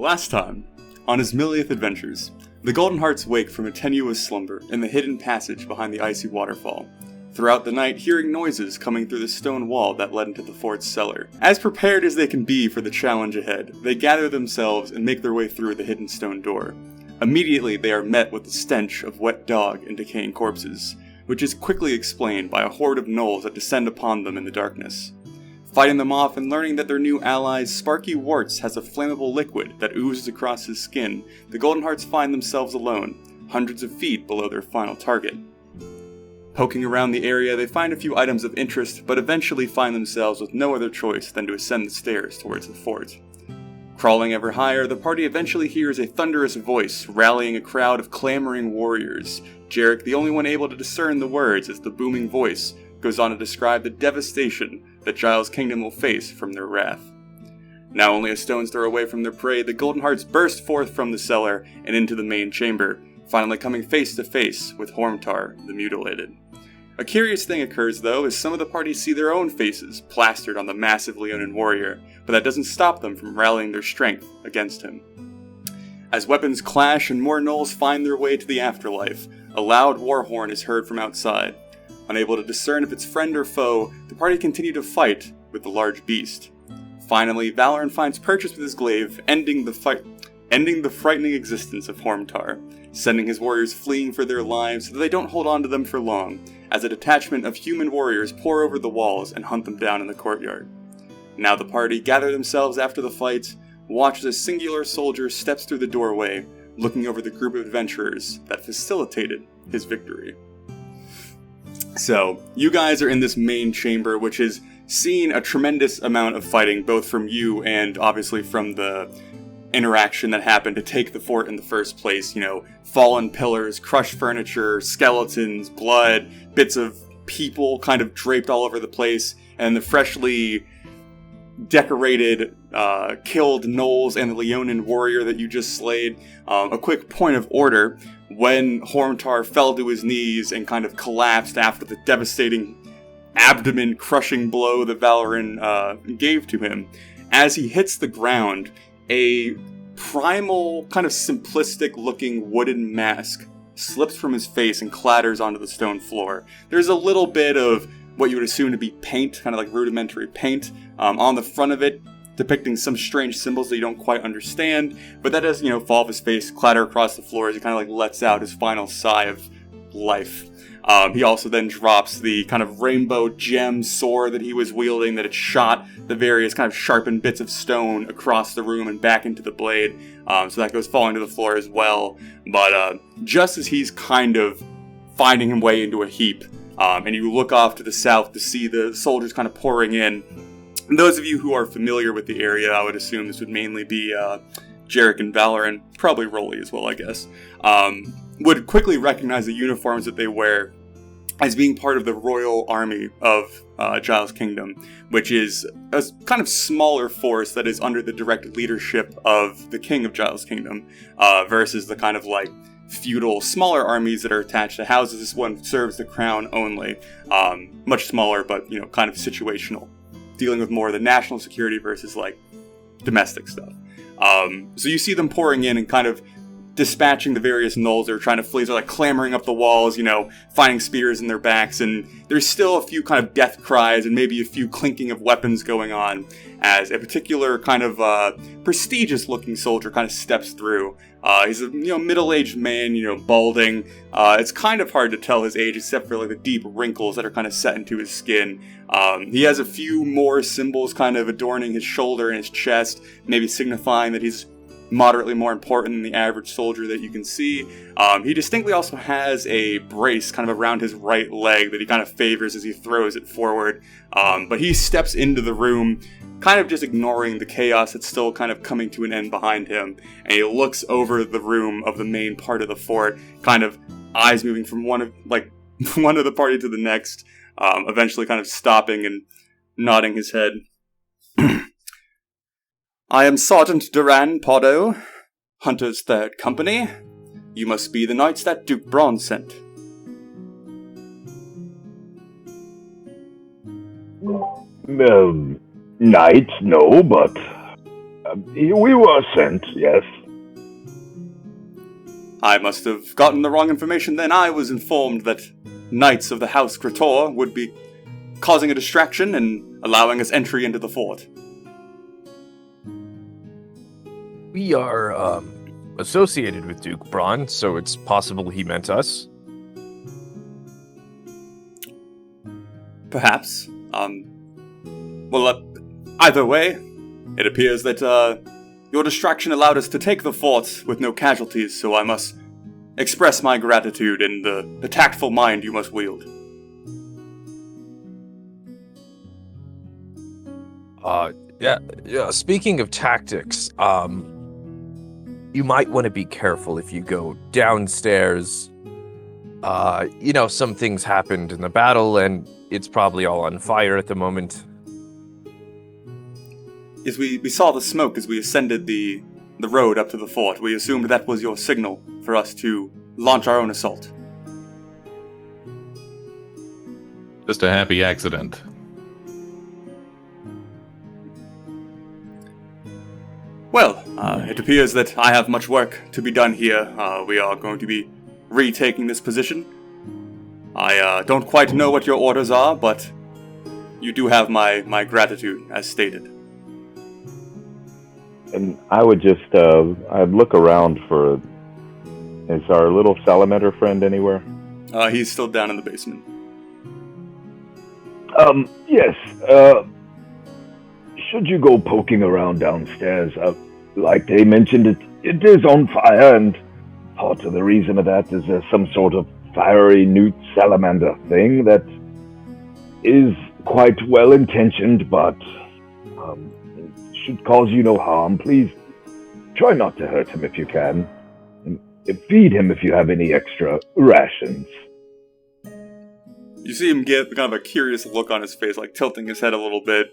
Last time, on Asmiliath adventures, the Golden Hearts wake from a tenuous slumber in the hidden passage behind the icy waterfall. Throughout the night, hearing noises coming through the stone wall that led into the fort's cellar. As prepared as they can be for the challenge ahead, they gather themselves and make their way through the hidden stone door. Immediately, they are met with the stench of wet dog and decaying corpses, which is quickly explained by a horde of gnolls that descend upon them in the darkness. Fighting them off and learning that their new ally's Sparky Warts has a flammable liquid that oozes across his skin, the Golden Hearts find themselves alone, hundreds of feet below their final target. Poking around the area, they find a few items of interest, but eventually find themselves with no other choice than to ascend the stairs towards the fort. Crawling ever higher, the party eventually hears a thunderous voice rallying a crowd of clamoring warriors. Jarek, the only one able to discern the words as the booming voice goes on to describe the devastation that Giles' kingdom will face from their wrath. Now only a stone's throw away from their prey, the Golden Hearts burst forth from the cellar and into the main chamber, finally coming face to face with Hormtar, the Mutilated. A curious thing occurs though, as some of the party see their own faces plastered on the massive Leonin warrior, but that doesn't stop them from rallying their strength against him. As weapons clash and more gnolls find their way to the afterlife, a loud war horn is heard from outside. Unable to discern if it's friend or foe, the party continue to fight with the large beast. Finally, Valoran finds purchase with his glaive, ending the frightening existence of Hormtar, sending his warriors fleeing for their lives so that they don't hold on to them for long, as a detachment of human warriors pour over the walls and hunt them down in the courtyard. Now the party gather themselves after the fight, watch as a singular soldier steps through the doorway, looking over the group of adventurers that facilitated his victory. So, you guys are in this main chamber, which has seen a tremendous amount of fighting, both from you and obviously from the interaction that happened to take the fort in the first place. You know, fallen pillars, crushed furniture, skeletons, blood, bits of people kind of draped all over the place, and the freshly decorated, killed gnolls and the Leonin warrior that you just slayed. A quick point of order: when Hormtar fell to his knees and kind of collapsed after the devastating abdomen-crushing blow that Valoran gave to him, as he hits the ground, a primal, kind of simplistic-looking wooden mask slips from his face and clatters onto the stone floor. There's a little bit of what you would assume to be paint, kind of like rudimentary paint, on the front of it, depicting some strange symbols that you don't quite understand, but that does, fall off his face, clatter across the floor as he kind of like lets out his final sigh of life. He also then drops the kind of rainbow gem sword that he was wielding, that had shot the various kind of sharpened bits of stone across the room and back into the blade, so that goes falling to the floor as well. But just as he's kind of finding his way into a heap, and you look off to the south to see the soldiers kind of pouring in. And those of you who are familiar with the area, I would assume this would mainly be Jarek and Valoran, probably Rolly as well, I guess, would quickly recognize the uniforms that they wear as being part of the royal army of Giles' kingdom, which is a kind of smaller force that is under the direct leadership of the king of Giles' kingdom, versus the kind of like feudal, smaller armies that are attached to houses. This one serves the crown only. Much smaller, but, kind of situational. Dealing with more of the national security versus, like, domestic stuff. So you see them pouring in and kind of dispatching the various gnolls that are trying to flee. They're, like, clambering up the walls, finding spears in their backs. And there's still a few kind of death cries and maybe a few clinking of weapons going on as a particular kind of prestigious-looking soldier kind of steps through. He's a middle-aged man, balding. It's kind of hard to tell his age except for like the deep wrinkles that are kind of set into his skin. He has a few more symbols kind of adorning his shoulder and his chest, maybe signifying that he's moderately more important than the average soldier that you can see. He distinctly also has a brace kind of around his right leg that he kind of favors as he throws it forward. But he steps into the room, kind of just ignoring the chaos that's still kind of coming to an end behind him, and he looks over the room of the main part of the fort, kind of eyes moving from one of the party to the next, eventually kind of stopping and nodding his head. I am Sergeant Duran Podo, Hunter's Third Company. You must be the knights that Duke Braun sent. Knights, no, but We were sent, yes. I must have gotten the wrong information then. I was informed that knights of the House Krator would be causing a distraction and allowing us entry into the fort. We are, associated with Duke Braun, so it's possible he meant us. Perhaps. Either way, it appears that, your distraction allowed us to take the fort with no casualties, so I must express my gratitude in the tactful mind you must wield. Yeah, speaking of tactics, you might want to be careful if you go downstairs. Some things happened in the battle, and it's probably all on fire at the moment. Yes, we saw the smoke as we ascended the road up to the fort. We assumed that was your signal for us to launch our own assault. Just a happy accident. Well, it appears that I have much work to be done here. We are going to be retaking this position. I don't quite know what your orders are, but you do have my gratitude, as stated. And I would just, I'd look around for, is our little salamander friend anywhere? He's still down in the basement. Yes, should you go poking around downstairs, like they mentioned, it is on fire, and part of the reason of that is there's some sort of fiery newt salamander thing that is quite well-intentioned, but should cause you no harm. Please try not to hurt him if you can, and feed him if you have any extra rations. You see him get kind of a curious look on his face, like tilting his head a little bit,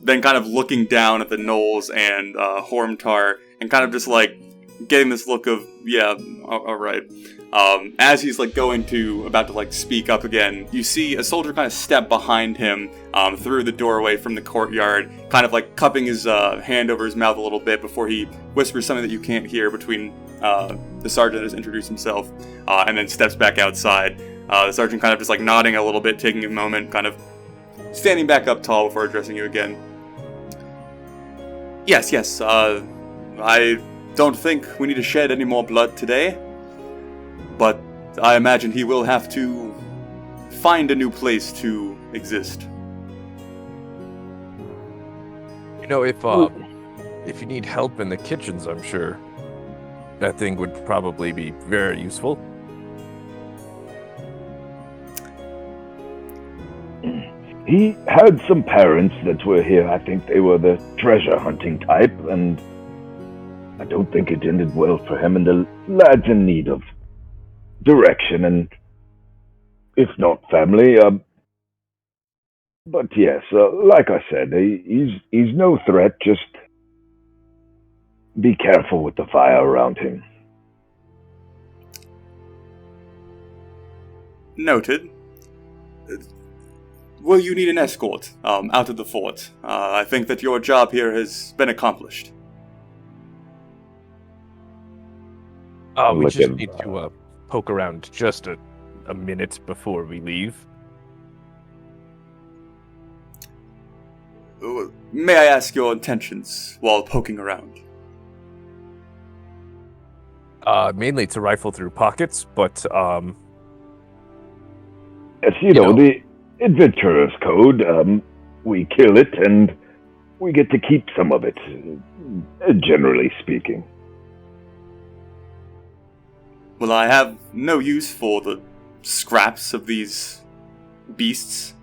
then kind of looking down at the gnolls and Hormtar, and kind of just like getting this look of, yeah, alright. As he's like about to like speak up again, you see a soldier kind of step behind him through the doorway from the courtyard, kind of like cupping his hand over his mouth a little bit before he whispers something that you can't hear between the sergeant has introduced himself, and then steps back outside. The sergeant kind of just like nodding a little bit, taking a moment, kind of standing back up tall before addressing you again. Yes, I don't think we need to shed any more blood today, but I imagine he will have to find a new place to exist. If you need help in the kitchens, I'm sure that thing would probably be very useful. He had some parents that were here. I think they were the treasure hunting type, and I don't think it ended well for him, and the lad's in need of direction, and if not family. But yes, like I said, he's no threat. Just be careful with the fire around him. Noted. Will you need an escort out of the fort? I think that your job here has been accomplished. We just need to poke around just a minute before we leave. May I ask your intentions while poking around? Mainly to rifle through pockets, but Yes, you know the adventurer's code. We kill it, and we get to keep some of it, generally speaking. Well, I have no use for the scraps of these beasts,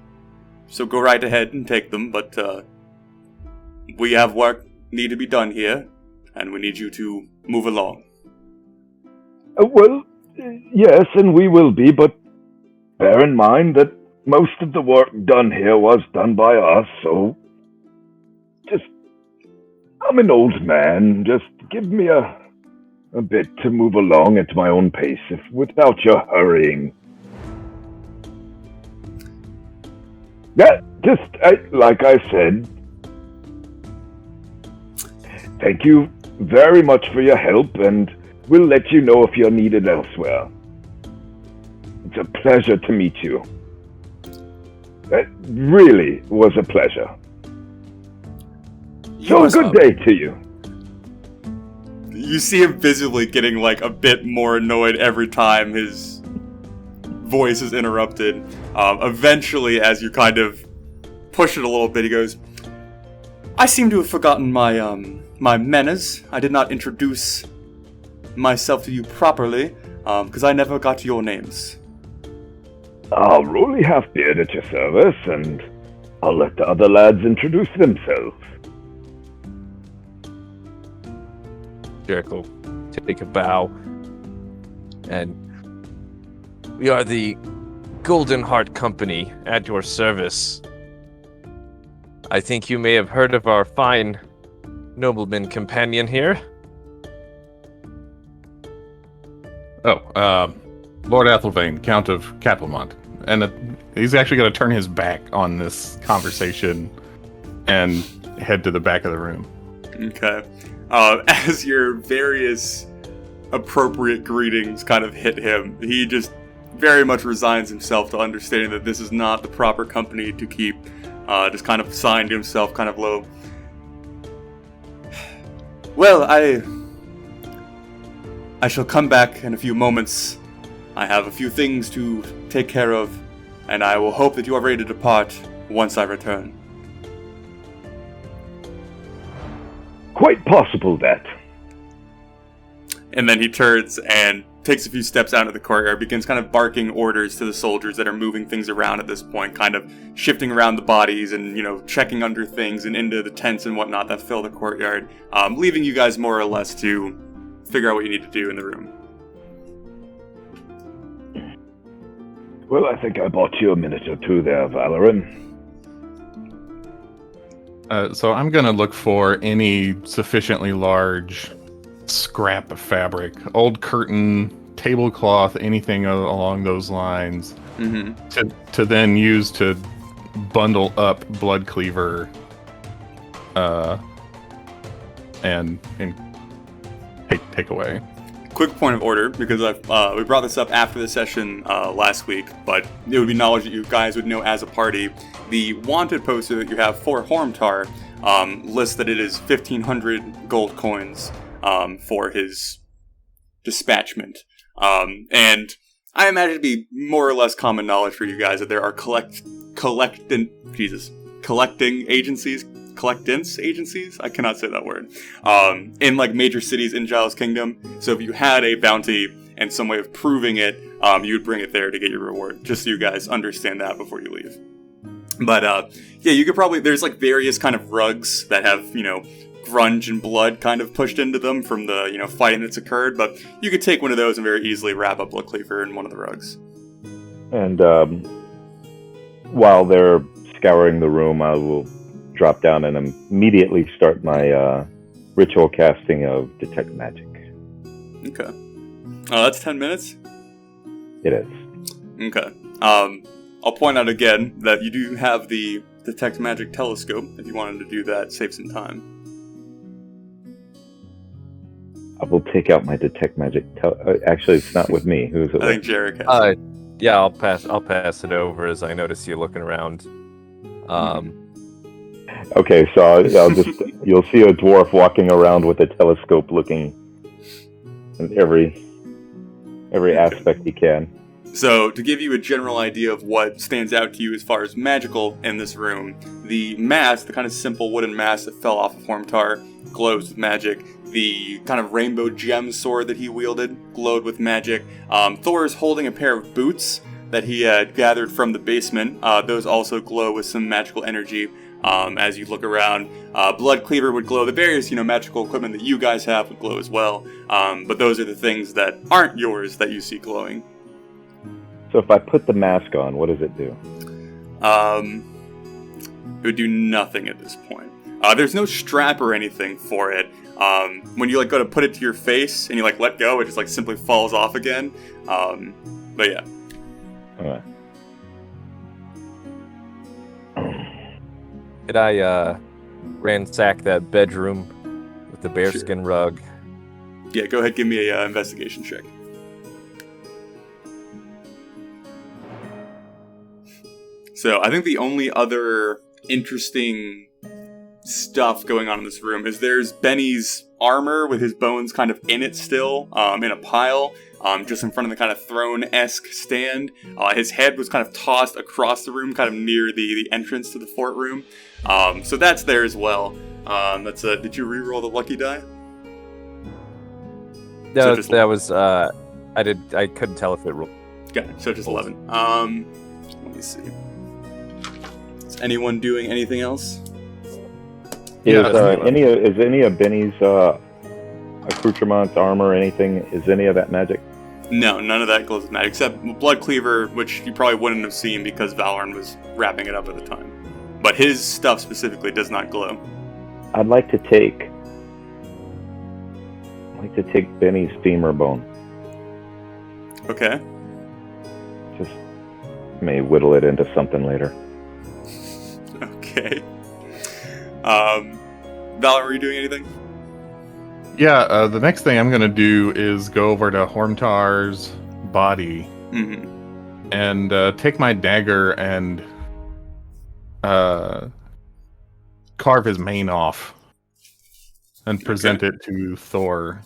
so go right ahead and take them, but we have work need to be done here, and we need you to move along. Well, yes, and we will be, but bear in mind that most of the work done here was done by us, so I'm an old man. Just give me a bit to move along at my own pace, without your hurrying. That, like I said, thank you very much for your help, and we'll let you know if you're needed elsewhere. It's a pleasure to meet you. It really was a pleasure. So good day to you. You see him visibly getting like a bit more annoyed every time his voice is interrupted. Eventually, as you kind of push it a little bit, he goes, I seem to have forgotten my manners. I did not introduce myself to you properly, because I never got your names. Rolly Halfbeard at your service, and I'll let the other lads introduce themselves. Jericho will take a bow, and we are the Golden Heart Company at your service. I think you may have heard of our fine nobleman companion here. Oh, Lord Athelvane, Count of Capelmont. And he's actually going to turn his back on this conversation and head to the back of the room. Okay. As your various appropriate greetings kind of hit him, he just very much resigns himself to understanding that this is not the proper company to keep. Just kind of signed to himself, kind of low. Well, I shall come back in a few moments. I have a few things to take care of, and I will hope that you are ready to depart once I return. Quite possible that. And then he turns and takes a few steps out of the courtyard, begins kind of barking orders to the soldiers that are moving things around at this point, kind of shifting around the bodies and, checking under things and into the tents and whatnot that fill the courtyard, leaving you guys more or less to figure out what you need to do in the room. Well, I think I bought you a minute or two there, Valoran. So I'm going to look for any sufficiently large scrap of fabric, old curtain, tablecloth, anything along those lines, to then use to bundle up Blood Cleaver and take away. Quick point of order, because we brought this up after the session last week, but it would be knowledge that you guys would know as a party. The wanted poster that you have for Hormtar lists that it is 1,500 gold coins for his dispatchment. And I imagine to be more or less common knowledge for you guys that there are collecting agencies, collectance agencies? I cannot say that word. In like major cities in Giles Kingdom. So if you had a bounty and some way of proving it, you would bring it there to get your reward. Just so you guys understand that before you leave. But yeah, you could probably, there's like various kind of rugs that have, grunge and blood kind of pushed into them from the, fighting that's occurred. But you could take one of those and very easily wrap up Blood Cleaver in one of the rugs. And while they're scouring the room, I will drop down and immediately start my ritual casting of Detect Magic. Okay. That's 10 minutes? It is. Okay. I'll point out again that you do have the Detect Magic telescope. If you wanted to do that, save some time. I will take out my Detect Magic. Actually, it's not with me. Who's it? I think Jarek has it. Yeah, I'll pass it over as I notice you looking around. Okay, so I'll just you'll see a dwarf walking around with a telescope, looking in every aspect he can. So, to give you a general idea of what stands out to you as far as magical in this room, the mask, the kind of simple wooden mask that fell off of Hormtar, glows with magic. The kind of rainbow gem sword that he wielded glowed with magic. Thor's holding a pair of boots that he had gathered from the basement. Those also glow with some magical energy. As you look around, Blood Cleaver would glow. The various, magical equipment that you guys have would glow as well. But those are the things that aren't yours that you see glowing. So if I put the mask on, what does it do? It would do nothing at this point. There's no strap or anything for it. When you go to put it to your face and you let go, it just simply falls off again. But yeah. Alright. Did I ransack that bedroom with the bearskin rug. Yeah, go ahead, give me a investigation check. So, I think the only other interesting stuff going on in this room is there's Benny's armor with his bones kind of in it still, in a pile, just in front of the kind of throne-esque stand. His head was kind of tossed across the room, kind of near the entrance to the fort room. So that's there as well. Did you re-roll the lucky die? No, that was, I couldn't tell if it rolled. Got it, so just 11. Let me see. Is anyone doing anything else? Is any of Benny's accoutrements, armor, anything? Is any of that magic? No, none of that glows with magic, except Blood Cleaver, which you probably wouldn't have seen because Valorn was wrapping it up at the time. But his stuff specifically does not glow. I'd like to take Benny's femur bone. Okay. Just may whittle it into something later. Okay. Valor, were you doing anything? Yeah, the next thing I'm going to do is go over to Hormtar's body and take my dagger and carve his mane off and present it to Thor.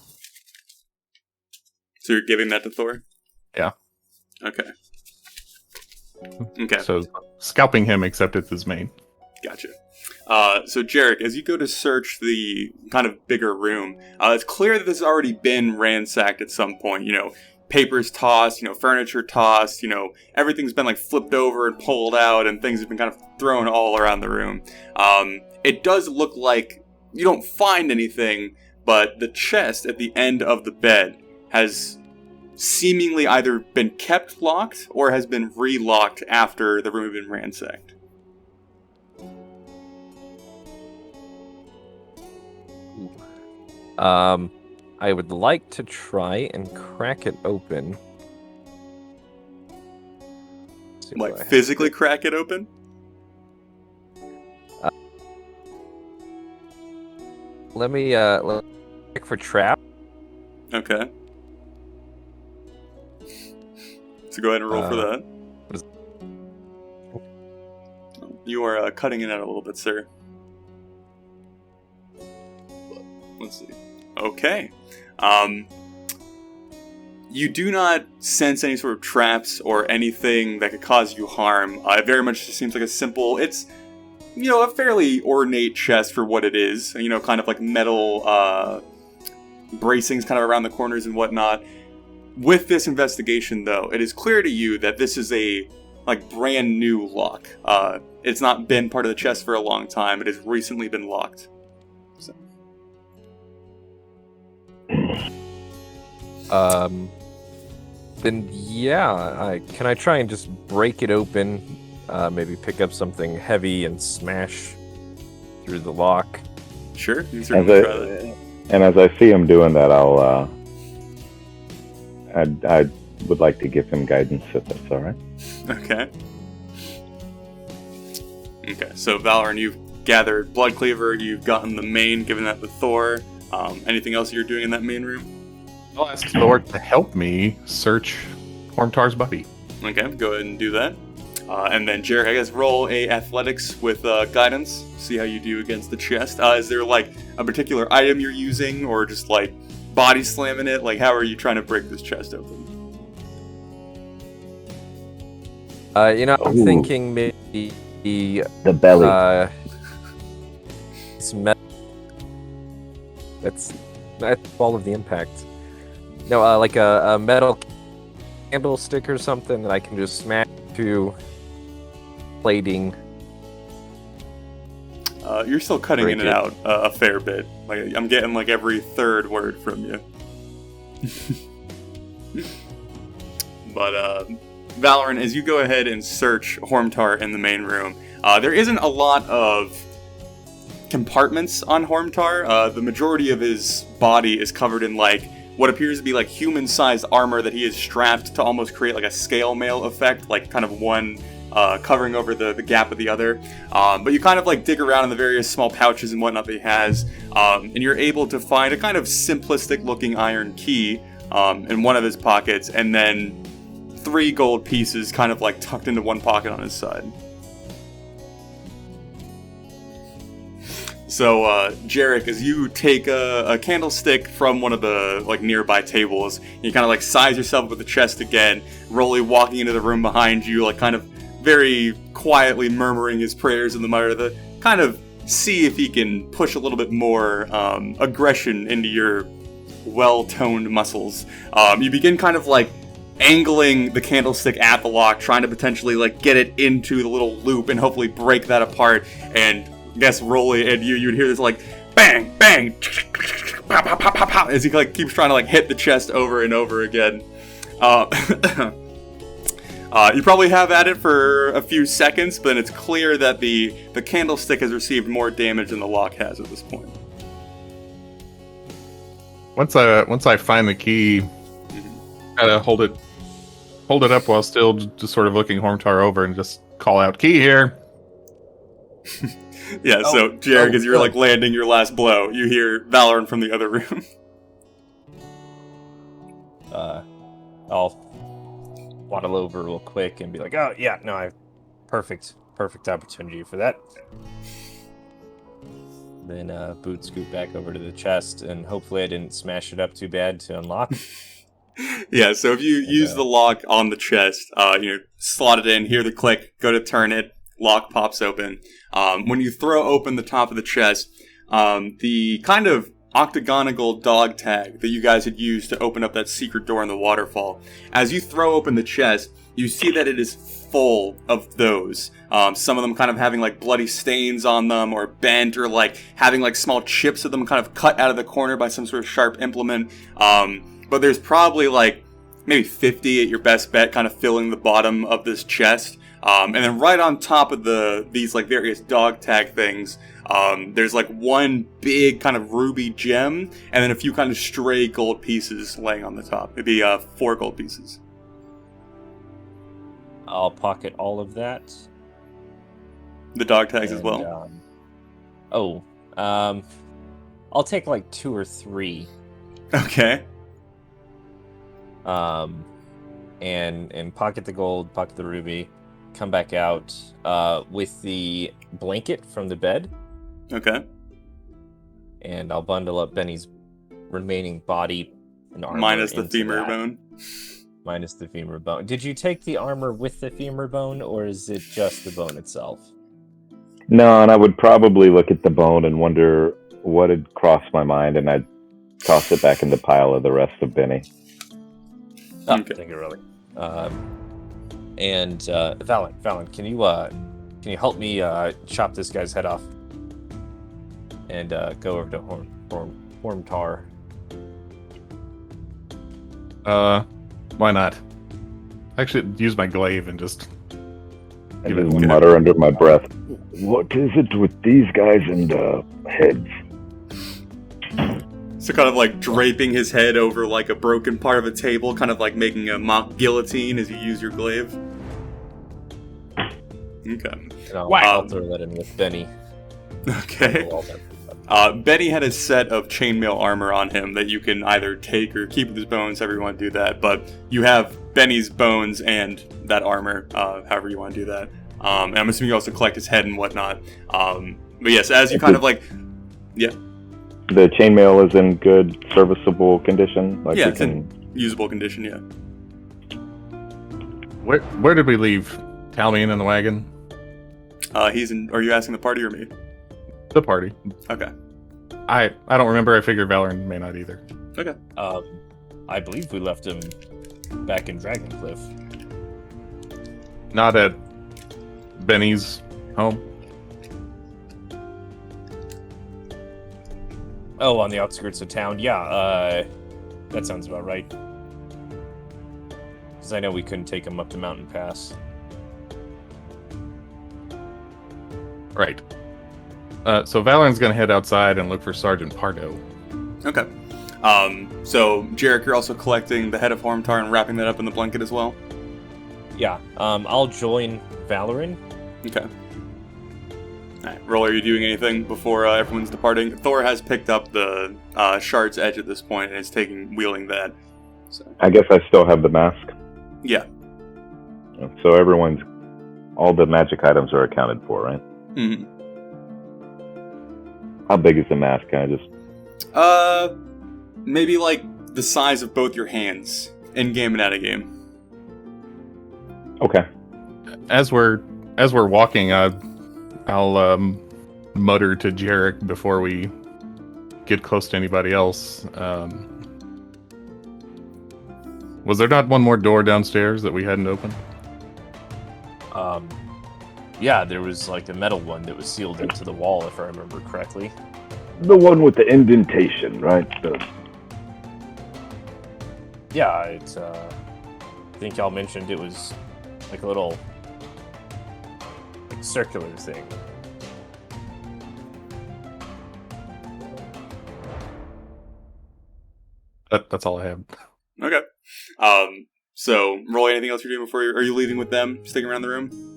So you're giving that to Thor? Yeah. Okay. So scalping him, except it's his mane. Gotcha. So Jarek, as you go to search the kind of bigger room, it's clear that this has already been ransacked at some point. You know, papers tossed, furniture tossed, everything's been like flipped over and pulled out, and things have been kind of thrown all around the room. It does look like you don't find anything, but the chest at the end of the bed has seemingly either been kept locked or has been re-locked after the room had been ransacked. I would like to try and crack it open. Like physically crack it open? Let me check for trap. Okay. So go ahead and roll for that. You are cutting it out a little bit, sir. Let's see. Okay. You do not sense any sort of traps or anything that could cause you harm. It very much just seems like a simple... It's, a fairly ornate chest for what it is. Kind of like metal bracings kind of around the corners and whatnot. With this investigation, though, it is clear to you that this is a brand new lock. It's not been part of the chest for a long time. It has recently been locked. So. Then yeah, can I try and just break it open? Maybe pick up something heavy and smash through the lock. Sure, you can certainly try that. And as I see him doing that, I would like to give him guidance if that's all right. Okay. Okay, so Valorn, you've gathered Blood Cleaver, you've gotten the mane, given that to Thor. Anything else you're doing in that main room? I'll ask Thor to help me search Hormtar's body. Okay, go ahead and do that. And then Jarek, I guess roll a athletics with guidance. See how you do against the chest. Is there a particular item you're using, or just body slamming it? How are you trying to break this chest open? I'm thinking maybe the belly. It's that's all of the impact. No, like a metal candlestick or something that I can just smash to plating. You're still cutting in and out a fair bit. I'm getting every third word from you. But Valorn, as you go ahead and search Hormtar in the main room, there isn't a lot of compartments on Hormtar. The majority of his body is covered in what appears to be human-sized armor that he is strapped to almost create a scale mail effect, kind of one covering over the gap of the other. But you kind of like dig around in the various small pouches and whatnot that he has, and you're able to find a kind of simplistic looking iron key in one of his pockets, and then 3 gold pieces kind of like tucked into one pocket on his side. So, Jarek, as you take a candlestick from one of the like nearby tables, you kind of like size yourself up with the chest again, Rolly walking into the room behind you, like kind of very quietly murmuring his prayers in the mire to kind of see if he can push a little bit more aggression into your well-toned muscles. You begin kind of like angling the candlestick at the lock, trying to potentially like get it into the little loop and hopefully break that apart. And I guess Rolly and you'd hear this like bang, bang, pow, pow, pow, pow, pow, as he like keeps trying to like hit the chest over and over again. You probably have at it for a few seconds, but then it's clear that the candlestick has received more damage than the lock has at this point. Once I find the key, hold it up while still just sort of looking Hormtar over and just call out, "Key here." Yeah, so Jarek, as you're like landing your last blow, you hear Valorant from the other room. I'll waddle over real quick and be like, "Oh yeah, no, I perfect opportunity for that." Then boot scoot back over to the chest, and hopefully I didn't smash it up too bad to unlock. Yeah, so if you use the lock on the chest, slot it in, hear the click, go to turn it, lock pops open. When you throw open the top of the chest, the kind of octagonal dog tag that you guys had used to open up that secret door in the waterfall, as you throw open the chest, you see that it is full of those. Some of them kind of having like bloody stains on them, or bent, or like having like small chips of them kind of cut out of the corner by some sort of sharp implement. But there's probably like maybe 50 at your best bet kind of filling the bottom of this chest. And then right on top of these like various dog tag things, there's like one big kind of ruby gem, and then a few kind of stray gold pieces laying on the top. It'd be 4 gold pieces. I'll pocket all of that. The dog tags as well. I'll take like 2 or 3. Okay. And pocket the gold, pocket the ruby, come back out with the blanket from the bed. Okay. And I'll bundle up Benny's remaining body and armor. Minus the femur bone. Minus the femur bone. Did you take the armor with the femur bone, or is it just the bone itself? No, and I would probably look at the bone and wonder what had crossed my mind, and I'd toss it back in the pile of the rest of Benny. Oh, okay. Thank you, really. And Valen, can you help me chop this guy's head off and go over to Hormtar? Why not? Actually, use my glaive and just give it a mutter under my breath. What is it with these guys and heads? So kind of like draping his head over like a broken part of a table, kind of like making a mock guillotine as you use your glaive. Okay. I'll throw that in with Benny. Okay. Benny had a set of chainmail armor on him that you can either take or keep with his bones, however you want to do that. But you have Benny's bones and that armor, however you want to do that. And I'm assuming you also collect his head and whatnot. But yes, as you kind of like... Yeah. The chainmail is in good, serviceable condition? Like it's in usable condition, yeah. Where did we leave Talmian in the wagon? He's in... Are you asking the party or me? The party. Okay. I don't remember. I figured Valorant may not either. Okay. I believe we left him back in Dragoncliff. Not at Benny's home? Oh, on the outskirts of town? Yeah, that sounds about right. Because I know we couldn't take him up the mountain pass. Right. So Valorant's gonna head outside and look for Sergeant Pardo. Okay. So Jarek, you're also collecting the head of Hormtar and wrapping that up in the blanket as well? Yeah, I'll join Valoran. Okay. Alright, Roll, are you doing anything before everyone's departing? Thor has picked up the shard's edge at this point and is wielding that. So. I guess I still have the mask. Yeah. So all the magic items are accounted for, right? Mm-hmm. How big is the mask? Can I just... Maybe like the size of both your hands, in game and out of game. Okay. As we're walking, I'll mutter to Jarek before we get close to anybody else. Was there not one more door downstairs that we hadn't opened? Yeah, there was like a metal one that was sealed into the wall, if I remember correctly. The one with the indentation, right? Yeah, it's, I think y'all mentioned it was like a little like circular thing. That's all I have. Okay. So, Roy, anything else you're doing before are you leaving with them? Sticking around the room?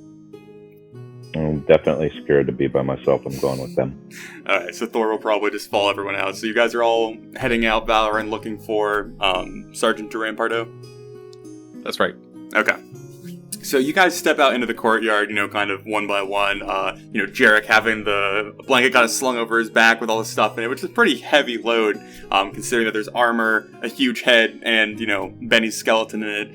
I'm definitely scared to be by myself. I'm going with them. Alright, so Thor will probably just fall everyone out. So you guys are all heading out Valorant looking for Sergeant Duran Pardo? That's right. Okay. So you guys step out into the courtyard, kind of one by one. Jarek having the blanket kind of slung over his back with all the stuff in it, which is a pretty heavy load, considering that there's armor, a huge head, and, Benny's skeleton in it.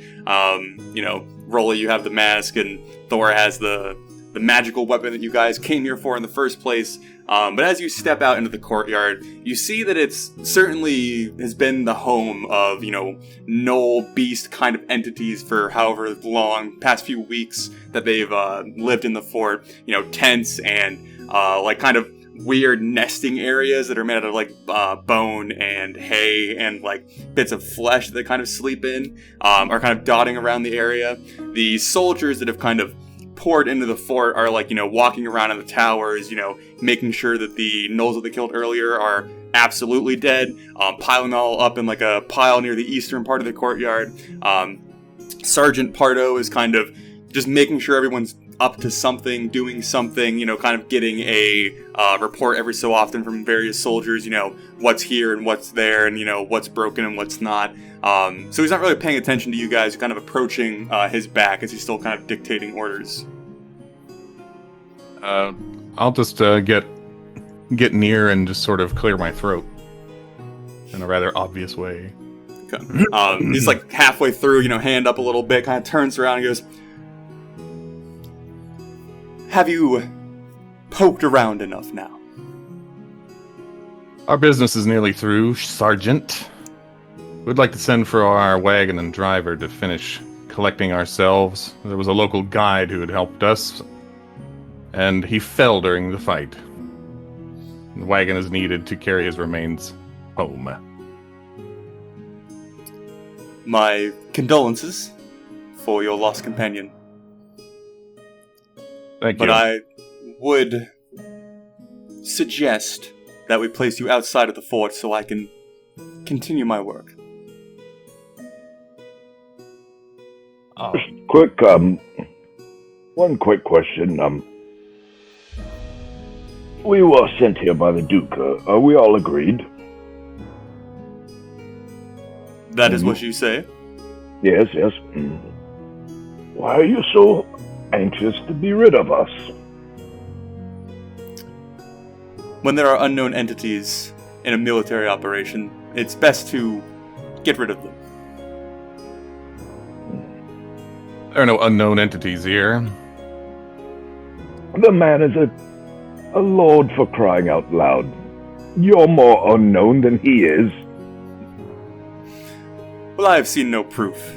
Rolly, you have the mask, and Thor has the magical weapon that you guys came here for in the first place. But as you step out into the courtyard, you see that it's certainly has been the home of, gnoll beast kind of entities for however long, past few weeks that they've lived in the fort. Tents and kind of weird nesting areas that are made out of bone and hay and bits of flesh that they kind of sleep in are kind of dotting around the area. The soldiers that have kind of poured into the fort are walking around in the towers, making sure that the gnolls that they killed earlier are absolutely dead, piling all up in a pile near the eastern part of the courtyard. Sergeant Pardo is kind of just making sure everyone's up to something, doing something, kind of getting a report every so often from various soldiers, what's here and what's there and, what's broken and what's not. So he's not really paying attention to you guys, kind of approaching his back as he's still kind of dictating orders. I'll just get near and just sort of clear my throat in a rather obvious way. Okay. He's halfway through, hand up a little bit, kind of turns around and goes, "Have you poked around enough now?" Our business is nearly through, Sergeant. We'd like to send for our wagon and driver to finish collecting ourselves. There was a local guide who had helped us, and he fell during the fight. The wagon is needed to carry his remains home. My condolences for your lost companion. Thank but you. I would suggest that we place you outside of the fort so I can continue my work. One quick question. We were sent here by the Duke. Are we all agreed? That is what you say? Yes. Why are you so anxious to be rid of us? When there are unknown entities in a military operation, it's best to get rid of them. There are no unknown entities here. The man is a lord, for crying out loud. You're more unknown than he is. Well, I have seen no proof.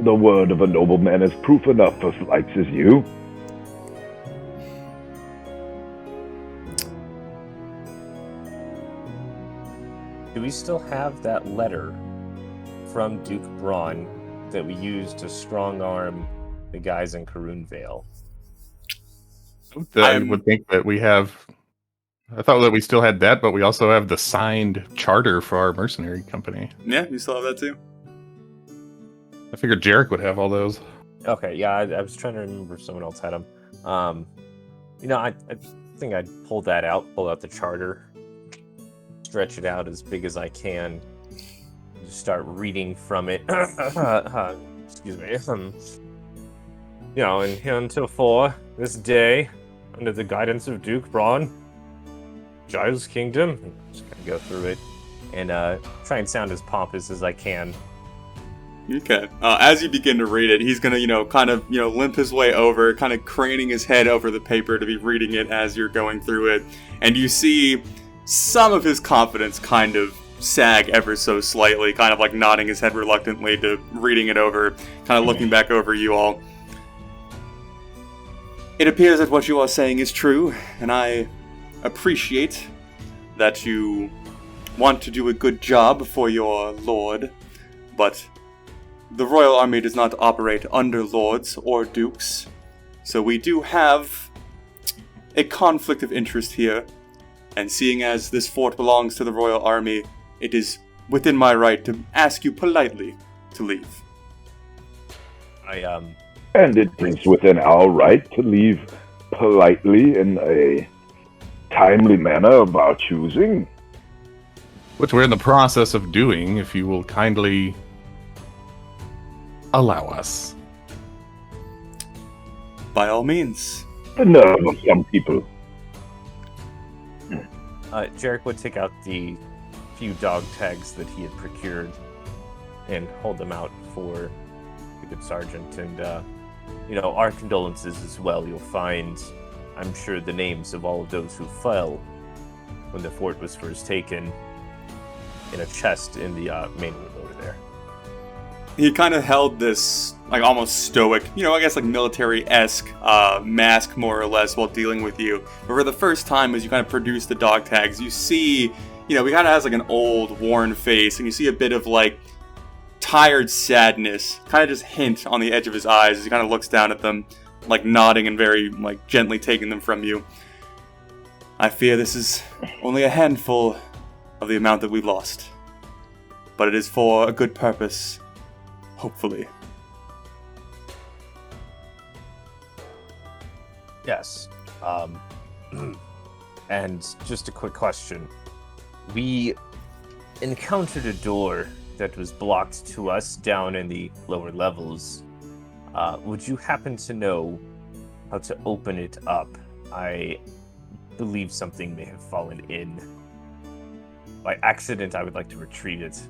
The word of a nobleman is proof enough for likes as you. Do we still have that letter from Duke Braun that we used to strong-arm the guys in Karun Vale? I would think that we have... I thought that we still had that, but we also have the signed charter for our mercenary company. Yeah, you still have that too? I figured Jarek would have all those. Okay, yeah, I was trying to remember if someone else had them. I think I'd pull out the charter, stretch it out as big as I can, just start reading from it. Excuse me. And here until 4, this day, under the guidance of Duke Braun, Giles Kingdom. Just kind of go through it and try and sound as pompous as I can. Okay. As you begin to read it, he's gonna, limp his way over, kind of craning his head over the paper to be reading it as you're going through it. And you see some of his confidence kind of sag ever so slightly, kind of like nodding his head reluctantly to reading it over, kind of looking back over you all. It appears that what you are saying is true, and I appreciate that you want to do a good job for your lord, but the Royal Army does not operate under lords or dukes, so we do have a conflict of interest here, and seeing as this fort belongs to the Royal Army, it is within my right to ask you politely to leave. And it is within our right to leave politely in a timely manner of our choosing. Which we're in the process of doing, if you will kindly allow us. By all means. The nerve of some people. Jarek would take out the few dog tags that he had procured and hold them out for the good sergeant. And, our condolences as well. You'll find, I'm sure, the names of all of those who fell when the fort was first taken in a chest in the main room over there. He kind of held this, almost stoic, military-esque mask, more or less, while dealing with you. But for the first time, as you kind of produce the dog tags, you see, he kind of has, an old, worn face, and you see a bit of, tired sadness, kind of just hint on the edge of his eyes as he kind of looks down at them, nodding and very, gently taking them from you. I fear this is only a handful of the amount that we lost. But it is for a good purpose. Hopefully. Yes. And just a quick question. We encountered a door that was blocked to us down in the lower levels. Would you happen to know how to open it up? I believe something may have fallen in. By accident, I would like to retrieve it.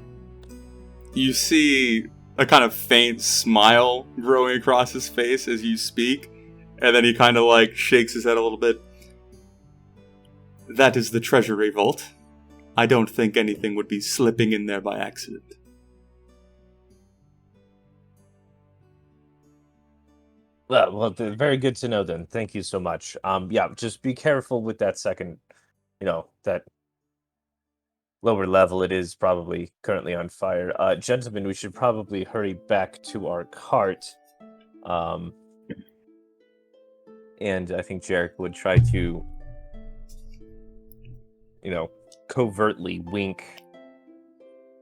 You see a kind of faint smile growing across his face as you speak, and then he kind of shakes his head a little bit. That is the treasury vault. I don't think anything would be slipping in there by accident. Well, very good to know then. Thank you so much. Just be careful with that second, that lower level. It is probably currently on fire. Gentlemen, we should probably hurry back to our cart. And I think Jarek would try to, covertly wink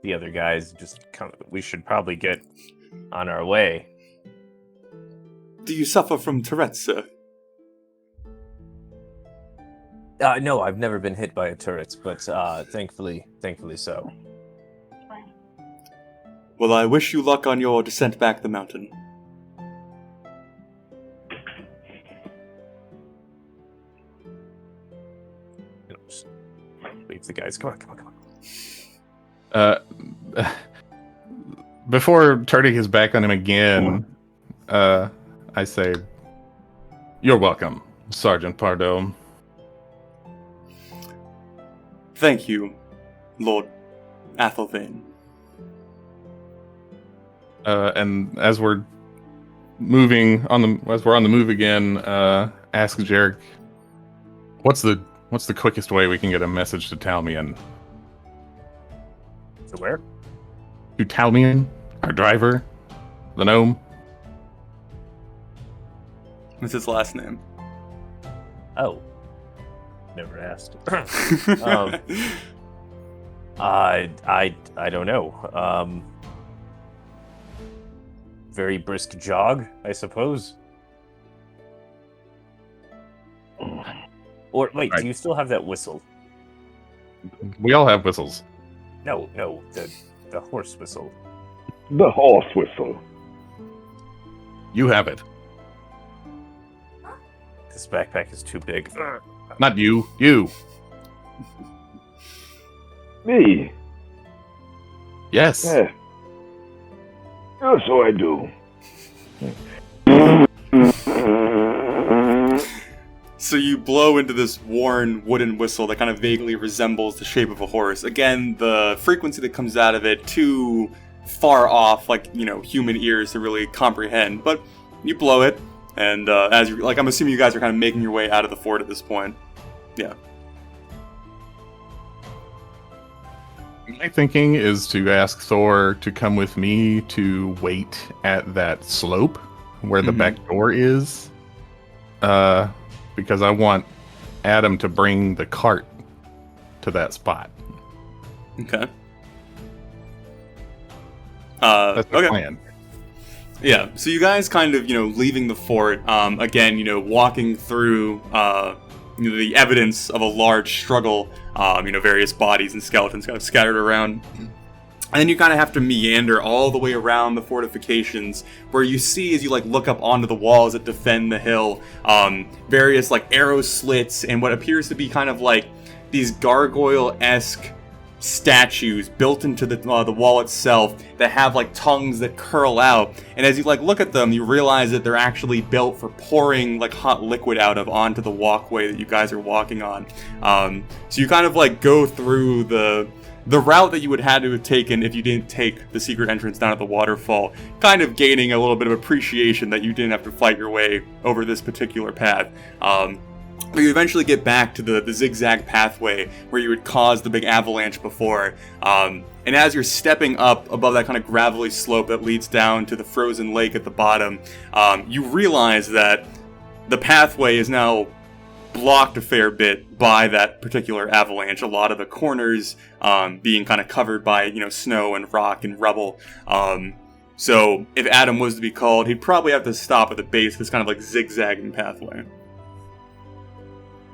the other guys. We should probably get on our way. Do you suffer from Tourette's, sir? No, I've never been hit by a turret, but thankfully so. Well, I wish you luck on your descent back the mountain. Just leave the guys. Come on. Before turning his back on him again, I say, "You're welcome, Sergeant Pardo." Thank you, Lord Athelvane. And as we're on the move again, ask Jarek, what's the quickest way we can get a message to Talmian? To where? To Talmian, our driver, the gnome. What's his last name? Oh. Never asked. I don't know. very brisk jog, I suppose. Or wait, Right. do you still have that whistle? We all have whistles. No, the horse whistle. The horse whistle. You have it. This backpack is too big. Not you. You. Me. Yes. Yeah. Oh, so I do. So you blow into this worn wooden whistle that kind of vaguely resembles the shape of a horse. Again, the frequency that comes out of it too far off, like, human ears to really comprehend. But you blow it, and as you I'm assuming you guys are kind of making your way out of the fort at this point. Yeah. My thinking is to ask Thor to come with me to wait at that slope where the back door is. Because I want Adam to bring the cart to that spot. Okay. That's the okay. plan. Yeah, so you guys kind of, leaving the fort, again, walking through, the evidence of a large struggle, various bodies and skeletons kind of scattered around. And then you kind of have to meander all the way around the fortifications, where you see, as you, look up onto the walls that defend the hill, various, arrow slits and what appears to be kind of these gargoyle-esque statues built into the wall itself that have tongues that curl out, and as you look at them, you realize that they're actually built for pouring hot liquid out of onto the walkway that you guys are walking on. So you kind of go through the route that you would have to have taken if you didn't take the secret entrance down at the waterfall, kind of gaining a little bit of appreciation that you didn't have to fight your way over this particular path. But you eventually get back to the zigzag pathway where you had caused the big avalanche before. And as you're stepping up above that kind of gravelly slope that leads down to the frozen lake at the bottom, you realize that the pathway is now blocked a fair bit by that particular avalanche. A lot of the corners being kind of covered by, snow and rock and rubble. So if Adam was to be called, he'd probably have to stop at the base of this kind of zigzagging pathway.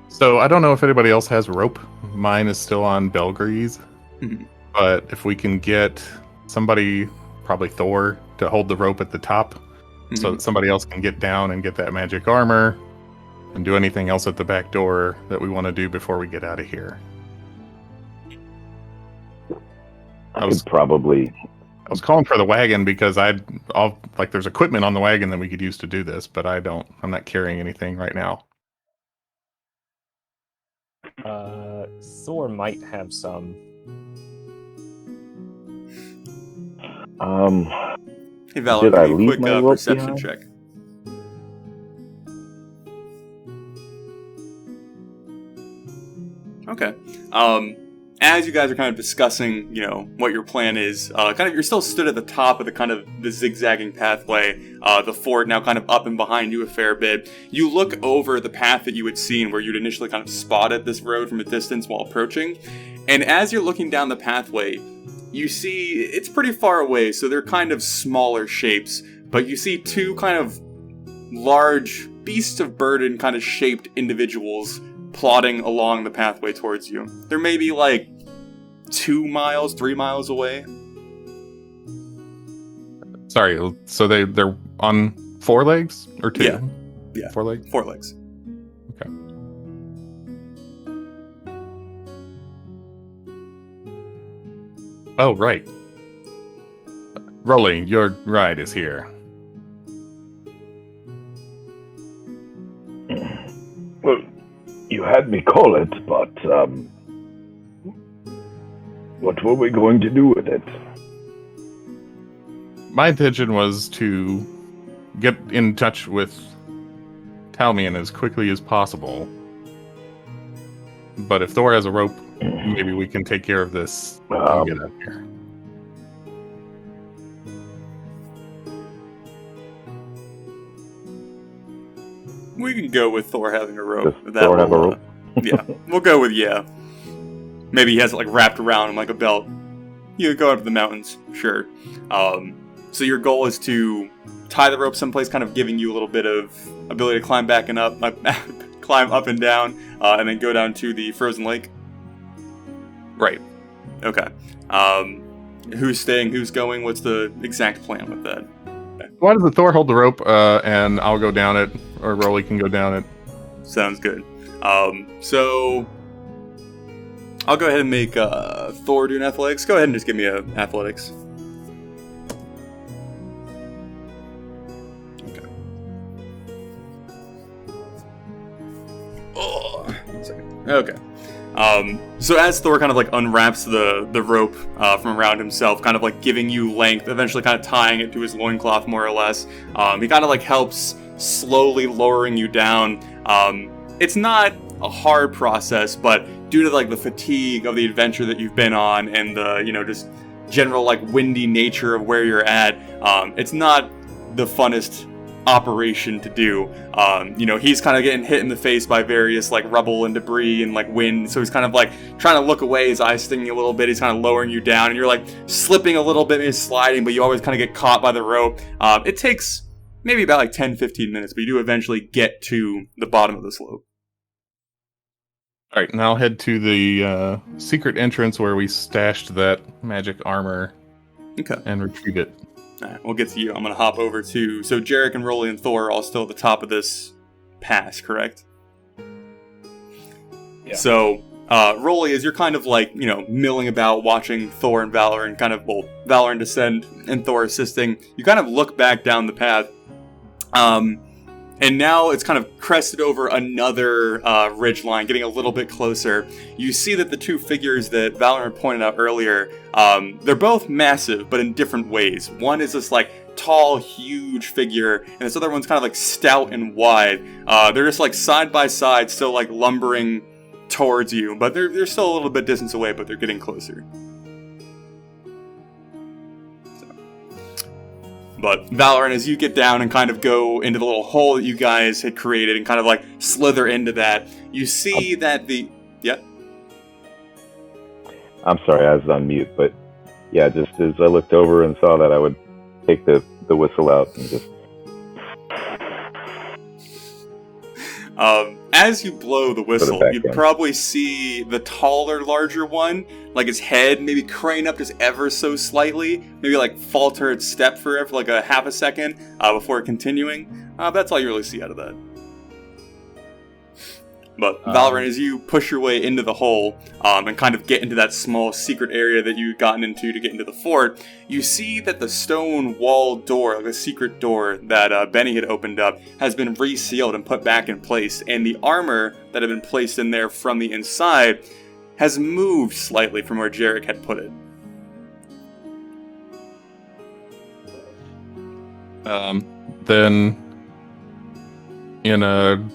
So I don't know if anybody else has rope. Mine is still on Belgrease. Mhm. But if we can get somebody, probably Thor, to hold the rope at the top so that somebody else can get down and get that magic armor and do anything else at the back door that we want to do before we get out of here. I was calling for the wagon because there's equipment on the wagon that we could use to do this, but I'm not carrying anything right now. Thor might have some. Hey, Valor, Did I give me a leave quick my rope perception behind? check. Okay. As you guys are kind of discussing, what your plan is, you're still stood at the top of the zigzagging pathway, the fort now kind of up and behind you a fair bit. You look over the path that you had seen where you'd initially kind of spotted this road from a distance while approaching, and as you're looking down the pathway, you see it's pretty far away, so they're kind of smaller shapes, but you see two kind of large beasts of burden kind of shaped individuals plodding along the pathway towards you. They're maybe 2 miles, 3 miles away. Sorry, so they're on 4 legs or 2? Yeah. 4 legs? 4 legs. Okay. Oh, right. Rolly, your ride is here. Well, you had me call it, but, what were we going to do with it? My intention was to get in touch with Talmian as quickly as possible. But if Thor has a rope, maybe we can take care of this and get out of here. We can go with Thor having a rope. Does Thor have a rope? Yeah, we'll go with yeah. Maybe he has it wrapped around him like a belt. you go up to the mountains, sure. So your goal is to tie the rope someplace, kind of giving you a little bit of ability to climb back and up, climb up and down, and then go down to the frozen lake. Right. Okay. Who's staying? Who's going? What's the exact plan with that? Why does the Thor hold the rope, and I'll go down it, or Rolly can go down it? Sounds good. So I'll go ahead and make Thor do an athletics. Go ahead and just give me a athletics. Okay. Oh, one second. Okay. So as Thor kind of like unwraps the rope from around himself, kind of like giving you length, eventually kind of tying it to his loincloth more or less, he kind of like helps slowly lowering you down. It's not a hard process, but due to like the fatigue of the adventure that you've been on and the, just general like windy nature of where you're at, it's not the funnest operation to do. He's kind of getting hit in the face by various like rubble and debris and like wind, so he's kind of like trying to look away, his eyes stinging a little bit, he's kind of lowering you down, and you're like slipping a little bit, maybe sliding, but you always kind of get caught by the rope. It takes maybe about like 10-15 minutes, but you do eventually get to the bottom of the slope. Alright, and I'll head to the secret entrance where we stashed that magic armor. Okay. And retrieve it. Alright, we'll get to you. I'm going to hop over to... So Jarek and Rolly and Thor are all still at the top of this pass, correct? Yeah. So, Rolly, as you're kind of like, milling about, watching Thor and Valor and kind of, Valor descend and Thor assisting, you kind of look back down the path. And now it's kind of crested over another ridge line, getting a little bit closer. You see that the two figures that Valor had pointed out earlier, they're both massive, but in different ways. One is this like tall, huge figure, and this other one's kind of like stout and wide. They're just like side by side, still like lumbering towards you, but they're still a little bit distance away, but they're getting closer. But Valorant, as you get down and kind of go into the little hole that you guys had created and kind of like slither into that, you see that yeah? I'm sorry, I was on mute, but yeah, just as I looked over and saw that, I would take the whistle out and just... As you blow the whistle, you'd probably see the taller, larger one, like its head maybe crane up just ever so slightly, maybe like falter its step for like a half a second before continuing. That's all you really see out of that. But Valorant, as you push your way into the hole and kind of get into that small secret area that you'd gotten into to get into the fort, you see that the stone wall door, like a secret door that Benny had opened up, has been resealed and put back in place, and the armor that had been placed in there from the inside has moved slightly from where Jarek had put it. Then, in a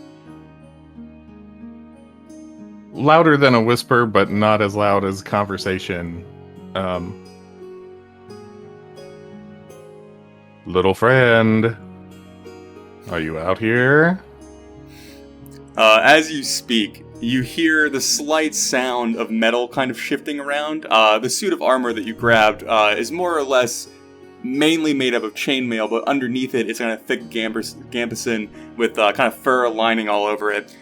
louder than a whisper, but not as loud as conversation, little friend, are you out here? As you speak, you hear the slight sound of metal kind of shifting around. The suit of armor that you grabbed is more or less mainly made up of chainmail, but underneath it, it's kind of thick gambeson with kind of fur lining all over it.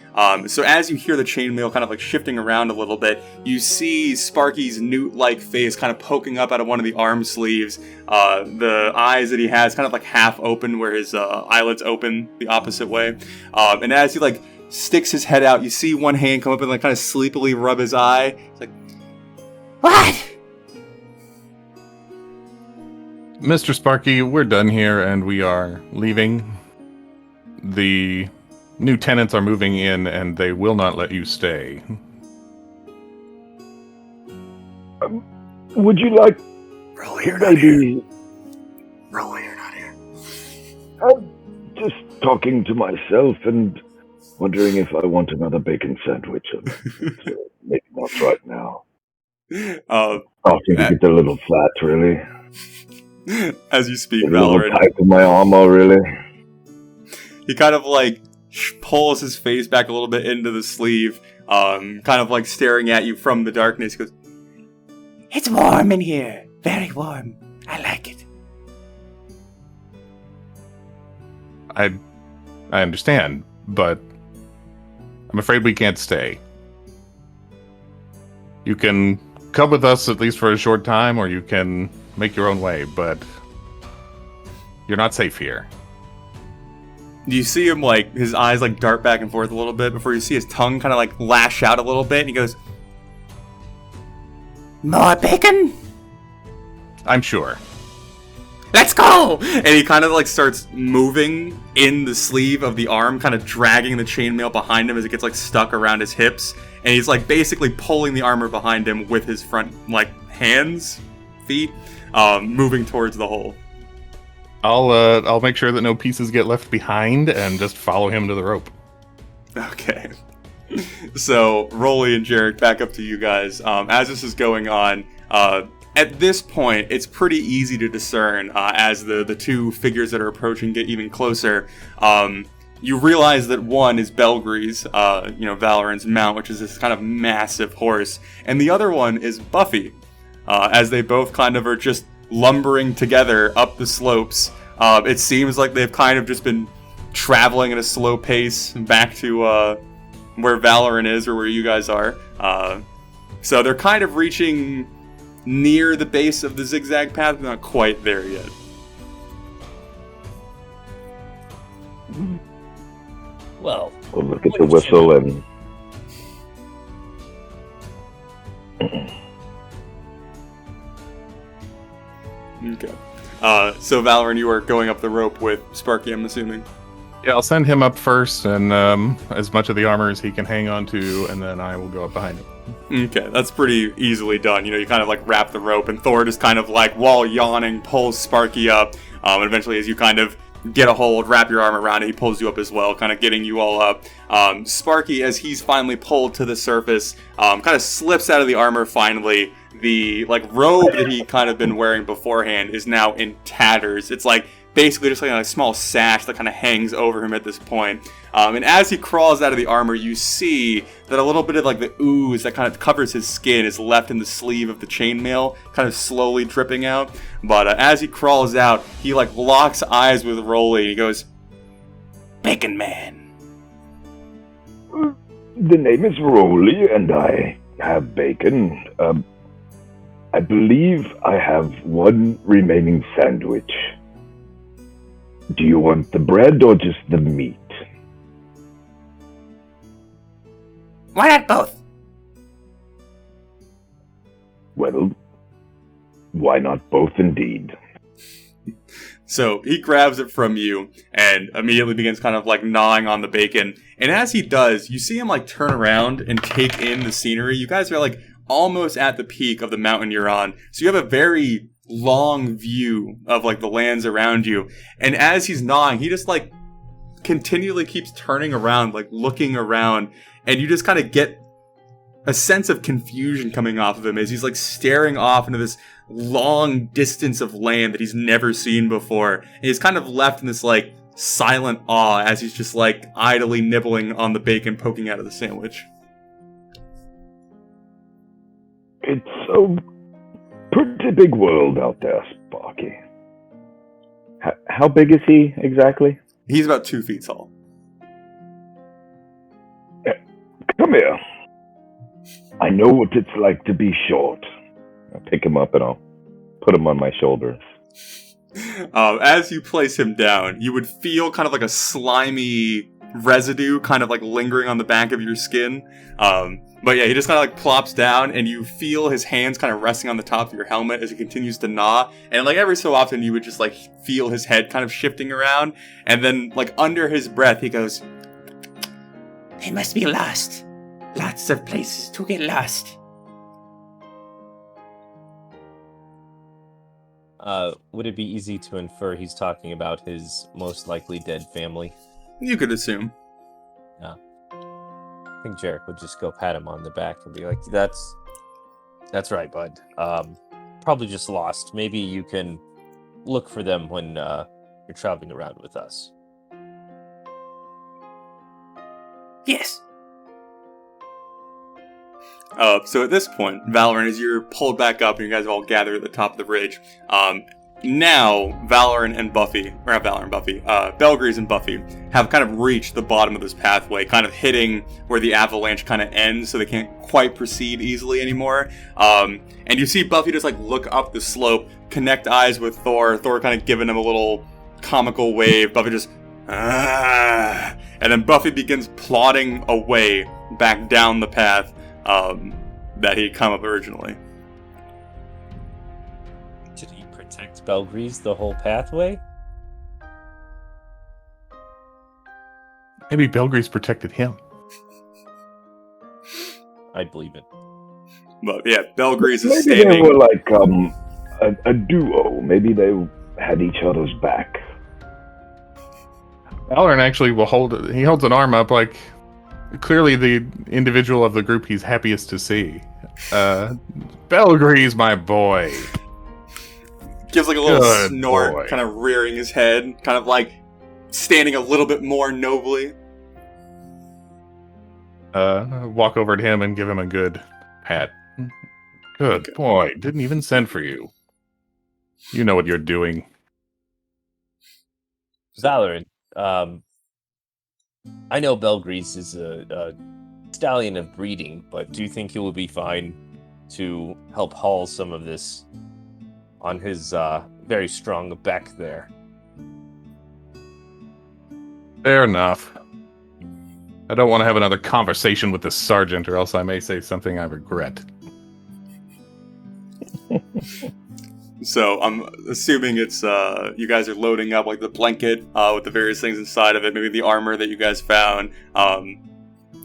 So as you hear the chainmail kind of like shifting around a little bit, you see Sparky's newt-like face kind of poking up out of one of the arm sleeves. The eyes that he has kind of like half open, where his eyelids open the opposite way. And as he like sticks his head out, you see one hand come up and like kind of sleepily rub his eye. It's like, what? Mr. Sparky, we're done here and we are leaving. The new tenants are moving in and they will not let you stay. Would you like... Rolly, you're not here. Rolly, you're not here. I'm just talking to myself and wondering if I want another bacon sandwich. Maybe not right now. I think it's a little flat, really. As you speak, a little Valorant. tight in my armor, really. He kind of like pulls his face back a little bit into the sleeve, kind of like staring at you from the darkness. He goes, "It's warm in here. Very warm. I like it. I understand, but I'm afraid we can't stay. You can come with us at least for a short time, or you can make your own way, but you're not safe here. You see him, like, his eyes, like, dart back and forth a little bit before you see his tongue kind of, like, lash out a little bit, and he goes, "More bacon? I'm sure. Let's go!" And he kind of, like, starts moving in the sleeve of the arm, kind of dragging the chainmail behind him as it gets, like, stuck around his hips. And he's, like, basically pulling the armor behind him with his front, like, hands, feet, moving towards the hole. I'll make sure that no pieces get left behind and just follow him to the rope. Okay. So, Rolly and Jarek, back up to you guys. As this is going on, at this point, it's pretty easy to discern as the two figures that are approaching get even closer. You realize that one is Belgree's, Valoran's mount, which is this kind of massive horse, and the other one is Buffy, as they both kind of are just lumbering together up the slopes. It seems like they've kind of just been traveling at a slow pace back to where Valoran is, or where you guys are. So they're kind of reaching near the base of the zigzag path, but not quite there yet. Well, We'll look at the whistle and... Okay. So Valoran, you are going up the rope with Sparky, I'm assuming. Yeah, I'll send him up first, and as much of the armor as he can hang on to, and then I will go up behind him. Okay, that's pretty easily done. You kind of like wrap the rope, and Thor just kind of like, while yawning, pulls Sparky up. And eventually, as you kind of get a hold, wrap your arm around it, he pulls you up as well, kind of getting you all up. Sparky, as he's finally pulled to the surface, kind of slips out of the armor finally. The like robe that he kind of been wearing beforehand is now in tatters. It's like basically just like a small sash that kind of hangs over him at this point. And as he crawls out of the armor, you see that a little bit of like the ooze that kind of covers his skin is left in the sleeve of the chainmail, kind of slowly dripping out. But as he crawls out, he like locks eyes with Rolly and he goes, "Bacon Man." The name is Rolly, and I have bacon. I believe I have one remaining sandwich. Do you want the bread or just the meat? Why not both? Well, why not both indeed? So he grabs it from you and immediately begins kind of like gnawing on the bacon. And as he does, you see him like turn around and take in the scenery. You guys are like almost at the peak of the mountain you're on. So you have a very long view of like the lands around you. And as he's gnawing, he just like continually keeps turning around, like looking around. And you just kind of get a sense of confusion coming off of him as he's like staring off into this long distance of land that he's never seen before. And he's kind of left in this like silent awe as he's just like idly nibbling on the bacon poking out of the sandwich. It's a pretty big world out there, Sparky. How big is he exactly? He's about 2 feet tall. Come here. I know what it's like to be short. I'll pick him up and I'll put him on my shoulders. As you place him down, you would feel kind of like a slimy residue kind of like lingering on the back of your skin. But yeah, he just kind of like plops down and you feel his hands kind of resting on the top of your helmet as he continues to gnaw. And like every so often you would just like feel his head kind of shifting around. And then like under his breath, he goes, "They must be lost. Lots of places to get lost." Would it be easy to infer he's talking about his most likely dead family? You could assume. I think Jarek would just go pat him on the back and be like, that's right, bud. Probably just lost. Maybe you can look for them when you're traveling around with us. Yes. So at this point, Valorant, as you're pulled back up and you guys all gather at the top of the ridge, now Valorant and Buffy, or not Valorant and Buffy, Belgrease and Buffy have kind of reached the bottom of this pathway, kind of hitting where the avalanche kind of ends, so they can't quite proceed easily anymore. And you see Buffy just like look up the slope, connect eyes with Thor kind of giving him a little comical wave. Buffy just, and then Buffy begins plodding away back down the path that he'd come up originally. Did he protect Belgrease the whole pathway? Maybe Belgrease protected him. I believe it. But yeah, Belgrease is Maybe standing. they were like a duo. Maybe they had each other's back. Valorant actually will he holds an arm up like clearly the individual of the group he's happiest to see. Belgrease, my boy. Gives like a little Good snort, boy. kind of rearing his head, kind of like standing a little bit more nobly. Walk over to him and give him a good pat. Good boy. Didn't even send for you. You know what you're doing. Valorant, I know Belgrease is a stallion of breeding, but do you think he will be fine to help haul some of this on his very strong back there? Fair enough. I don't want to have another conversation with the sergeant, or else I may say something I regret. So I'm assuming it's you guys are loading up like the blanket with the various things inside of it, maybe the armor that you guys found, kind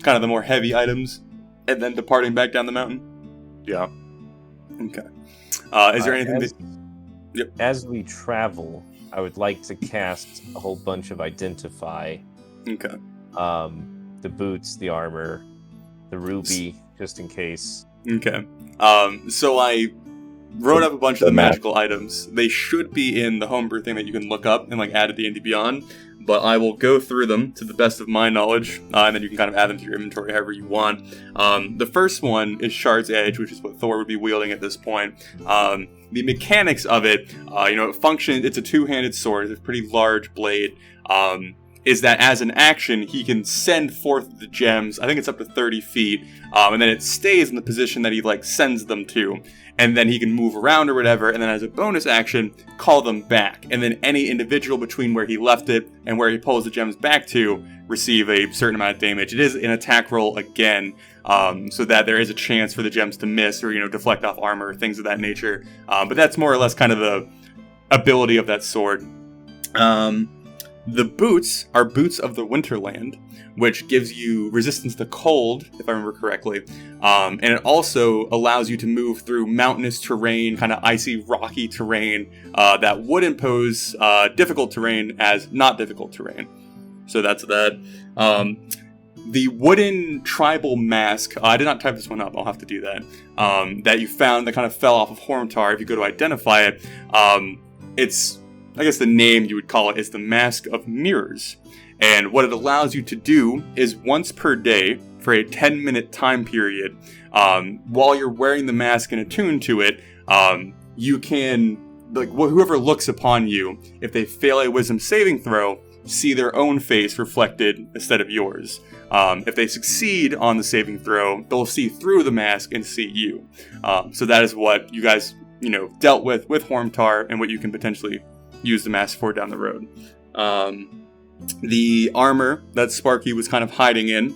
of the more heavy items, and then departing back down the mountain. Yeah. Okay. Is there anything Yep. As we travel, I would like to cast a whole bunch of Identify. Okay. The boots, the armor, the ruby, just in case. Okay. So I wrote up a bunch of the magical items. They should be in the homebrew thing that you can look up and like add to D&D Beyond, but I will go through them to the best of my knowledge, and then you can kind of add them to your inventory however you want. The first one is Shard's Edge, which is what Thor would be wielding at this point. The mechanics of it, it functions. It's a two-handed sword. It's a pretty large blade. Is that as an action, he can send forth the gems. I think it's up to 30 feet, and then it stays in the position that he like sends them to, and then he can move around or whatever. And then as a bonus action, call them back. And then any individual between where he left it and where he pulls the gems back to receive a certain amount of damage. It is an attack roll again, so that there is a chance for the gems to miss or deflect off armor, things of that nature. But that's more or less kind of the ability of that sword. The boots are Boots of the Winterland, which gives you resistance to cold, if I remember correctly. And it also allows you to move through mountainous terrain, kind of icy, rocky terrain that would impose difficult terrain as not difficult terrain. So that's that. The wooden tribal mask, I did not type this one up, I'll have to do that, that you found that kind of fell off of Hormtar. If you go to identify it, it's, I guess the name you would call it is the Mask of Mirrors. And what it allows you to do is once per day for a 10-minute time period, while you're wearing the mask and attuned to it, you can, like, whoever looks upon you, if they fail a wisdom saving throw, see their own face reflected instead of yours. If they succeed on the saving throw, they'll see through the mask and see you. So that is what you guys, dealt with Hormtar and what you can potentially use the mask for down the road. The armor that Sparky was kind of hiding in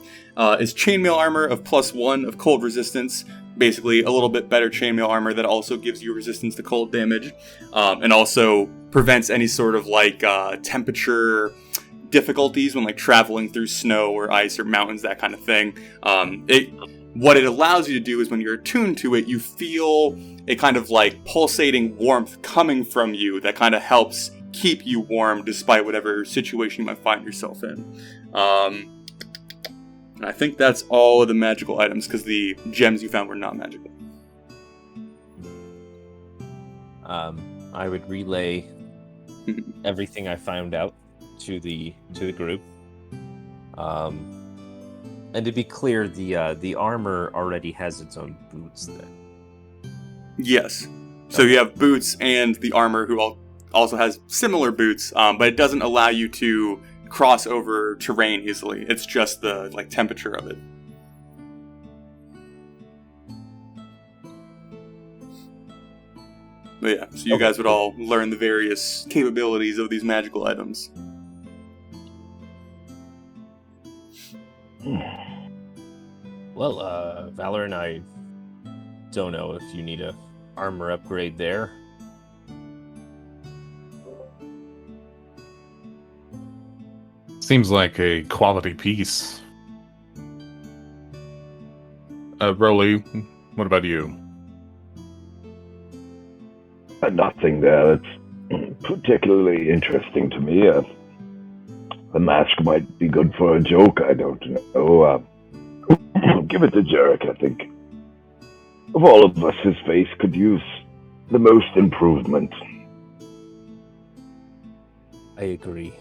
is Chainmail Armor of +1 of cold resistance. Basically, a little bit better chainmail armor that also gives you resistance to cold damage, and also prevents any sort of like temperature difficulties when like traveling through snow or ice or mountains, that kind of thing. What it allows you to do is when you're attuned to it, you feel a kind of like pulsating warmth coming from you that kind of helps keep you warm despite whatever situation you might find yourself in. I think that's all of the magical items because the gems you found were not magical. I would relay everything I found out to the group. And to be clear, the armor already has its own boots then. Yes. So you have boots and the armor who also has similar boots, but it doesn't allow you to cross over terrain easily. It's just the temperature of it. But yeah, so you guys would all learn the various capabilities of these magical items. Well, Valor and I don't know if you need a armor upgrade there. Seems like a quality piece. Rolly, what about you? Nothing there that's particularly interesting to me. The mask might be good for a joke, I don't know. Give it to Jarek, I think. Of all of us, his face could use the most improvement. I agree.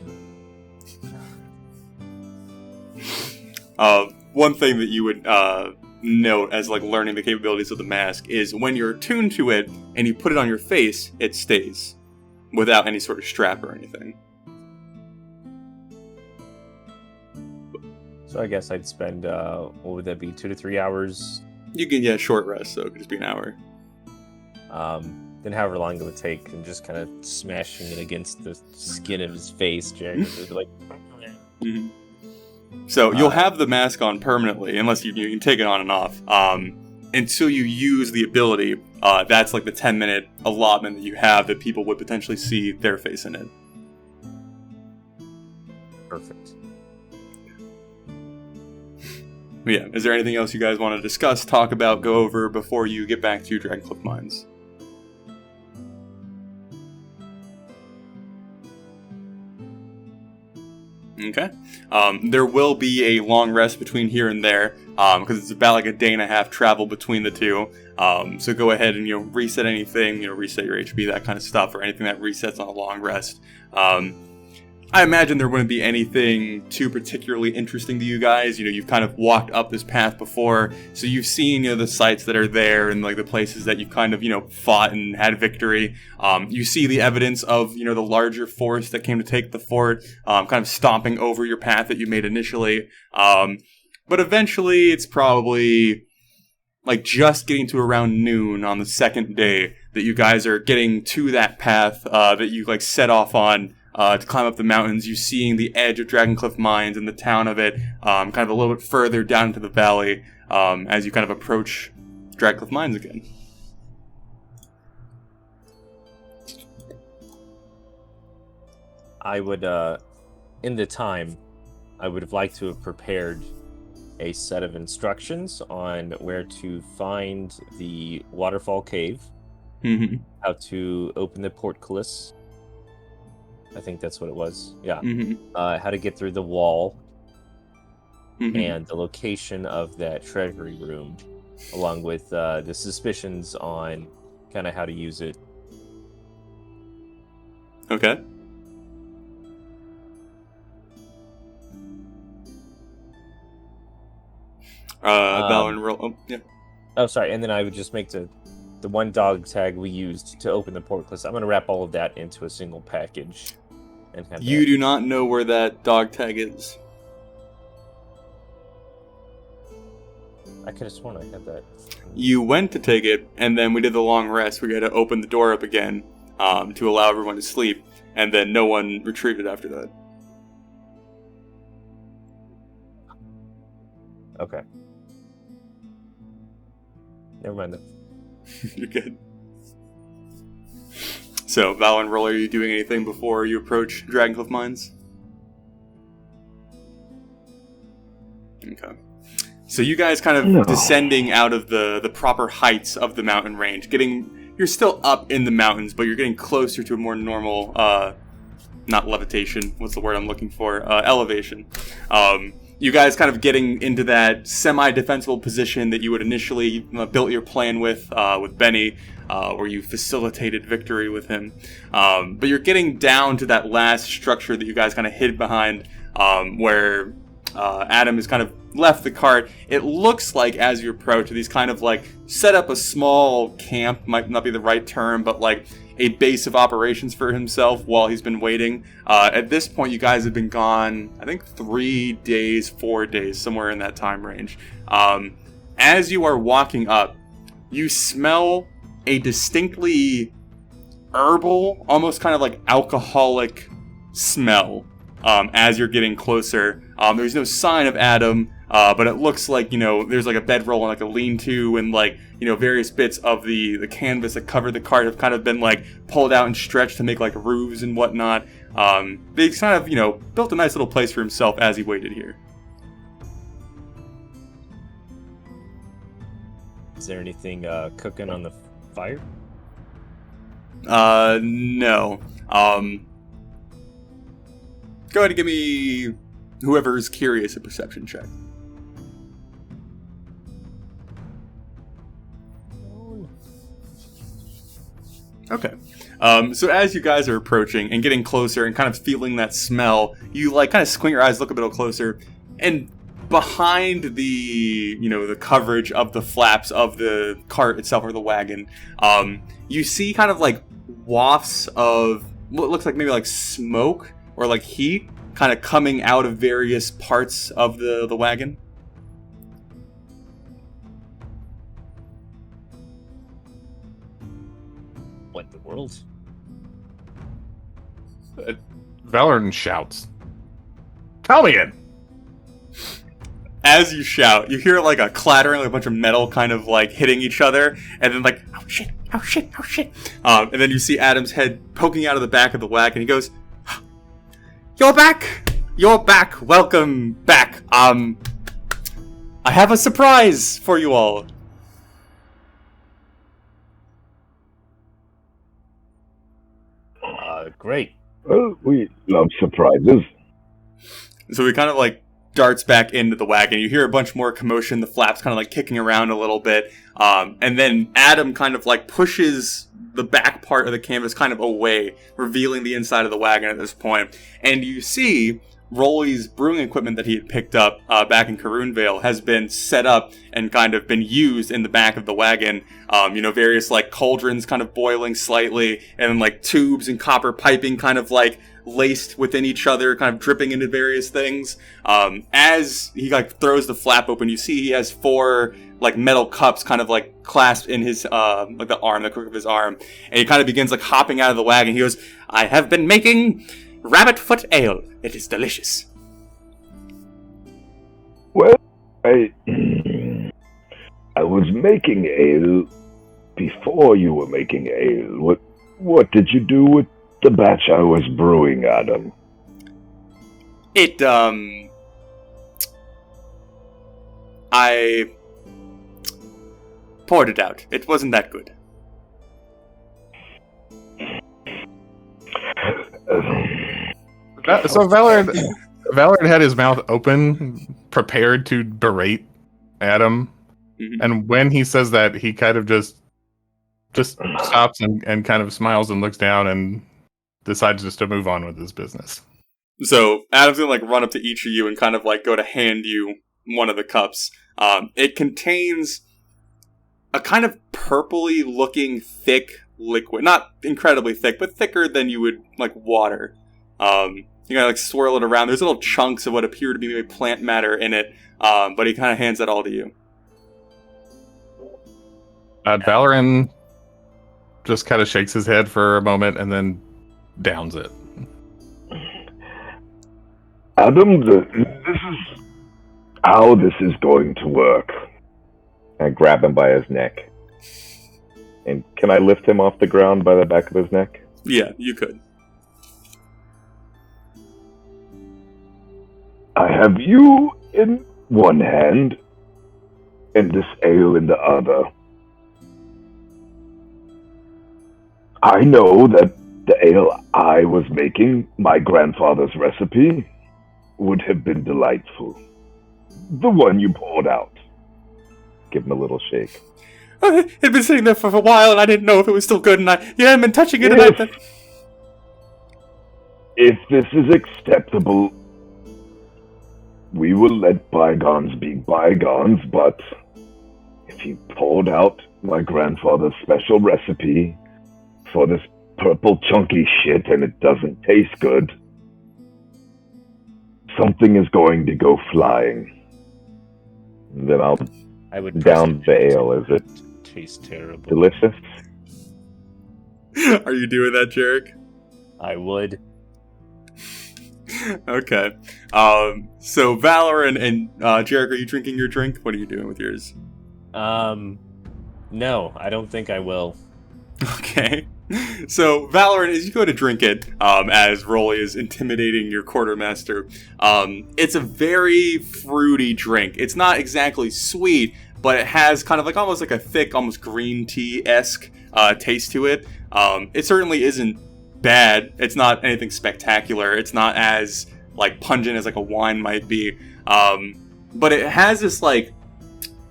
One thing that you would note as learning the capabilities of the mask is when you're attuned to it and you put it on your face, it stays without any sort of strap or anything. So I guess I'd spend, what would that be, 2 to 3 hours? You can, short rest, so it could just be an hour. Then however long it would take, and just kind of smashing it against the skin of his face, Jack would be like... Mm-hmm. So you'll have the mask on permanently, unless you can take it on and off, until you use the ability. That's the 10-minute allotment that you have that people would potentially see their face in it. Perfect. Yeah, is there anything else you guys want to discuss, talk about, go over before you get back to Dragoncliff Mines? Okay. There will be a long rest between here and there, because it's about a day and a half travel between the two. So go ahead and, reset anything, reset your HP, that kind of stuff, or anything that resets on a long rest. I imagine there wouldn't be anything too particularly interesting to you guys. You've kind of walked up this path before, so you've seen, the sites that are there and the places that you've kind of, fought and had victory. You see the evidence of, the larger force that came to take the fort, kind of stomping over your path that you made initially. But eventually it's probably just getting to around noon on the second day that you guys are getting to that path, that you set off on. To climb up the mountains. You seeing the edge of Dragoncliff Mines and the town of it, kind of a little bit further down into the valley, as you kind of approach Dragoncliff Mines again. I would, in the time, I would have liked to have prepared a set of instructions on where to find the waterfall cave, how to open the portcullis. I think that's what it was. Yeah. How to get through the wall, and the location of that treasury room, along with the suspicions on kind of how to use it. Okay. Valor roll. Oh, yeah. Oh, sorry. And then I would just make the one dog tag we used to open the portcullis. I'm going to wrap all of that into a single package. And have you do not know where that dog tag is. I could have sworn I had that. You went to take it, and then we did the long rest. We had to open the door up again to allow everyone to sleep, and then no one retrieved it after that. Okay. Never mind that. You're good. So, Val and Roller, are you doing anything before you approach Dragoncliff Mines? Okay. So you guys kind of descending out of the proper heights of the mountain range. You're still up in the mountains, but you're getting closer to a more normal, not levitation, what's the word I'm looking for? Elevation. You guys kind of getting into that semi-defensible position that you would initially built your plan with Benny, where you facilitated victory with him. But you're getting down to that last structure that you guys kind of hid behind, where Adam is kind of left the cart, it looks like as you approach, he's kind of like set up a small camp, might not be the right term, but like a base of operations for himself while he's been waiting. At this point, you guys have been gone, I think 3 days, 4 days, somewhere in that time range. As you are walking up, you smell a distinctly herbal, almost kind of like alcoholic smell as you're getting closer. There's no sign of Adam, but it looks like, there's like a bedroll and like a lean-to and like, various bits of the canvas that covered the cart have kind of been like pulled out and stretched to make like roofs and whatnot. But he's kind of, built a nice little place for himself as he waited here. Is there anything cooking on the fire? No. Go ahead and give me, whoever's curious, a perception check. Okay. So as you guys are approaching and getting closer and kind of feeling that smell, you like kind of squint your eyes, look a little closer, and behind the, the coverage of the flaps of the cart itself or the wagon, you see kind of like wafts of what looks like maybe like smoke or like heat kind of coming out of various parts of the wagon. What in the world? Valoran shouts, "Tell me in!" As you shout, you hear like a clattering, like a bunch of metal kind of like hitting each other, and then like, oh shit, oh shit, oh shit. And then you see Adam's head poking out of the back of the wagon. He goes, "You're back! You're back! Welcome back! I have a surprise for you all." Great. Well, we love surprises. So he kind of like darts back into the wagon. You hear a bunch more commotion, the flaps kind of like kicking around a little bit. And then Adam kind of like pushes the back part of the canvas kind of away, revealing the inside of the wagon at this point. And you see Rolly's brewing equipment that he had picked up back in Karunvale has been set up and kind of been used in the back of the wagon. Various like cauldrons kind of boiling slightly, and then like tubes and copper piping kind of like laced within each other, kind of dripping into various things. As he like throws the flap open, you see he has 4 like metal cups kind of like clasped in his like the crook of his arm, and he kind of begins like hopping out of the wagon. He goes, "I have been making rabbit foot ale. It is delicious." Well, I was making ale before you were making ale. What did you do with the batch I was brewing, Adam? It, I poured it out. It wasn't that good. So Valoran had his mouth open, prepared to berate Adam, and when he says that, he kind of just stops and kind of smiles and looks down and decides just to move on with his business. So Adam's gonna like run up to each of you and kind of like go to hand you one of the cups. It contains a kind of purpley looking thick liquid, not incredibly thick, but thicker than you would like water. You gotta like swirl it around. There's little chunks of what appear to be maybe plant matter in it, but he kind of hands that all to you. Valoran just kind of shakes his head for a moment and then downs it. Adam, this is how this is going to work. I grab him by his neck. And can I lift him off the ground by the back of his neck? Yeah, you could. I have you in one hand and this ale in the other. I know that the ale I was making, my grandfather's recipe, would have been delightful. The one you poured out. Give him a little shake. It had been sitting there for a while, and I didn't know if it was still good, and I haven't been touching it. If this is acceptable, we will let bygones be bygones, but if you pulled out my grandfather's special recipe for this purple chunky shit and it doesn't taste good, something is going to go flying. And then I'll I would down the ale. Is it taste terrible? delicious? Are you doing that, Jarek? I would. Okay. So Valorant and Jarek, are you drinking your drink? What are you doing with yours? No, I don't think I will. Okay. So Valorant, as you go to drink it, as Rolly is intimidating your quartermaster, it's a very fruity drink. It's not exactly sweet, but it has kind of like almost like a thick, almost green tea-esque taste to it. It certainly isn't bad. It's not anything spectacular. It's not as like pungent as like a wine might be. But it has this like,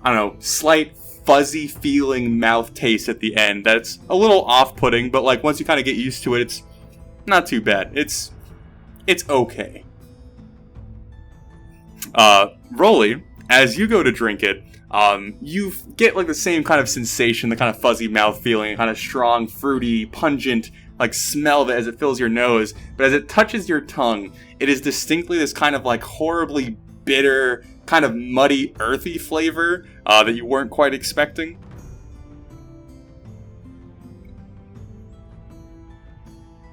I don't know, slight fuzzy feeling mouth taste at the end that's a little off-putting, but like once you kind of get used to it, it's not too bad. It's okay. Rolly, as you go to drink it, you get like the same kind of sensation, the kind of fuzzy mouth feeling, kind of strong, fruity, pungent, like smell of it as it fills your nose. But as it touches your tongue, it is distinctly this kind of like horribly bitter, kind of muddy, earthy flavor that you weren't quite expecting.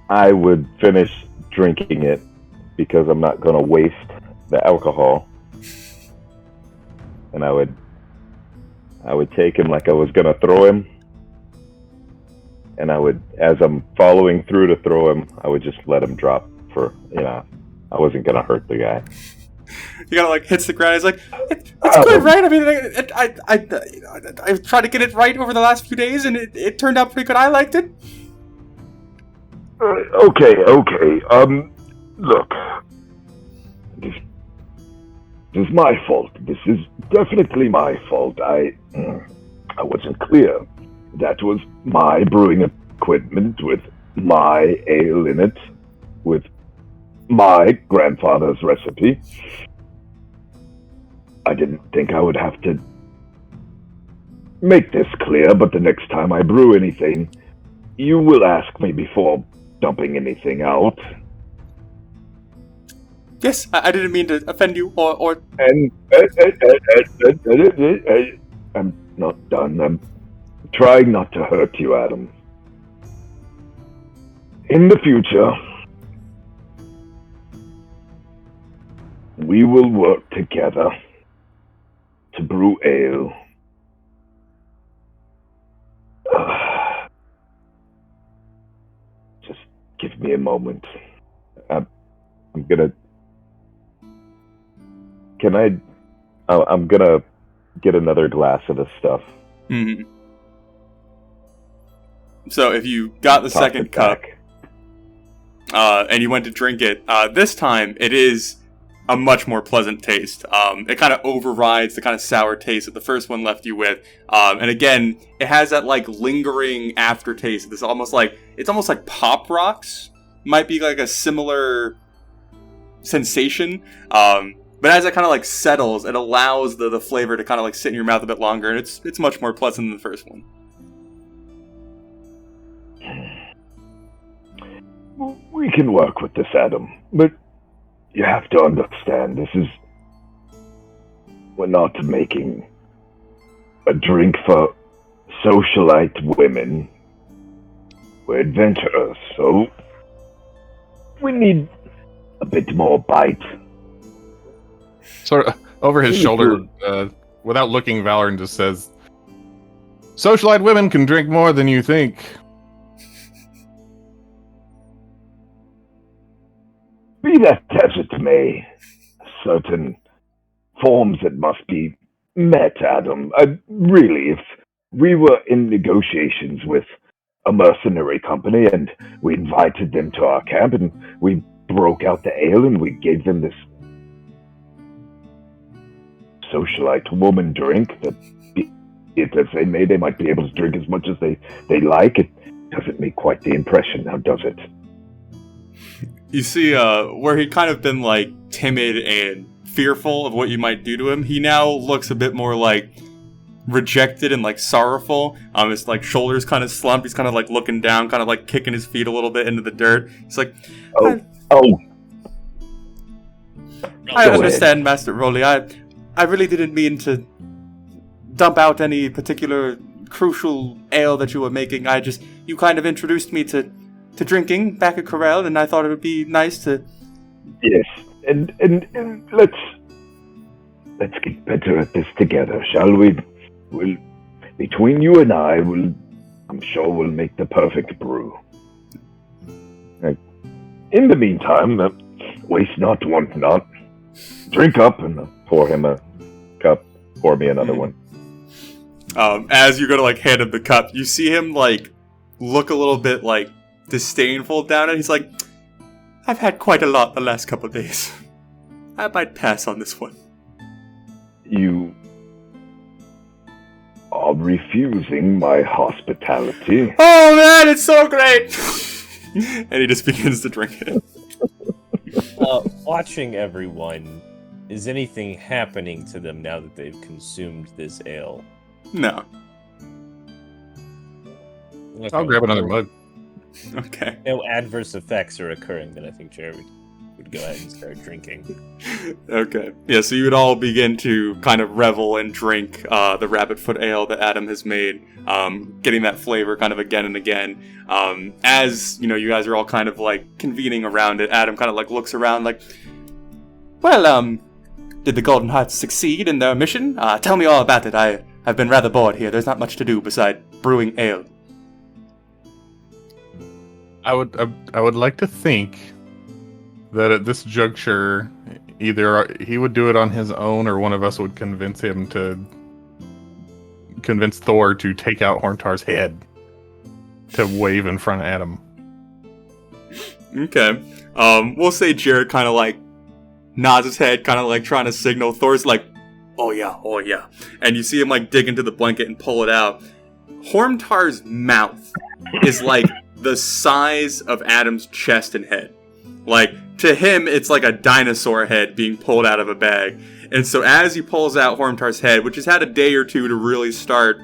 I would finish drinking it because I'm not going to waste the alcohol. And I would take him like I was going to throw him. And I would, as I'm following through to throw him, I would just let him drop for, I wasn't going to hurt the guy. You gotta like hits the ground. He's like, it's good, right? I mean, I've tried to get it right over the last few days, and it turned out pretty good. I liked it. Okay. Look, this is my fault. This is definitely my fault. I wasn't clear. That was my brewing equipment with my ale in it, with my grandfather's recipe. I didn't think I would have to make this clear, but the next time I brew anything, you will ask me before dumping anything out. Yes, I didn't mean to offend you or... And I'm not done. I'm trying not to hurt you, Adam. In the future, we will work together to brew ale. Just give me a moment. I'm gonna get another glass of this stuff. Mm-hmm. So if you got the second cup, and you went to drink it, this time it is a much more pleasant taste. It kind of overrides the kind of sour taste that the first one left you with. And again, it has that like lingering aftertaste. It's almost like Pop Rocks might be like a similar sensation. But as it kind of like settles, it allows the flavor to kind of like sit in your mouth a bit longer, and it's much more pleasant than the first one. We can work with this, Adam, but you have to understand, we're not making a drink for socialite women. We're adventurers, so we need a bit more bite. Sort of over his shoulder, without looking, Valorant just says, "Socialite women can drink more than you think." Be that as it may, certain forms that must be met, Adam. Really, if we were in negotiations with a mercenary company and we invited them to our camp and we broke out the ale and we gave them this socialite woman drink that, as they may, they might be able to drink as much as they like, it doesn't make quite the impression now, does it? You see, where he'd kind of been like timid and fearful of what you might do to him. He now looks a bit more like rejected and like sorrowful. His like shoulders kind of slumped. He's kind of like looking down, kind of like kicking his feet a little bit into the dirt. He's like, I understand, Master Rolly. I really didn't mean to dump out any particular crucial ale that you were making. You kind of introduced me to drinking back at Corel, and I thought it would be nice to... Yes, and let's get better at this together, shall we? Between you and I'm sure we'll make the perfect brew. In the meantime, waste not, want not. Drink up, and pour him a cup. Pour me another one. As you go to like hand him the cup, you see him like look a little bit like disdainful down it. He's like, I've had quite a lot the last couple of days. I might pass on this one. You are refusing my hospitality. Oh man, it's so great! And he just begins to drink it. Watching everyone, is anything happening to them now that they've consumed this ale? No. Okay. I'll grab another mug. Okay. No adverse effects are occurring, then I think Jared would go ahead and start drinking. Okay. Yeah, so you would all begin to kind of revel and drink the rabbit foot ale that Adam has made, getting that flavor kind of again and again. As, you guys are all kind of like convening around it, Adam kind of like looks around like, well, did the Golden Hearts succeed in their mission? Tell me all about it. I've been rather bored here. There's not much to do beside brewing ale. I would like to think that at this juncture, either he would do it on his own, or one of us would convince Thor to take out Horntar's head to wave in front of Adam. Okay. We'll say Jared kind of like nods his head, kind of like trying to signal. Thor's like, oh yeah. And you see him like dig into the blanket and pull it out. Horntar's mouth is like the size of Adam's chest and head. Like, to him, it's like a dinosaur head being pulled out of a bag. And so as he pulls out Horntar's head, which has had a day or two to really start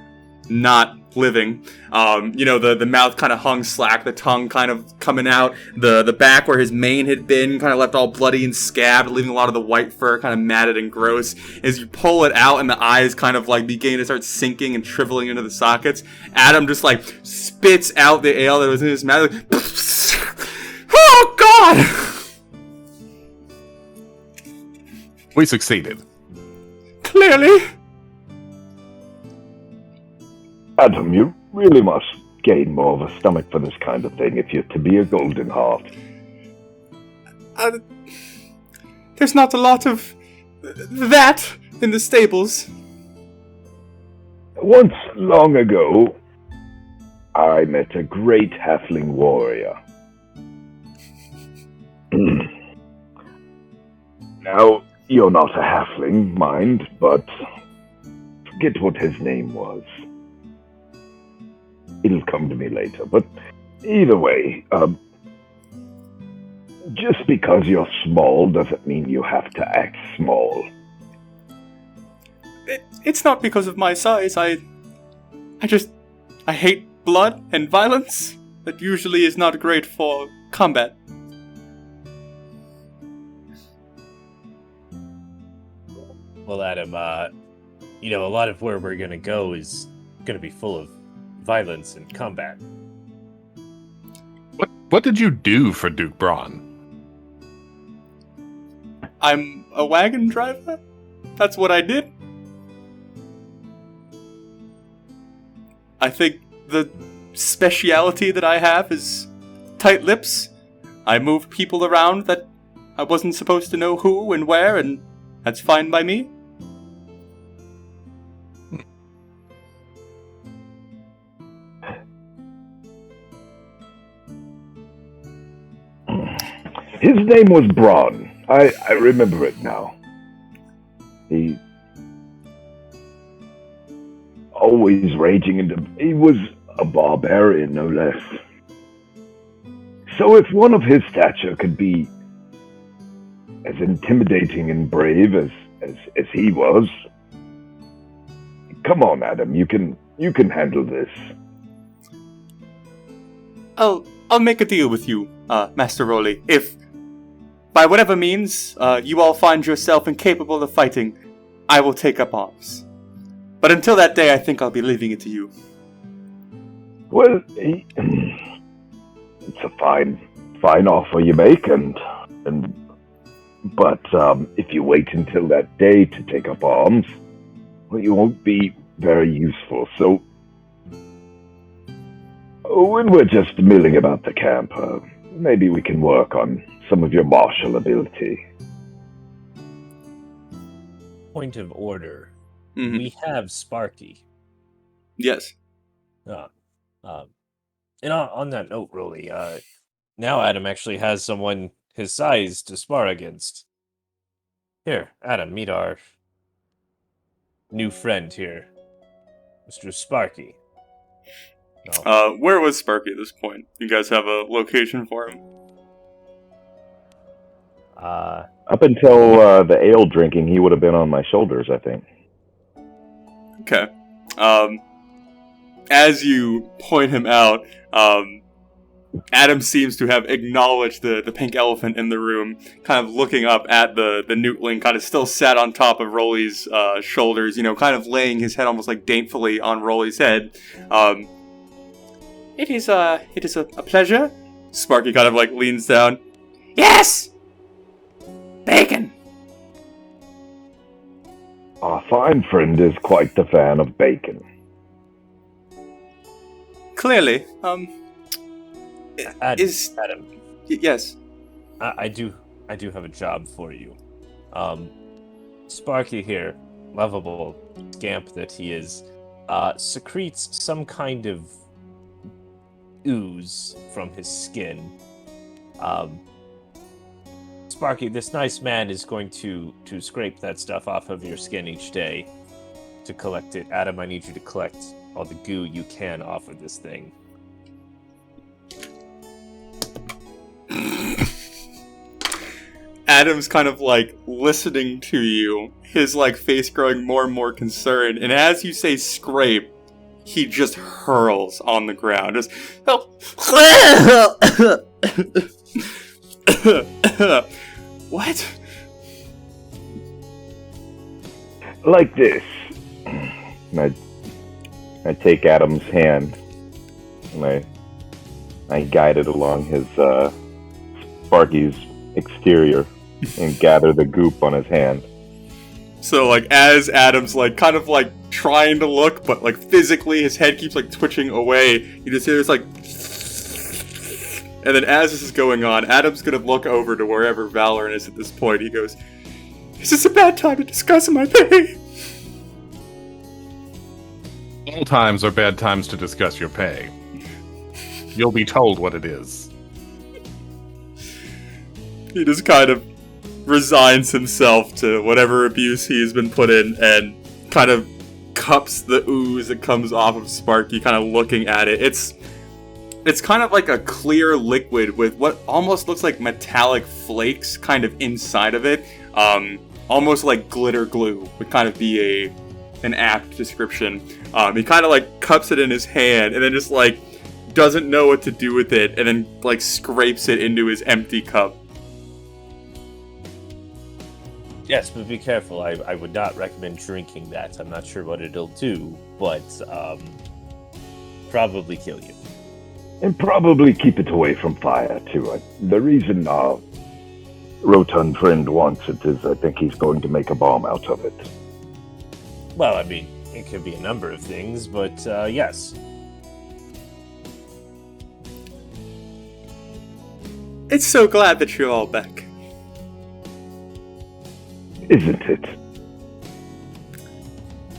not living, the mouth kind of hung slack, the tongue kind of coming out, the back where his mane had been kind of left all bloody and scabbed, leaving a lot of the white fur kind of matted and gross. As you pull it out and the eyes kind of like begin to start sinking and shriveling into the sockets, Adam just like spits out the ale that was in his mouth. Like, oh God! We succeeded. Clearly. Adam, you really must gain more of a stomach for this kind of thing if you're to be a Golden Heart. There's not a lot of that in the stables. Once, long ago, I met a great halfling warrior. Now, you're not a halfling, mind, but forget what his name was. It'll come to me later, but either way, just because you're small doesn't mean you have to act small. It's not because of my size. I hate blood and violence. That usually is not great for combat. Well, Adam, a lot of where we're going to go is going to be full of violence and combat. What did you do for Duke Braun? I'm a wagon driver? That's what I did? I think the speciality that I have is tight lips. I move people around that I wasn't supposed to know who and where, and that's fine by me. His name was Braun. I remember it now. He always raging he was a barbarian, no less. So if one of his stature could be as intimidating and brave as he was. Come on, Adam, you can handle this. I'll make a deal with you, Master Rowley. If, by whatever means, you all find yourself incapable of fighting, I will take up arms. But until that day, I think I'll be leaving it to you. Well, it's a fine offer you make, but if you wait until that day to take up arms, well, you won't be very useful. So, when we're just milling about the camp, maybe we can work on some of your martial ability. Point of order. Mm-hmm. We have Sparky. Yes. And on that note, Rolly, now Adam actually has someone his size to spar against. Here, Adam, meet our new friend here, Mr. Sparky. Where was Sparky at this point? You guys have a location for him? Up until the ale drinking, he would have been on my shoulders, I think. Okay. As you point him out, Adam seems to have acknowledged the pink elephant in the room, kind of looking up at the newtling, kind of still sat on top of Rolly's shoulders, kind of laying his head almost like daintily on Rolly's head. It is a pleasure. Sparky kind of like leans down. Yes! Bacon! Our fine friend is quite the fan of bacon. Clearly. Adam. Yes. I do have a job for you. Sparky here, lovable scamp that he is, secretes some kind of ooze from his skin. Sparky, this nice man is going to scrape that stuff off of your skin each day to collect it. Adam, I need you to collect all the goo you can off of this thing. Adam's kind of like listening to you, his like face growing more and more concerned, and as you say scrape, he just hurls on the ground. Just what? Like this. And I take Adam's hand and I guide it along his Sparky's exterior and gather the goop on his hand. So like as Adam's like kind of like trying to look, but like physically his head keeps like twitching away, you just hear this like, and then as this is going on, Adam's gonna look over to wherever Valorant is at this point. He goes, "Is this a bad time to discuss my pay?" All times are bad times to discuss your pay. You'll be told what it is. He just kind of resigns himself to whatever abuse he has been put in and kind of cups the ooze that comes off of Sparky, kind of looking at it. It's kind of like a clear liquid with what almost looks like metallic flakes kind of inside of it. Almost like glitter glue would kind of be an apt description. He kind of like cups it in his hand and then just like doesn't know what to do with it and then like scrapes it into his empty cup. Yes, but be careful. I would not recommend drinking that. I'm not sure what it'll do, but probably kill you. And probably keep it away from fire, too. The reason our rotund friend wants it is I think he's going to make a bomb out of it. Well, I mean, it could be a number of things, but yes. It's so glad that you're all back. Isn't it?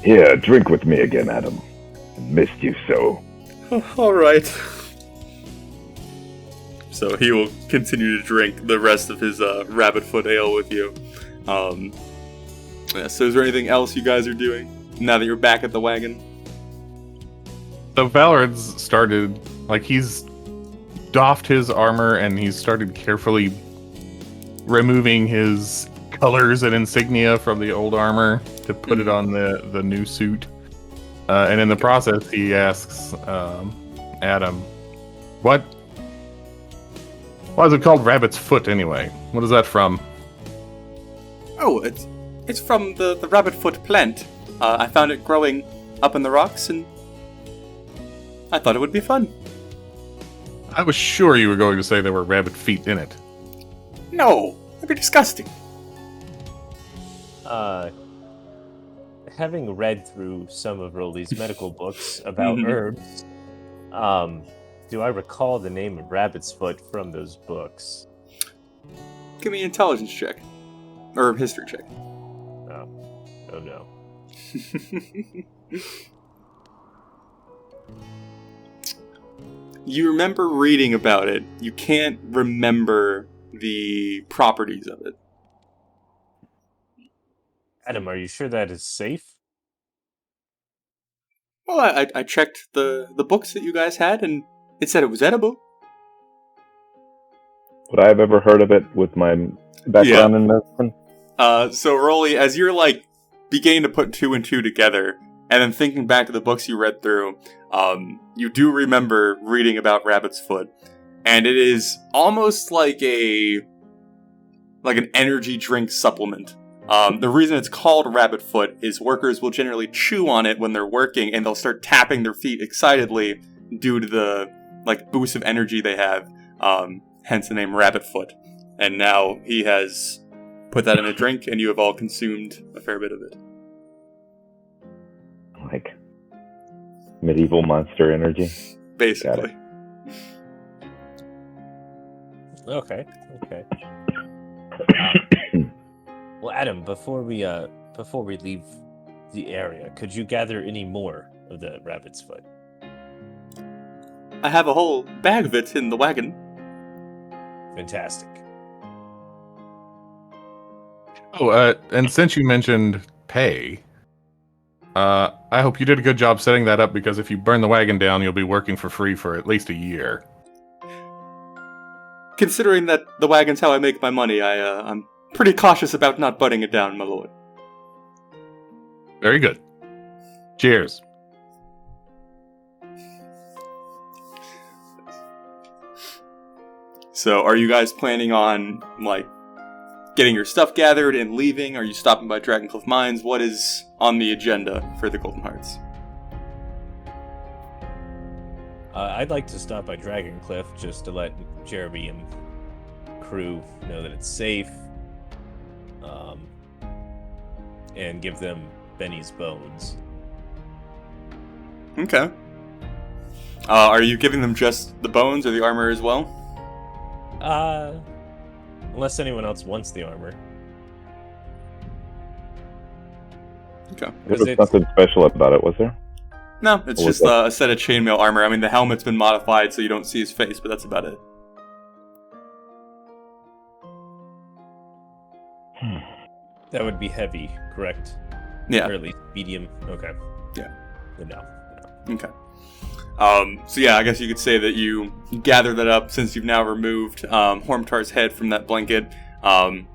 Here, drink with me again, Adam. I missed you so. All right. So he will continue to drink the rest of his rabbit foot ale with you. Yeah, so is there anything else you guys are doing now that you're back at the wagon? So Valorant's started, like, he's doffed his armor and he's started carefully removing his colors and insignia from the old armor to put it on the new suit. And in the process, he asks Adam, Why is it called Rabbit's Foot anyway? What is that from? Oh, it's from the rabbit foot plant. I found it growing up in the rocks, and I thought it would be fun. I was sure you were going to say there were rabbit feet in it. No, that'd be disgusting. Having read through some of Rolly's medical books about herbs, do I recall the name of Rabbit's Foot from those books? Give me an intelligence check. Or history check. Oh no. You remember reading about it. You can't remember the properties of it. Adam, are you sure that is safe? Well, I checked the books that you guys had, and it said it was edible. Would I have ever heard of it with my background in medicine? So Rolly, as you're beginning to put two and two together, and then thinking back to the books you read through, you do remember reading about Rabbit's Foot, and it is almost like an energy drink supplement. The reason it's called Rabbit Foot is workers will generally chew on it when they're working, and they'll start tapping their feet excitedly due to the boost of energy they have. Hence the name Rabbit Foot. And now he has put that in a drink, and you have all consumed a fair bit of it. Like medieval monster energy. Basically. Okay. Well, Adam, before we leave the area, could you gather any more of the Rabbit's Foot? I have a whole bag of it in the wagon. Fantastic. Oh, and since you mentioned pay, I hope you did a good job setting that up, because if you burn the wagon down, you'll be working for free for at least a year. Considering that the wagon's how I make my money, I'm pretty cautious about not burning it down, my lord. Very good. Cheers. So, are you guys planning on, getting your stuff gathered and leaving? Are you stopping by Dragoncliff Mines? What is on the agenda for the Golden Hearts? I'd like to stop by Dragoncliff just to let Jeremy and crew know that it's safe, and give them Benny's bones. Okay. Are you giving them just the bones or the armor as well? Unless anyone else wants the armor. Okay. There was nothing special about it, was there? No, it's just a set of chainmail armor. I mean, the helmet's been modified so you don't see his face, but that's about it. That would be heavy, correct? Yeah. Or at least medium. Okay. Yeah. No. Okay. So yeah, I guess you could say that you gather that up since you've now removed Hormtar's head from that blanket, and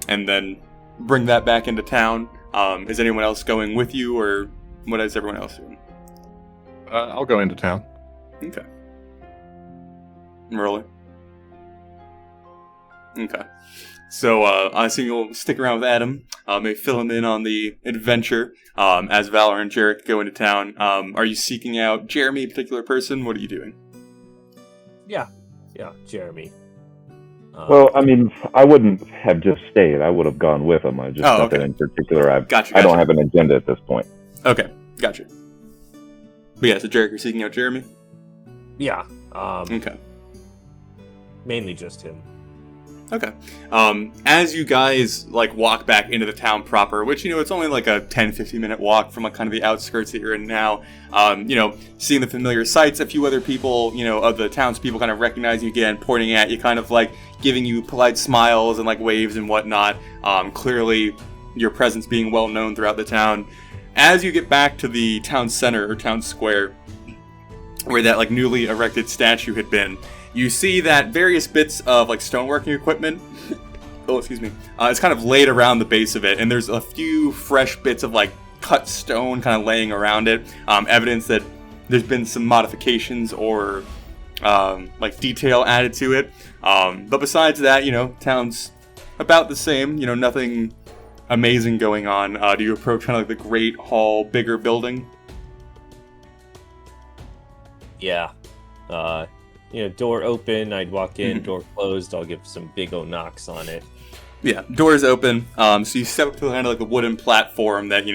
then bring that back into town. Is anyone else going with you, or what is everyone else doing? I'll go into town. Okay. Really? Okay. So, I assume you'll stick around with Adam, maybe fill him in on the adventure, as Valor and Jarek go into town. Are you seeking out Jeremy, a particular person? What are you doing? Yeah, Jeremy. Well, I mean, I wouldn't have just stayed. I would have gone with him. I just nothing in particular. Gotcha. I don't have an agenda at this point. Okay, gotcha. But yeah, so Jarek, you're seeking out Jeremy? Yeah. Okay. Mainly just him. Okay. As you guys, walk back into the town proper, which, it's only a 10-15 minute walk from, kind of the outskirts that you're in now, seeing the familiar sights, a few other people, of the townspeople kind of recognizing you again, pointing at you, kind of, giving you polite smiles and, waves and whatnot, clearly your presence being well known throughout the town. As you get back to the town center, or town square, where that, newly erected statue had been, you see that various bits of, stoneworking equipment It's kind of laid around the base of it, and there's a few fresh bits of like cut stone kind of laying around it, evidence that there's been some modifications or like detail added to it. But besides that, town's about the same. Nothing amazing going on. Do you approach kind of like the Great Hall, bigger building? Yeah. Door open, I'd walk in, door closed, I'll give some big O knocks on it. Yeah, doors open. So you step up to kind of like a wooden platform that,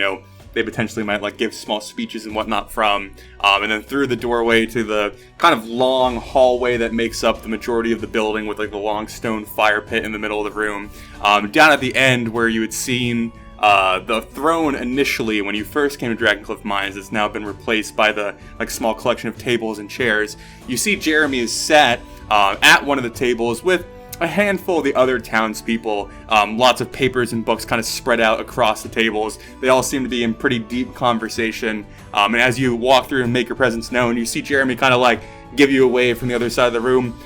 they potentially might like give small speeches and whatnot from. And then through the doorway to the kind of long hallway that makes up the majority of the building with like the long stone fire pit in the middle of the room. Down at the end where you had seen the throne initially when you first came to Dragoncliff Mines, it's now been replaced by the like small collection of tables and chairs. You see Jeremy is sat at one of the tables with a handful of the other townspeople, lots of papers and books kind of spread out across the tables. They all seem to be in pretty deep conversation. And as you walk through and make your presence known, you see Jeremy kind of like give you a wave from the other side of the room.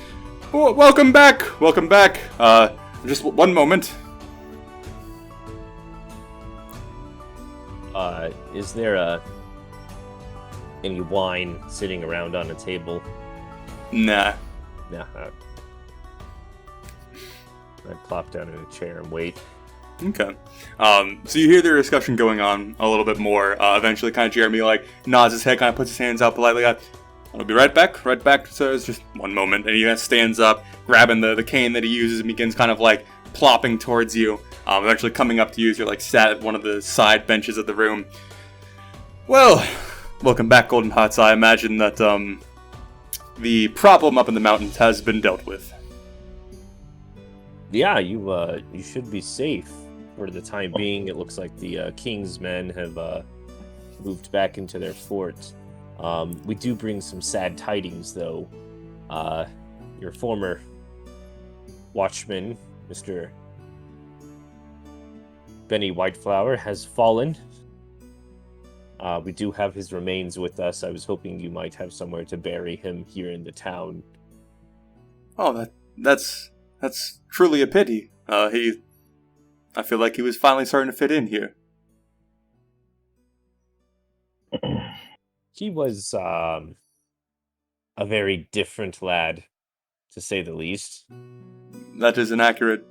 Welcome back. Just one moment. Is there any wine sitting around on a table? Nah. Nah. I plop down in a chair and wait. Okay. So you hear their discussion going on a little bit more. Eventually, kind of Jeremy like nods his head, kind of puts his hands out politely. I'll be right back. So it's just one moment, and he stands up, grabbing the cane that he uses, and begins kind of like plopping towards you. Eventually coming up to you as you're like sat at one of the side benches of the room. Well, welcome back, Golden Hearts. I imagine that the problem up in the mountains has been dealt with. Yeah, you should be safe for the time being. It looks like the King's men have moved back into their fort. We do bring some sad tidings, though. Your former watchman, Mr. Benny Whiteflower, has fallen. We do have his remains with us. I was hoping you might have somewhere to bury him here in the town. Oh, that's truly a pity. I feel like he was finally starting to fit in here. He was a very different lad, to say the least. That is an accurate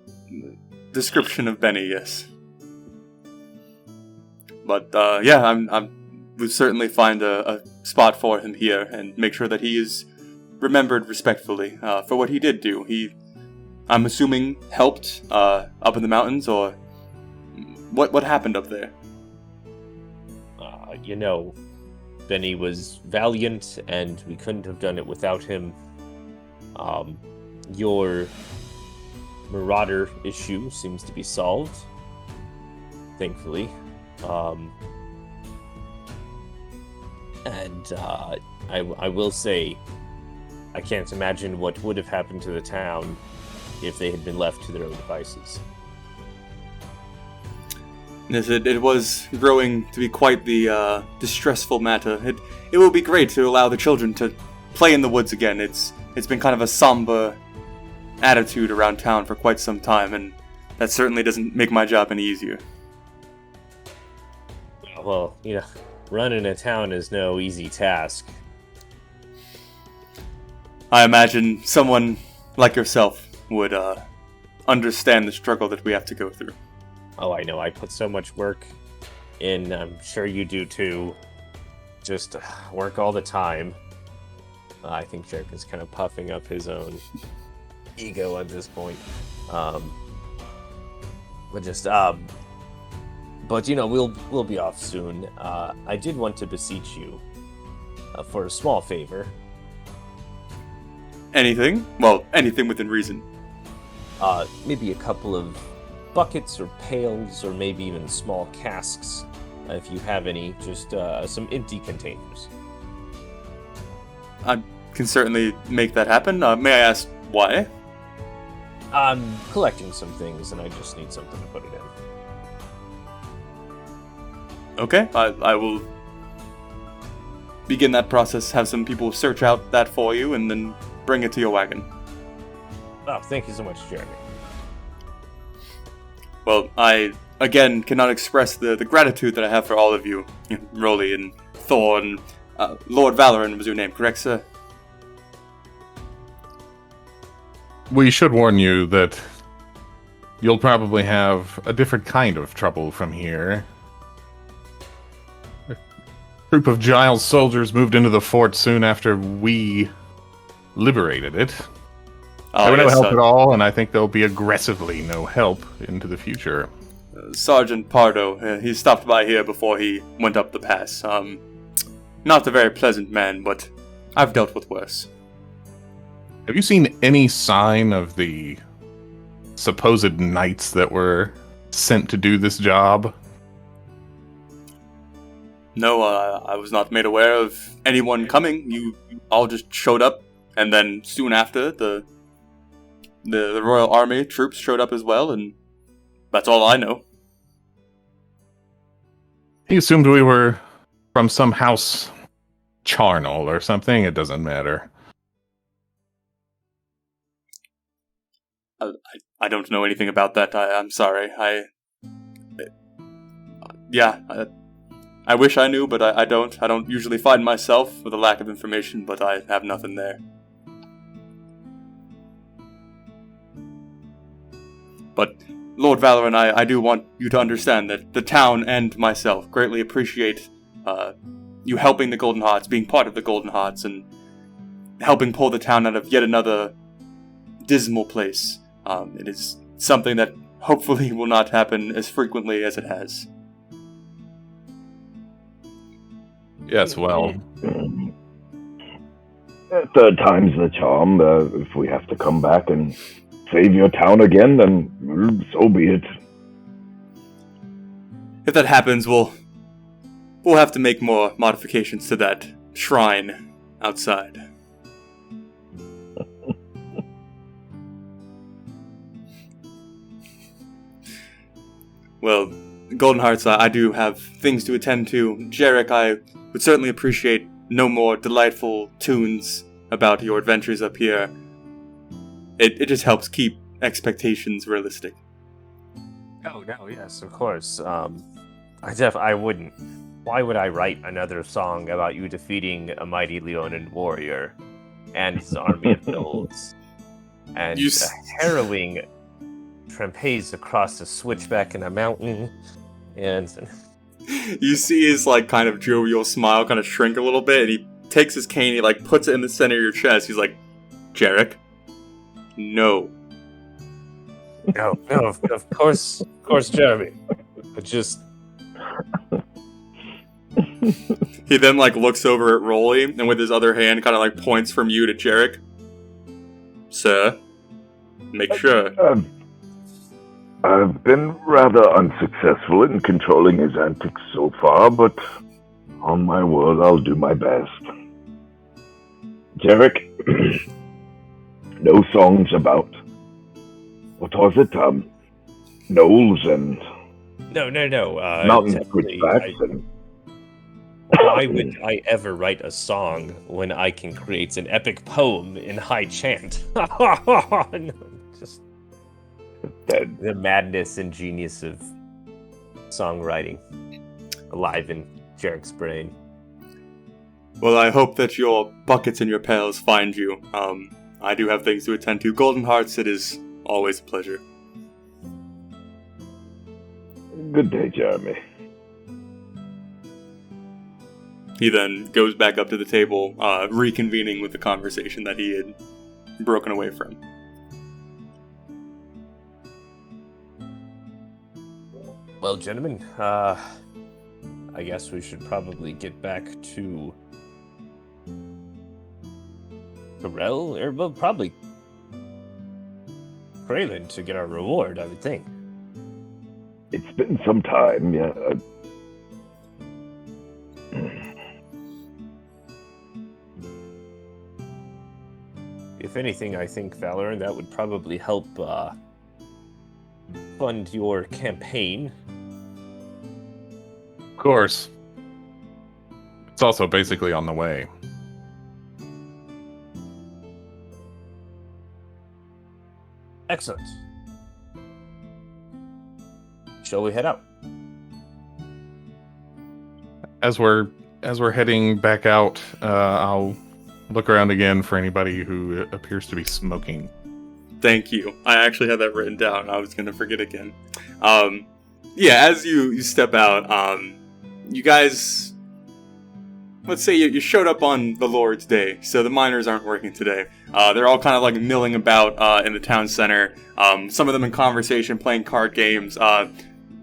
description of Benny, yes. But yeah, we'll certainly find a spot for him here and make sure that he is remembered respectfully for what he did do. He, I'm assuming, helped up in the mountains, or what happened up there? Benny was valiant, and we couldn't have done it without him. Your marauder issue seems to be solved, thankfully. I will say, I can't imagine what would have happened to the town if they had been left to their own devices. Yes, it was growing to be quite the distressful matter. It will be great to allow the children to play in the woods again. It's been kind of a somber attitude around town for quite some time, and that certainly doesn't make my job any easier. Well, running a town is no easy task. I imagine someone like yourself would understand the struggle that we have to go through. Oh, I know. I put so much work in. I'm sure you do too. Just work all the time. I think Jerk is kind of puffing up his own ego at this point. But we'll be off soon. I did want to beseech you for a small favor. Anything? Well, anything within reason. Maybe a couple of buckets or pails, or maybe even small casks, if you have any. Just some empty containers. I can certainly make that happen. May I ask why? I'm collecting some things, and I just need something to put it in. Okay, I will begin that process, have some people search out that for you, and then bring it to your wagon. Oh, thank you so much, Jeremy. Well, I, again, cannot express the gratitude that I have for all of you. Rolly and Thor and Lord Valoran was your name, correct, sir? We should warn you that you'll probably have a different kind of trouble from here. A group of Giles soldiers moved into the fort soon after we liberated it. They were no help at all, and I think they'll be aggressively no help into the future. Sergeant Pardo, he stopped by here before he went up the pass. Not a very pleasant man, but I've dealt with worse. Have you seen any sign of the supposed knights that were sent to do this job? No, I was not made aware of anyone coming. You all just showed up, and then soon after, the Royal Army troops showed up as well, and that's all I know. He assumed we were from some house charnel or something. It doesn't matter. I don't know anything about that. I'm sorry. I wish I knew, but I don't. I don't usually find myself with a lack of information, but I have nothing there. But, Lord Valoran, I do want you to understand that the town and myself greatly appreciate you helping the Golden Hearts, being part of the Golden Hearts, and helping pull the town out of yet another dismal place. It is something that hopefully will not happen as frequently as it has. Yes, well. Third time's the charm. If we have to come back and save your town again, then so be it. If that happens, we'll have to make more modifications to that shrine outside. Well, Golden Hearts, I do have things to attend to. Jarek, I would certainly appreciate no more delightful tunes about your adventures up here. It just helps keep expectations realistic. Oh, no, yes, of course. I wouldn't. Why would I write another song about you defeating a mighty Leonin warrior and his army of gnolls? And harrowing trapeze across a switchback in a mountain, and you see his kind of jovial smile kind of shrink a little bit, and he takes his cane, he puts it in the center of your chest. He's like, Jarek, no. No, of course, Jeremy. But just he then looks over at Rolly, and with his other hand kind of points from you to Jarek. Sir, make sure. I've been rather unsuccessful in controlling his antics so far, but on my word, I'll do my best. Jarek, no songs about, what was it, gnolls and... No. mountain switchbacks and... Why would I ever write a song when I can create an epic poem in high chant? No, just... The madness and genius of songwriting alive in Jarek's brain. Well, I hope that your buckets and your pails find you. I do have things to attend to. Golden Hearts, it is always a pleasure. Good day, Jeremy. He then goes back up to the table, reconvening with the conversation that he had broken away from. Well, gentlemen, I guess we should probably get back to Corel, or well, probably Kraylin to get our reward, I would think. It's been some time, yeah. If anything, I think, Valoran, that would probably help fund your campaign. Of course. It's also basically on the way. Excellent. shall we head out? As we're heading back out, I'll look around again for anybody who appears to be smoking. Thank you. I actually had that written down. I was going to forget again. Yeah, as you step out, you guys, let's say you showed up on the Lord's Day, so the miners aren't working today. They're all kind of like milling about in the town center, some of them in conversation, playing card games.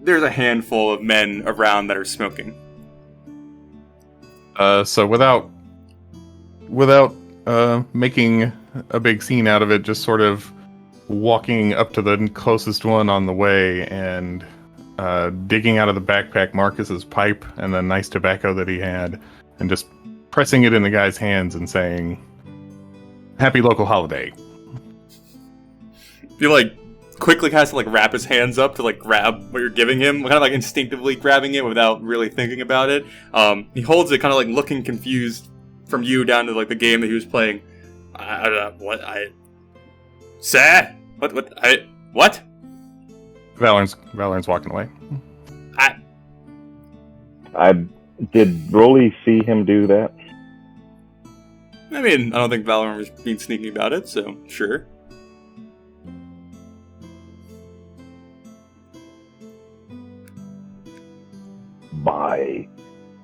There's a handful of men around that are smoking. So without making a big scene out of it, just sort of walking up to the closest one on the way and digging out of the backpack Marcus's pipe and the nice tobacco that he had, and just pressing it in the guy's hands and saying, "Happy local holiday." You quickly has to wrap his hands up to grab what you're giving him, kind of instinctively grabbing it without really thinking about it. He holds it kind of looking confused from you down to the game that he was playing. I don't know what? Valorn's walking away. Did Rolly see him do that? I mean, I don't think Valorn was being sneaky about it, so sure.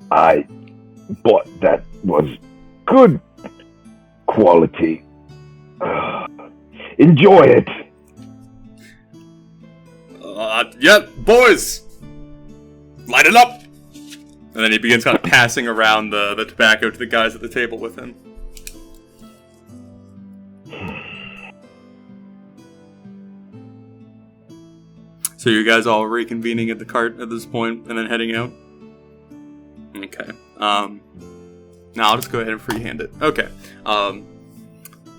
I thought that was good quality. Enjoy it. Yep, boys! Light it up! And then he begins kind of passing around the tobacco to the guys at the table with him. So you guys all reconvening at the cart at this point and then heading out? Okay. Now I'll just go ahead and freehand it. Okay.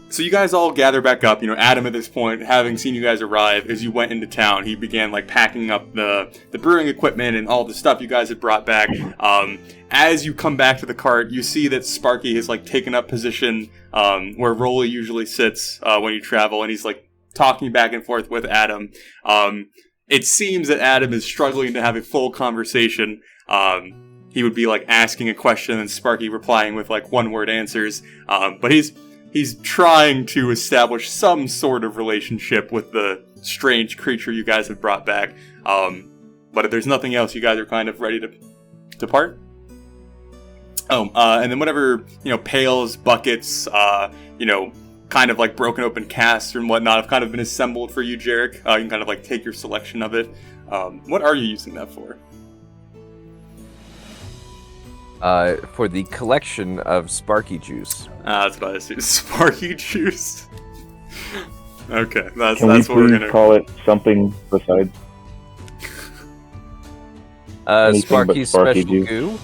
So you guys all gather back up. Adam at this point, having seen you guys arrive, as you went into town, he began packing up the brewing equipment and all the stuff you guys had brought back. As you come back to the cart, you see that Sparky has taken up position where Rolly usually sits when you travel, and he's talking back and forth with Adam. It seems that Adam is struggling to have a full conversation. He would be asking a question and Sparky replying with one-word answers. But he's trying to establish some sort of relationship with the strange creature you guys have brought back. But if there's nothing else, you guys are kind of ready to depart. And then whatever, pails, buckets, kind of broken open casks and whatnot have kind of been assembled for you, Jarek. You can kind of take your selection of it. What are you using that for? For the collection of Sparky juice. That's what I assume. Sparky juice. Okay, that's Can we what we're gonna call it something besides Sparky Sparky special juice? goo,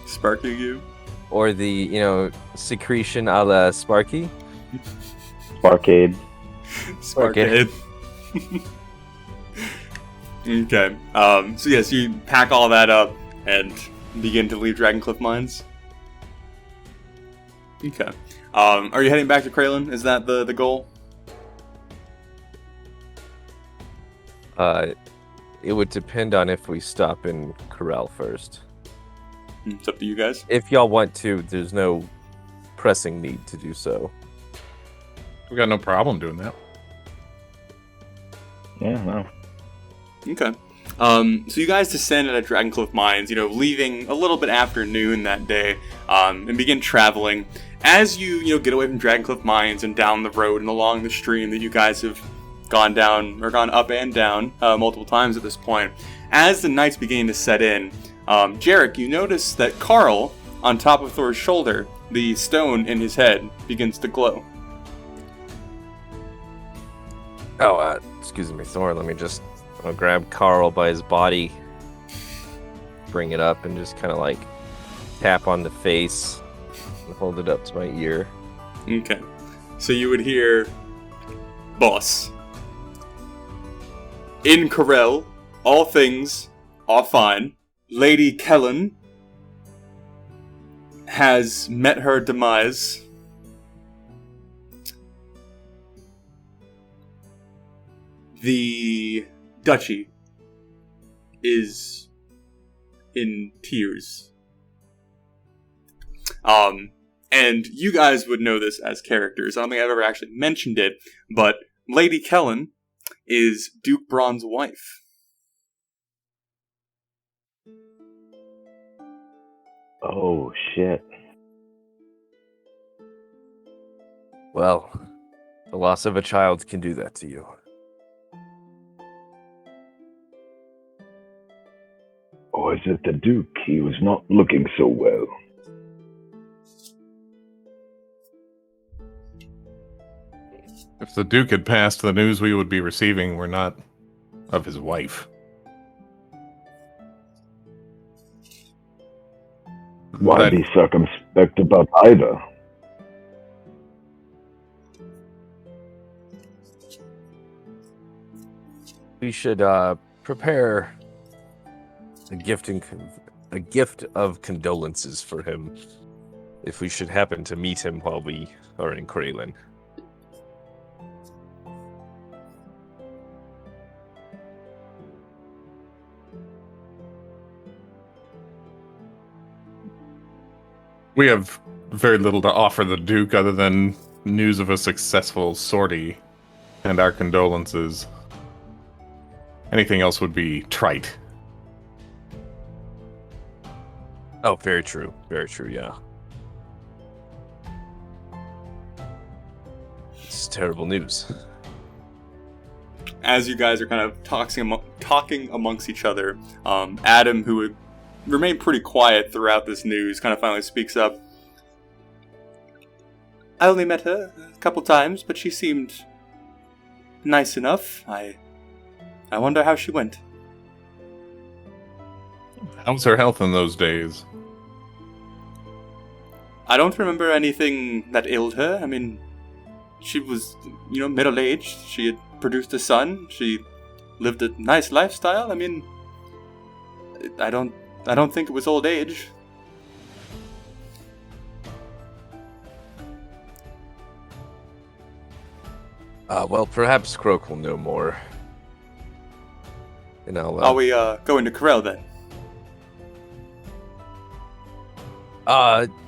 Sparky goo, or the secretion a la Sparky. Sparkade? Sparkade. Okay. So yes, you pack all that up and begin to leave Dragoncliff Mines. Okay. Are you heading back to Kraylin? Is that the goal? It would depend on if we stop in Corral first. It's up to you guys. If y'all want to, there's no pressing need to do so. We got no problem doing that. Yeah, no. Okay. So you guys descended at Dragoncliff Mines, leaving a little bit after noon that day, and begin traveling. As you, get away from Dragoncliff Mines and down the road and along the stream that you guys have gone down, or gone up and down, multiple times at this point, as the night's beginning to set in, Jarek, you notice that Carl, on top of Thor's shoulder, the stone in his head begins to glow. Oh, excuse me, Thor, I'll grab Carl by his body, bring it up, and just kind of tap on the face and hold it up to my ear. Okay. So you would hear, "Boss. In Corel, all things are fine. Lady Kellen has met her demise. The duchy is in tears. And you guys would know this as characters. I don't think I've ever actually mentioned it, but Lady Kellen is Duke Braun's wife. Oh, shit. Well, the loss of a child can do that to you. Or is it the Duke? He was not looking so well. If the Duke had passed, the news we would be receiving were not of his wife. Why be circumspect about either? We should prepare a gift of condolences for him if we should happen to meet him while we are in Kraylin. We have very little to offer the Duke other than news of a successful sortie and our condolences. Anything else would be trite. Oh, very true. Very true, yeah. It's terrible news. As you guys are kind of talking amongst each other, Adam, who would remain pretty quiet throughout this news, kind of finally speaks up. I only met her a couple times, but she seemed nice enough. I wonder how she went. How's her health in those days? I don't remember anything that ailed her. I mean, she was, middle-aged. She had produced a son. She lived a nice lifestyle. I mean, I don't think it was old age. Well, perhaps Croak will know more. And I'll, Are we going to Corel then?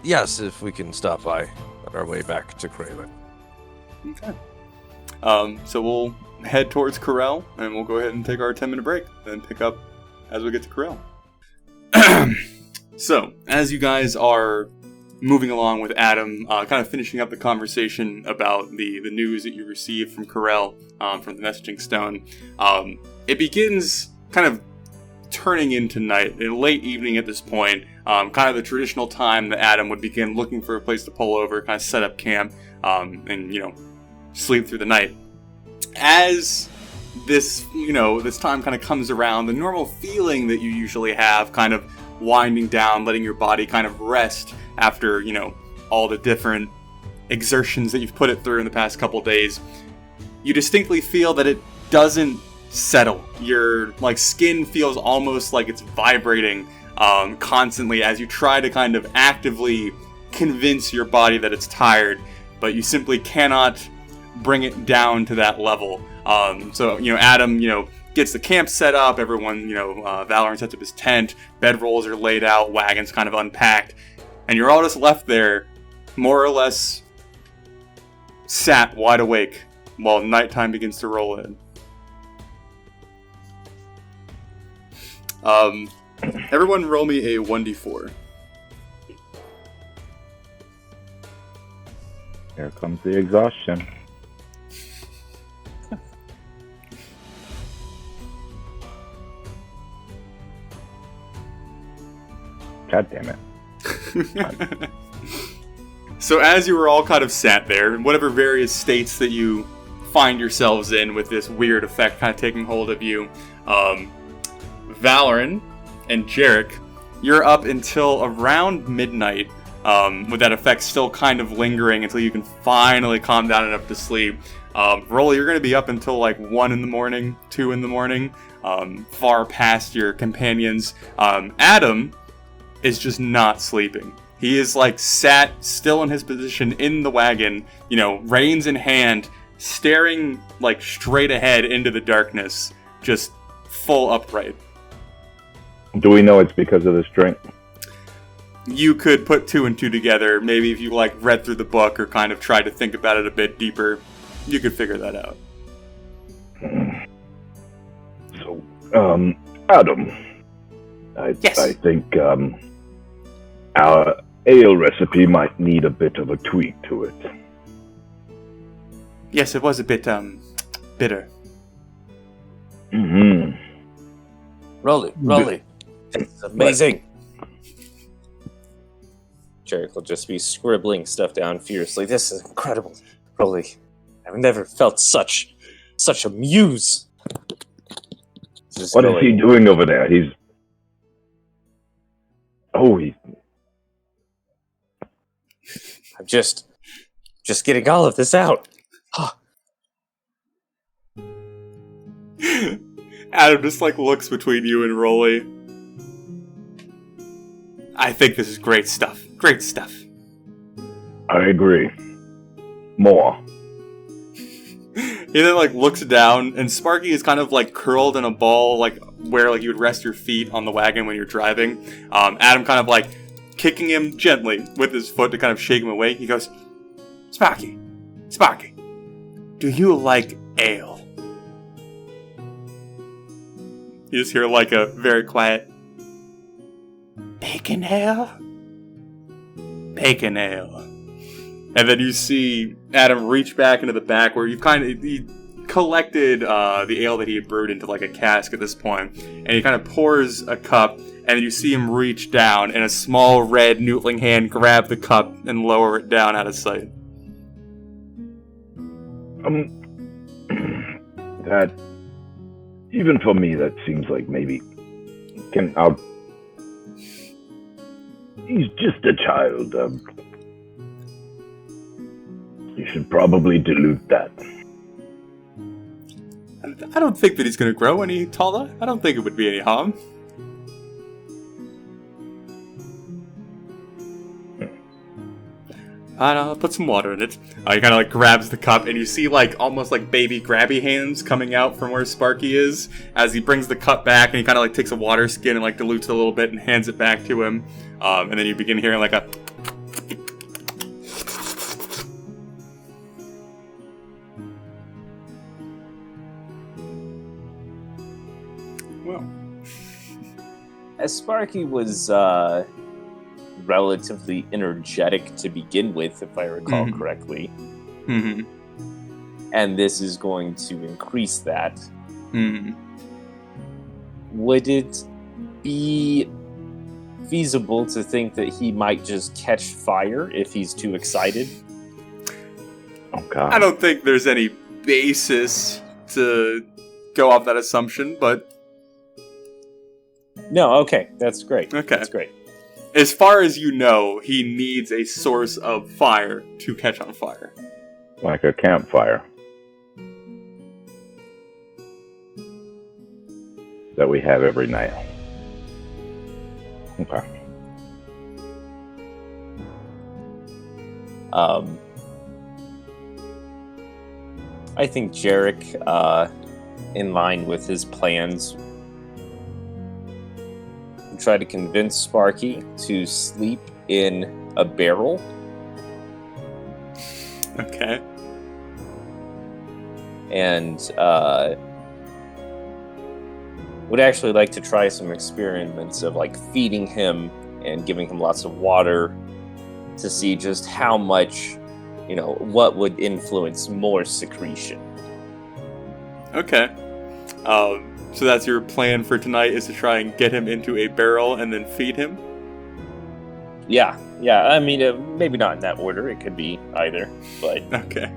Yes, if we can stop by on our way back to Kraylin. Okay. So we'll head towards Corel, and we'll go ahead and take our 10-minute break, then pick up as we get to Corel. So, as you guys are moving along with Adam, kind of finishing up the conversation about the news that you received from Corel, from the messaging stone, it begins kind of turning into night, in late evening at this point, kind of the traditional time that Adam would begin looking for a place to pull over, kind of set up camp, and, sleep through the night. As this, this time kind of comes around, the normal feeling that you usually have, kind of winding down, letting your body kind of rest after, all the different exertions that you've put it through in the past couple days, you distinctly feel that it doesn't settle. Your skin feels almost like it's vibrating constantly as you try to kind of actively convince your body that it's tired, but you simply cannot bring it down to that level. So Adam, gets the camp set up, everyone, Valorant sets up his tent, bedrolls are laid out, wagons kind of unpacked, and you're all just left there, more or less sat wide awake while nighttime begins to roll in. Everyone roll me a 1d4. Here comes the exhaustion. God damn it. So as you were all kind of sat there, in whatever various states that you find yourselves in with this weird effect kind of taking hold of you, Valoran and Jarek, you're up until around midnight, with that effect still kind of lingering until you can finally calm down enough to sleep. Rolly, you're going to be up until 1 in the morning, 2 in the morning, far past your companions. Adam is just not sleeping. He is sat still in his position in the wagon, reins in hand, staring straight ahead into the darkness, just full upright. Do we know it's because of this drink? You could put 2 and 2 together. Maybe if you read through the book or kind of tried to think about it a bit deeper, you could figure that out. So, Adam, Yes. I think our ale recipe might need a bit of a tweak to it. Yes, it was a bit bitter. Mm-hmm. Rolly. It's amazing. Jarek will just be scribbling stuff down furiously. This is incredible. Rolly, I've never felt such a muse. What is he doing over there? He's I'm just getting all of this out. Adam just looks between you and Rolly. I think this is great stuff. Great stuff. I agree. More. He then looks down, and Sparky is kind of curled in a ball, where you would rest your feet on the wagon when you're driving. Adam kind of kicking him gently with his foot to kind of shake him awake. He goes, Sparky, do you like ale? You just hear a very quiet bacon ale? Bacon ale. And then you see Adam reach back into the back where he collected the ale that he had brewed into a cask at this point, and he kind of pours a cup, and you see him reach down, and a small red noodling hand grab the cup and lower it down out of sight. That, even for me, that seems like maybe he's just a child. You should probably dilute that. I don't think that he's going to grow any taller. I don't think it would be any harm. I'll put some water in it. He kind of grabs the cup, and you see almost baby grabby hands coming out from where Sparky is as he brings the cup back, and he kind of takes a water skin and dilutes it a little bit and hands it back to him. And then you begin hearing a... Well, As Sparky was relatively energetic to begin with, if I recall correctly. Mm-hmm. And this is going to increase that. Mm-hmm. Would it be feasible to think that he might just catch fire if he's too excited? Oh, God. I don't think there's any basis to go off that assumption, but... No, okay, that's great. Okay. That's great. As far as you know, he needs a source of fire to catch on fire. Like a campfire. That we have every night. Okay. I think Jarek, in line with his plans, try to convince Sparky to sleep in a barrel. Okay. And would actually like to try some experiments of feeding him and giving him lots of water to see just how much, what would influence more secretion. Okay. So that's your plan for tonight, is to try and get him into a barrel and then feed him? Yeah. I mean, maybe not in that order. It could be either, but... Okay.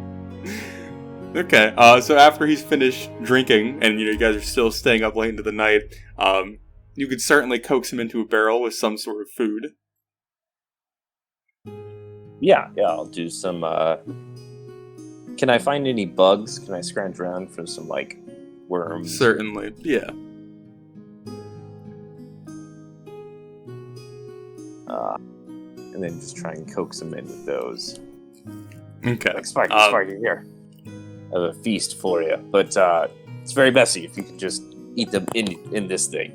Okay, so after he's finished drinking, and you guys are still staying up late into the night, you could certainly coax him into a barrel with some sort of food. Yeah, I'll do some, Can I find any bugs? Can I scrounge around for some, worms? Certainly, yeah. And then just try and coax him in with those. Okay. Sparky, here. I have a feast for you, but it's very messy if you can just eat them in this thing.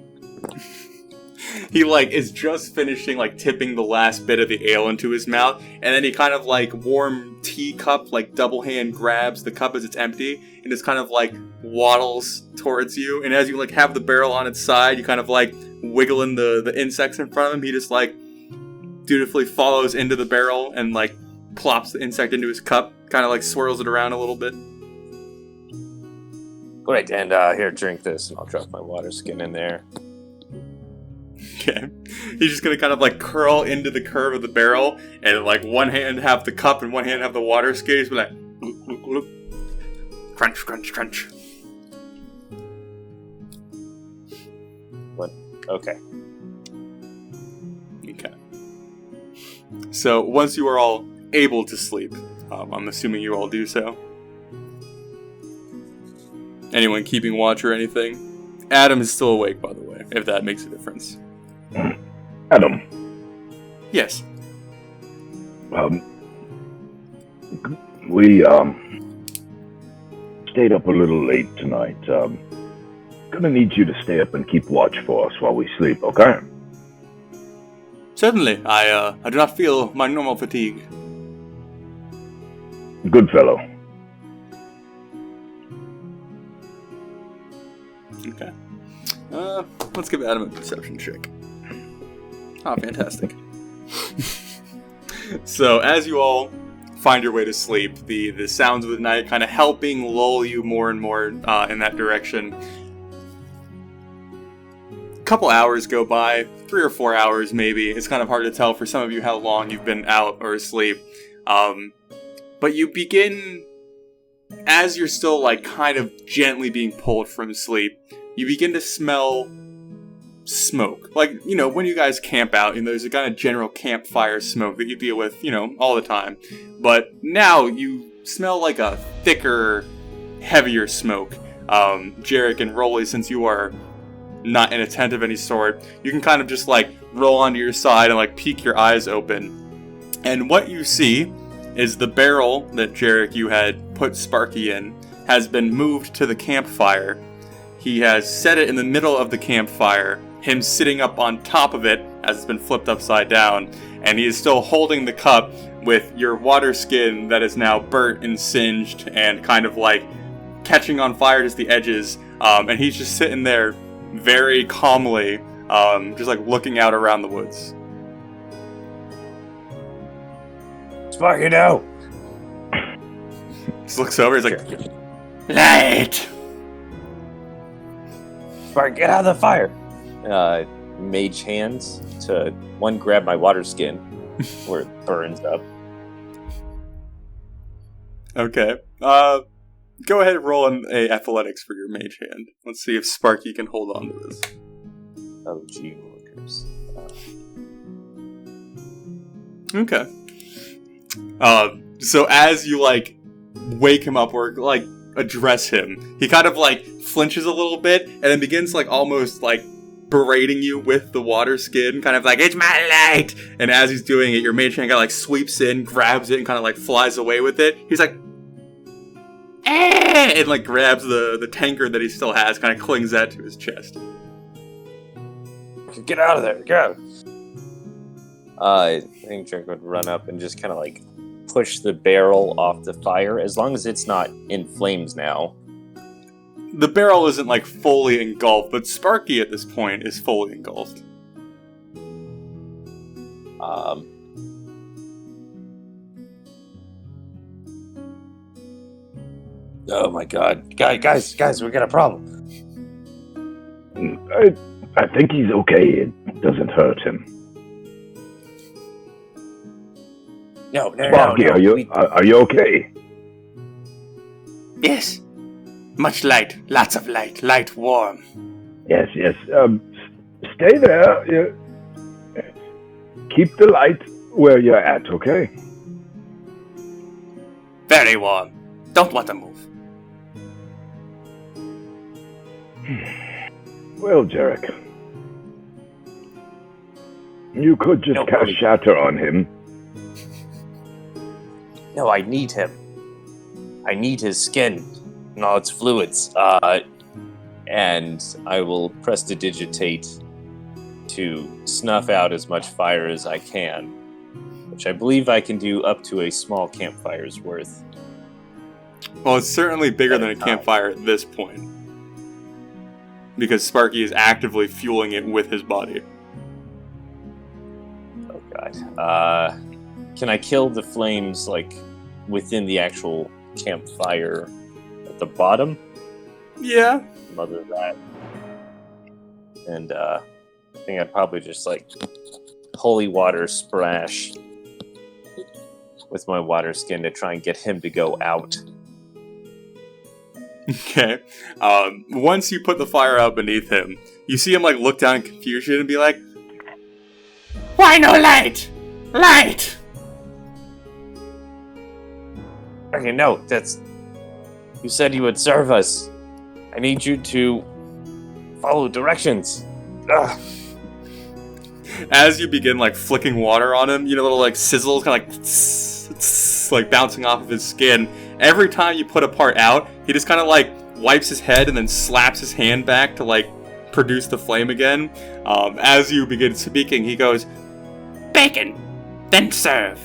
He, like, is just finishing, like, tipping the last bit of the ale into his mouth, and then he kind of, like, warm teacup, like, double hand grabs the cup as it's empty, and just kind of, like, waddles towards you, and as you, like, have the barrel on its side, you kind of, like, wiggling the insects in front of him, he just, like, dutifully follows into the barrel and, like, plops the insect into his cup, kind of, like, swirls it around a little bit. Great, and here, drink this, and I'll drop my water skin in there. Okay. He's just gonna kind of like curl into the curve of the barrel and like one hand have the cup and one hand have the water skin. He's like gloop, gloop, gloop. Crunch, crunch, crunch. What? Okay. Okay. So once you are all able to sleep, I'm assuming you all do so. Anyone keeping watch or anything? Adam is still awake, by the way, if that makes a difference. Adam. Yes. We stayed up a little late tonight. Gonna need you to stay up and keep watch for us while we sleep, okay? Certainly. I do not feel my normal fatigue. Good fellow. Okay. Let's give Adam a perception check. Oh, fantastic. So, as you all find your way to sleep, the sounds of the night kind of helping lull you more and more in that direction. A couple hours go by, 3 or 4 hours maybe. It's kind of hard to tell for some of you how long you've been out or asleep. But you begin, as you're still like kind of gently being pulled from sleep, you begin to smell smoke. Like, you know, when you guys camp out, you know, there's a kind of general campfire smoke that you deal with, you know, all the time. But now you smell like a thicker, heavier smoke. Jarek and Rolly, since you are not in a tent of any sort, you can kind of just like roll onto your side and like peek your eyes open. And what you see is the barrel that Jarek, you had put Sparky in, has been moved to the campfire. He has set it in the middle of the campfire, him sitting up on top of it as it's been flipped upside down, and he is still holding the cup with your water skin that is now burnt and singed and kind of like catching on fire just the edges, and he's just sitting there very calmly, just like looking out around the woods. Sparky, no! Just looks over, he's like, light! Sparky, get out of the fire! Mage hands to one, grab my water skin where it burns up. Okay. Go ahead and roll a athletics for your mage hand. Let's see if Sparky can hold on to this. Oh, gee, workers. Okay. So as you, like, wake him up or, like, address him, he kind of, like, flinches a little bit and then begins, like, almost, like, berating you with the water skin, kind of like, it's my light! And as he's doing it, your mage hand kind of, like, sweeps in, grabs it, and kind of, like, flies away with it. He's like, eh! And, like, grabs the tankard that he still has, kind of clings that to his chest. Get out of there, go! I think Drake would run up and just kind of, like, push the barrel off the fire, as long as it's not in flames now. The barrel isn't, like, fully engulfed, but Sparky at this point is fully engulfed. Oh my god. Guys, we got a problem. I think he's okay. It doesn't hurt him. No. Sparky, are you okay? Yes. Much light. Lots of light. Light, warm. Yes. Stay there. Keep the light where you're at, okay? Very warm. Don't want to move. Well, Jarek, you could just cast Shatter on him. No, I need him. I need his skin and all its fluids. And I will prestidigitate to snuff out as much fire as I can, which I believe I can do up to a small campfire's worth. Well, it's certainly bigger At than a a time. campfire at this point. Because Sparky is actively fueling it with his body. Oh god. Can I kill the flames, like, within the actual campfire at the bottom? Yeah. Mother that. And, I think I'd probably just, like, holy water splash with my water skin to try and get him to go out. Okay. Once you put the fire out beneath him, you see him, like, look down in confusion and be like, "Why no light? Light!" Okay, no, that's... You said you would serve us. I need you to follow directions. Ugh. As you begin, like, flicking water on him, you know, little, like, sizzles kind of, like, tss, tss, like, bouncing off of his skin. Every time you put a part out, he just kind of, like, wipes his head and then slaps his hand back to, like, produce the flame again. As you begin speaking, he goes, "Bacon, then serve."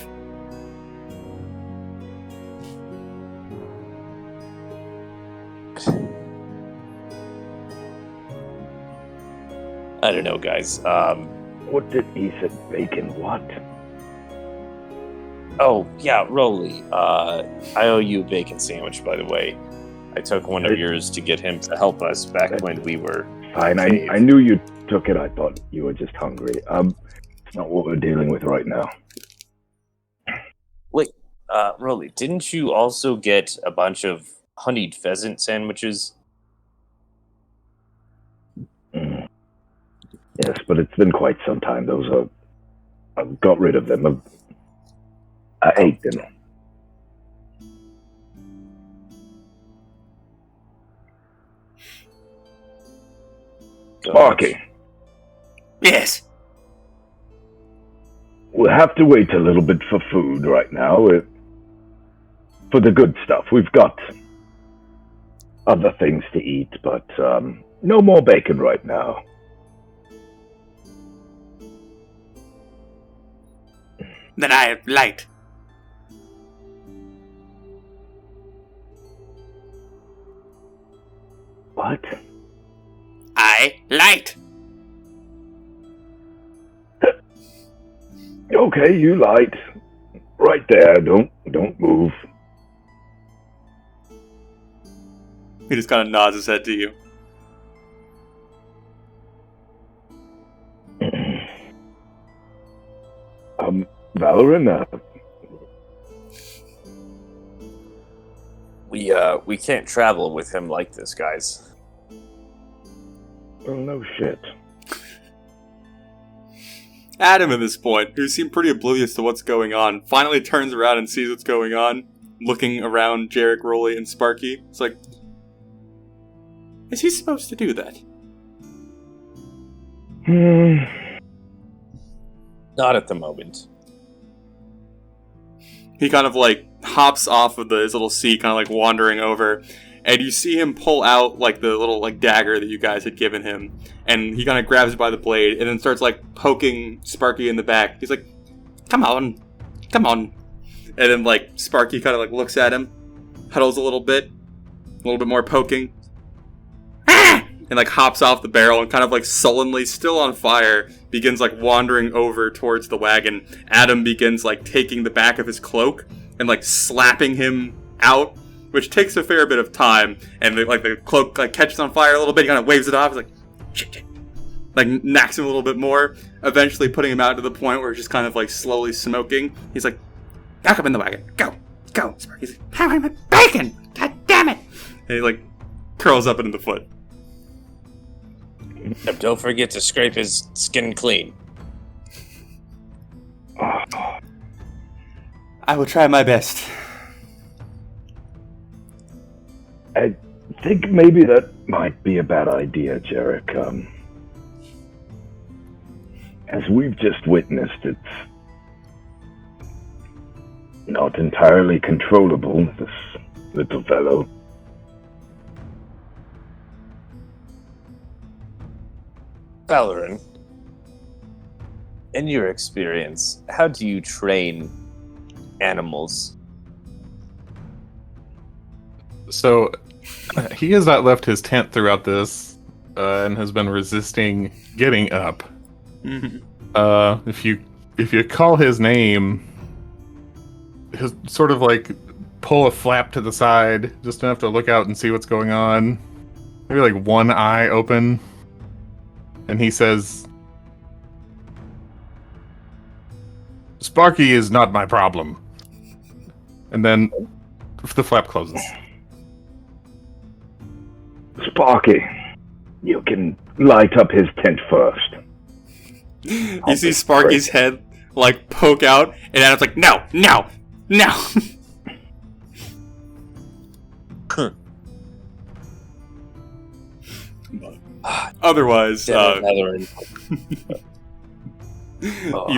I don't know, guys. What did he said? Bacon? What? Oh, yeah, Rolly. I owe you a bacon sandwich, by the way. I took one of yours to get him to help us back when we were... Fine, I knew you took it. I thought you were just hungry. It's not what we're dealing with right now. Wait, Rolly, didn't you also get a bunch of honeyed pheasant sandwiches? Yes, but it's been quite some time. Those are... I got rid of them. I ate them. Sparky, Yes. we'll have to wait a little bit for food right now. For the good stuff. We've got other things to eat, but no more bacon right now. Then I have light. What? I light. Okay, you light. Right there. Don't move. He just kind of nods his head to you. Valoran, We can't travel with him like this, guys. oh no shit. Adam, at this point, who seemed pretty oblivious to what's going on, finally turns around and sees what's going on, looking around Jarek, Rolly, and Sparky. It's like, is he supposed to do that? Not at the moment. He kind of, like, hops off of his little seat, kind of, like, wandering over, and you see him pull out, like, the little, like, dagger that you guys had given him, and he kind of grabs it by the blade, and then starts, like, poking Sparky in the back. He's like, come on, and then, like, Sparky kind of, like, looks at him, huddles a little bit more poking, and, like, hops off the barrel and kind of, like, sullenly, still on fire, begins, like, wandering over towards the wagon. Adam begins, like, taking the back of his cloak and, like, slapping him out, which takes a fair bit of time, and, the cloak, like, catches on fire a little bit, he kind of waves it off, he's like, shit, like, knocks him a little bit more, eventually putting him out to the point where he's just kind of, like, slowly smoking. He's like, back up in the wagon, go, Sparky's like, how am I bacon, god damn it, and he, like, curls up into the foot. Don't forget to scrape his skin clean. I will try my best. I think maybe that might be a bad idea, Jarek. As we've just witnessed, it's not entirely controllable, this little fellow. Valoran, in your experience, how do you train animals? So, he has not left his tent throughout this, and has been resisting getting up. Mm-hmm. If you call his name, he'll sort of like pull a flap to the side, just enough to look out and see what's going on. Maybe like one eye open, and he says, "Sparky is not my problem." And then the flap closes. Sparky, you can light up his tent first. You see Sparky's head like poke out, and Adam's like, "No, no, no." Otherwise, you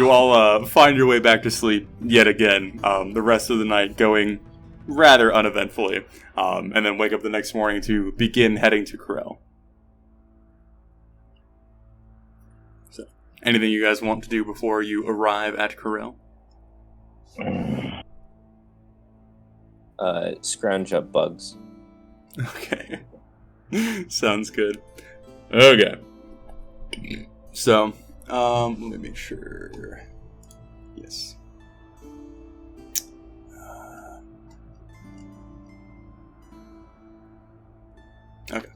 all find your way back to sleep yet again. The rest of the night going rather uneventfully, and then wake up the next morning to begin heading to Corel. So, anything you guys want to do before you arrive at Corel? Scrounge up bugs. Okay. Sounds good. Okay. So, let me make sure. Yes. Okay.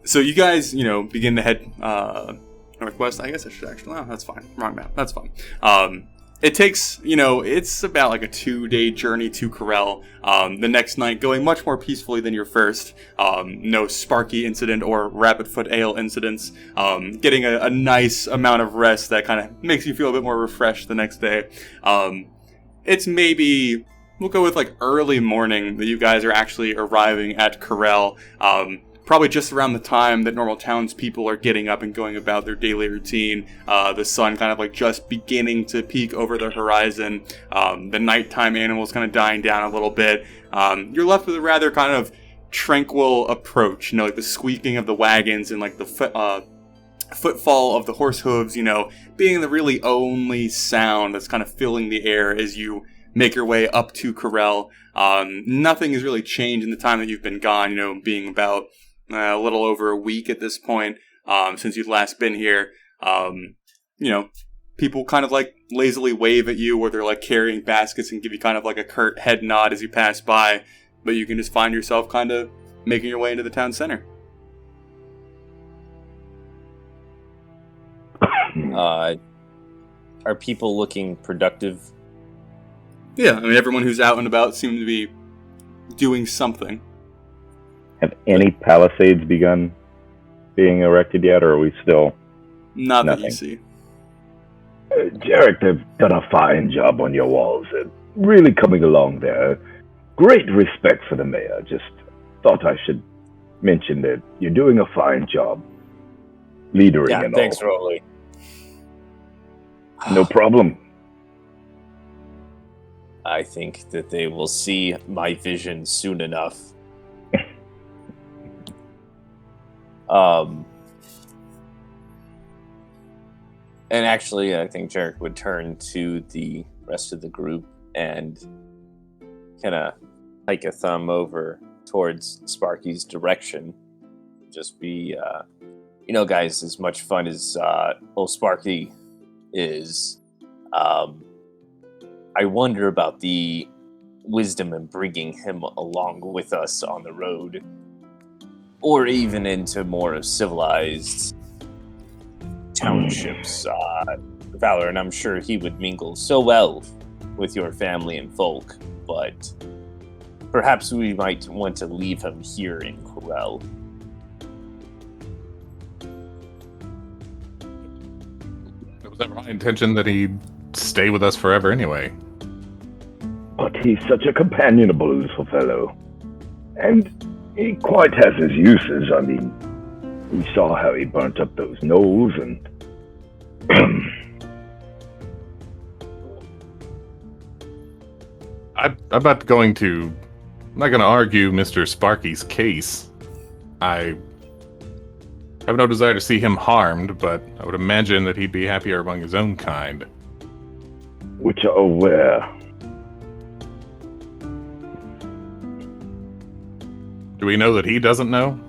So you guys, begin to head northwest. I guess I should actually. No, that's fine. Wrong map. That's fine. It takes, it's about like a 2-day journey to Corel. The next night going much more peacefully than your first. No Sparky incident or Rapid Foot Ale incidents. Getting a nice amount of rest that kind of makes you feel a bit more refreshed the next day. It's maybe, we'll go with like early morning that you guys are actually arriving at Corel. Probably just around the time that normal townspeople are getting up and going about their daily routine. The sun kind of like just beginning to peek over the horizon. The nighttime animals kind of dying down a little bit. You're left with a rather kind of tranquil approach. Like the squeaking of the wagons and like the footfall of the horse hooves, being the really only sound that's kind of filling the air as you make your way up to Corel. Nothing has really changed in the time that you've been gone, being about a little over a week at this point, since you've last been here. People kind of like lazily wave at you, or they're like carrying baskets and give you kind of like a curt head nod as you pass by, but you can just find yourself kind of making your way into the town center. Are people looking productive? Yeah, everyone who's out and about seems to be doing something. Have any palisades begun being erected yet, or are we still Not nothing? That you see. Jarek, they've done a fine job on your walls. Really coming along there. Great respect for the mayor. Just thought I should mention that you're doing a fine job. Leadering and thanks, all. Rolly. No problem. I think that they will see my vision soon enough. And actually, I think Jarek would turn to the rest of the group and kind of hike a thumb over towards Sparky's direction. Just be, guys, as much fun as old Sparky is, I wonder about the wisdom in bringing him along with us on the road, or even into more civilized townships, Valor, and I'm sure he would mingle so well with your family and folk, but perhaps we might want to leave him here in Corel. It was never my intention that he'd stay with us forever anyway. But he's such a companionable little fellow. And he quite has his uses. I mean, we saw how he burnt up those knolls and... I'm not going to argue Mr. Sparky's case. I have no desire to see him harmed, but I would imagine that he'd be happier among his own kind. Which are where? Do we know that he doesn't know?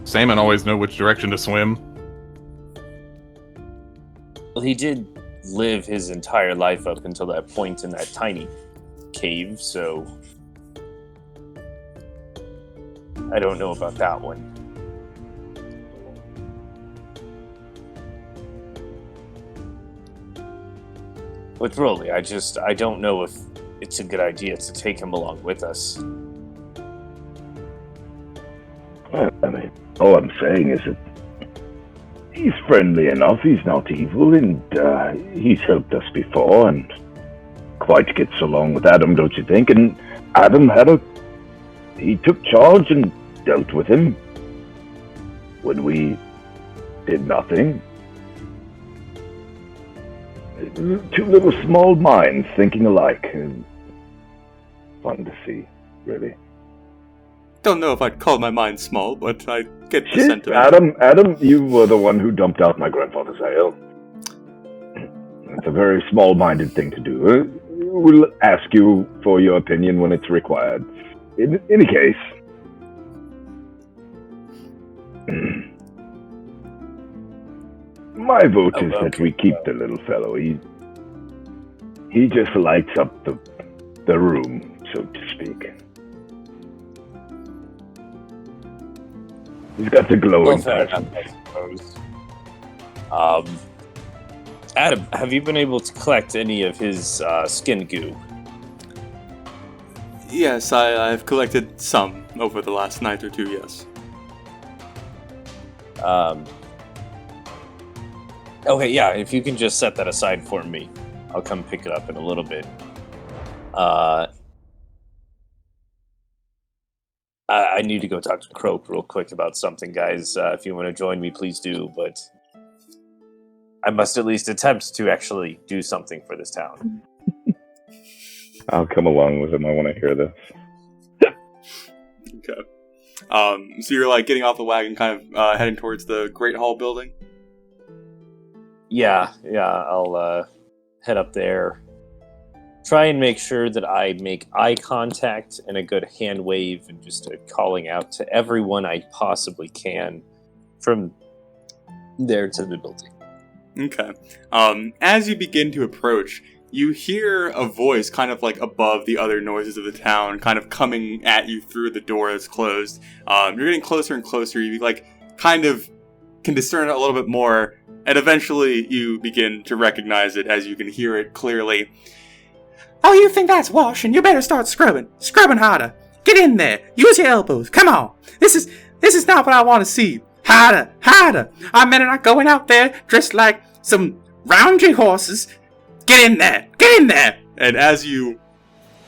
Salmon always know which direction to swim. Well, he did live his entire life up until that point in that tiny cave, so I don't know about that one. With Rolly, I don't know if it's a good idea to take him along with us. I mean, all I'm saying is that he's friendly enough, he's not evil, and he's helped us before, and quite gets along with Adam, don't you think? And Adam he took charge and dealt with him when we did nothing. Two little small minds thinking alike. Fun to see, really. Don't know if I'd call my mind small, but I get the sentiment. Adam, you were the one who dumped out my grandfather's ale. It's a very small-minded thing to do. We'll ask you for your opinion when it's required. In any case, my vote is that we keep the little fellow. He just lights up the room, so to speak. He's got the glowing passion. I suppose. Adam, have you been able to collect any of his skin goo? Yes, I've collected some over the last night or two, yes. Okay, yeah, if you can just set that aside for me, I'll come pick it up in a little bit. I need to go talk to Croak real quick about something, guys. If you want to join me, please do, but I must at least attempt to actually do something for this town. I'll come along with him. I want to hear this. Okay. So you're like getting off the wagon, kind of heading towards the Great Hall building? Yeah, I'll head up there. Try and make sure that I make eye contact and a good hand wave and just calling out to everyone I possibly can from there to the building. Okay. As you begin to approach, you hear a voice kind of like above the other noises of the town, kind of coming at you through the door that's closed. You're getting closer and closer. You like kind of can discern it a little bit more, and eventually you begin to recognize it as you can hear it clearly. Oh, you think that's washing? You better start scrubbing. Scrubbing harder. Get in there. Use your elbows. Come on. This is not what I want to see. Harder. Harder. I mean, not going out there dressed like some roundry horses. Get in there. Get in there. And as you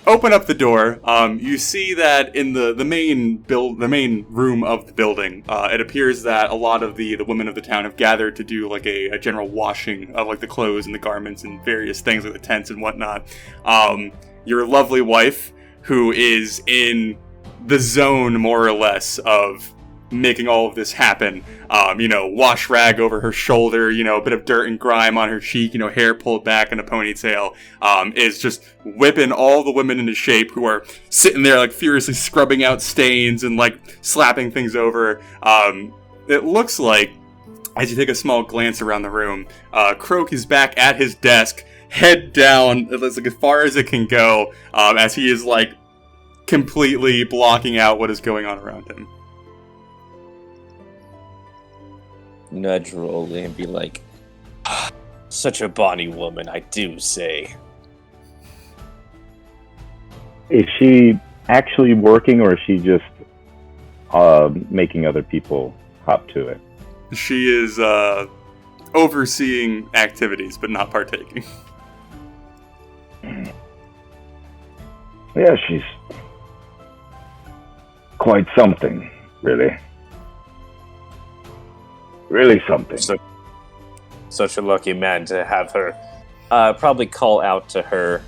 open up the door, you see that in the main room of the building, it appears that a lot of the women of the town have gathered to do like a general washing of like the clothes and the garments and various things like the tents and whatnot. Your lovely wife, who is in the zone more or less of making all of this happen, wash rag over her shoulder, a bit of dirt and grime on her cheek, hair pulled back in a ponytail, is just whipping all the women into shape who are sitting there like furiously scrubbing out stains and like slapping things over. It looks like, as you take a small glance around the room, Croak is back at his desk, head down, as far as it can go, as he is like completely blocking out what is going on around him. Nudge Rolly and be like, such a bonny woman, I do say. Is she actually working, or is she just making other people hop to it? She is overseeing activities, but not partaking. Yeah, she's quite something, really. Really something. Such a lucky man to have her. Probably call out to her.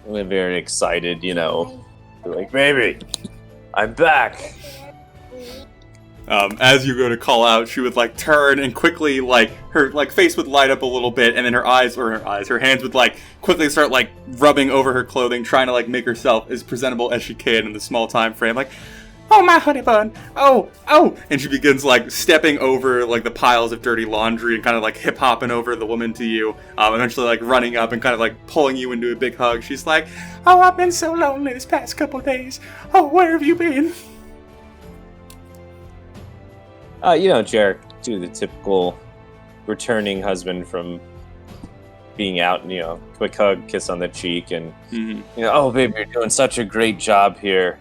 We're very excited, Be like, baby, I'm back. As you go to call out, she would like turn and quickly like her like face would light up a little bit, and then her hands would like quickly start like rubbing over her clothing, trying to like make herself as presentable as she can in the small time frame. Like, oh my honey bun, oh, and she begins like stepping over like the piles of dirty laundry and kind of like hip hopping over the woman to you. Eventually like running up and kind of like pulling you into a big hug. She's like, oh, I've been so lonely this past couple of days. Oh, where have you been? Jarek, do the typical returning husband from being out, and, quick hug, kiss on the cheek, and, oh, baby, you're doing such a great job here.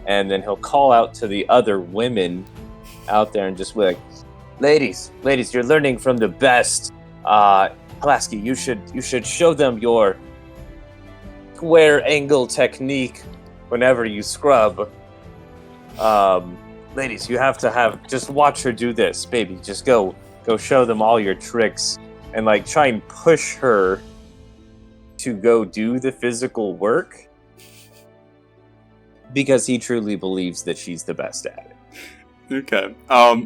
And then he'll call out to the other women out there and just be like, ladies, you're learning from the best. Pulaski, you should show them your square angle technique whenever you scrub. Ladies, you have to just watch her do this, baby. Just go show them all your tricks and like try and push her to go do the physical work because he truly believes that she's the best at it. Okay.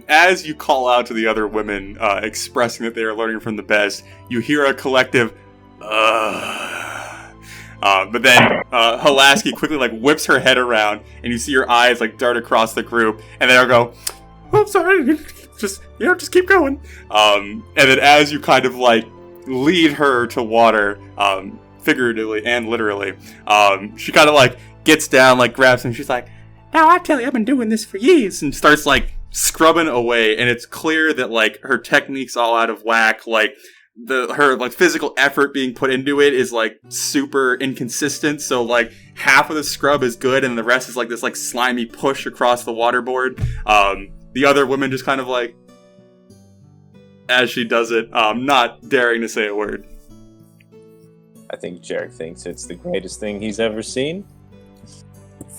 As you call out to the other women, expressing that they are learning from the best, you hear a collective, but then Hulaski quickly like whips her head around, and you see her eyes like dart across the group, and they'll go, "Oh, sorry, just keep going." And then as you kind of like lead her to water, figuratively and literally, she kind of like gets down, like grabs him. She's like, "Now I tell you, I've been doing this for years," and starts like scrubbing away. And it's clear that like her technique's all out of whack. Like her like physical effort being put into it is like super inconsistent. So like half of the scrub is good, and the rest is like this like slimy push across the waterboard. The other women just kind of like, as she does it, not daring to say a word. I think Jarek thinks it's the greatest thing he's ever seen.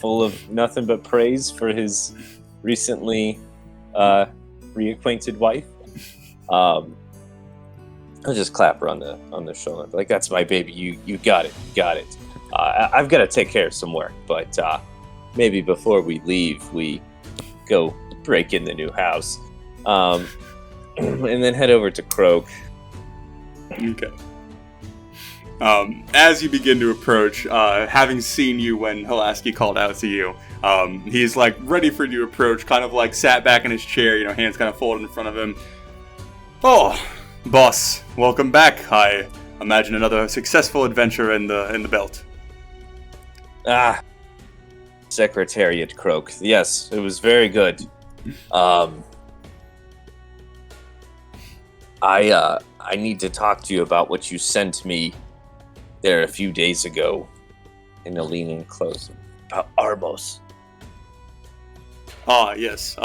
Full of nothing but praise for his recently reacquainted wife. I'll just clap her on the shoulder, like, "That's my baby. You got it. I've got to take care of some work, but maybe before we leave, we go break in the new house, and then head over to Croak." Okay. As you begin to approach, having seen you when Hulaski called out to you, he's like ready for you to approach, kind of like sat back in his chair, hands kind of folded in front of him. "Oh, boss, welcome back. I imagine another successful adventure in the belt." Secretariat, Croak. Yes, it was very good. I need to talk to you about what you sent me there a few days ago in the leaning close about Armos. Yes.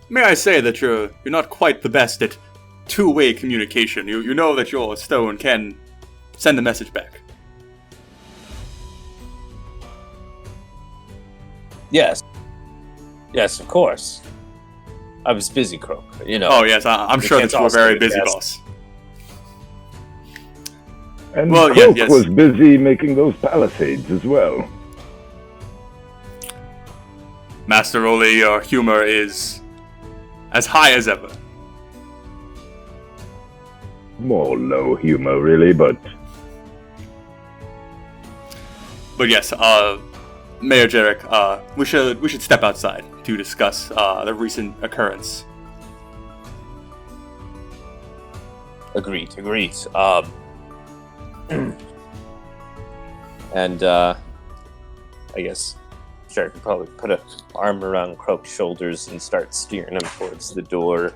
May I say that you're not quite the best at two-way communication. You know that your stone can send a message back. Yes, of course. I was busy, Croak. Oh yes, I'm sure that you were very busy, boss. And well, Croak yes. was busy making those palisades as well. Master Ole, your humor is as high as ever. More low humor, really, but yes, Mayor Jarek, we should step outside to discuss the recent occurrence. Agreed. And I guess Jarek could probably put an arm around Croak's shoulders and start steering him towards the door.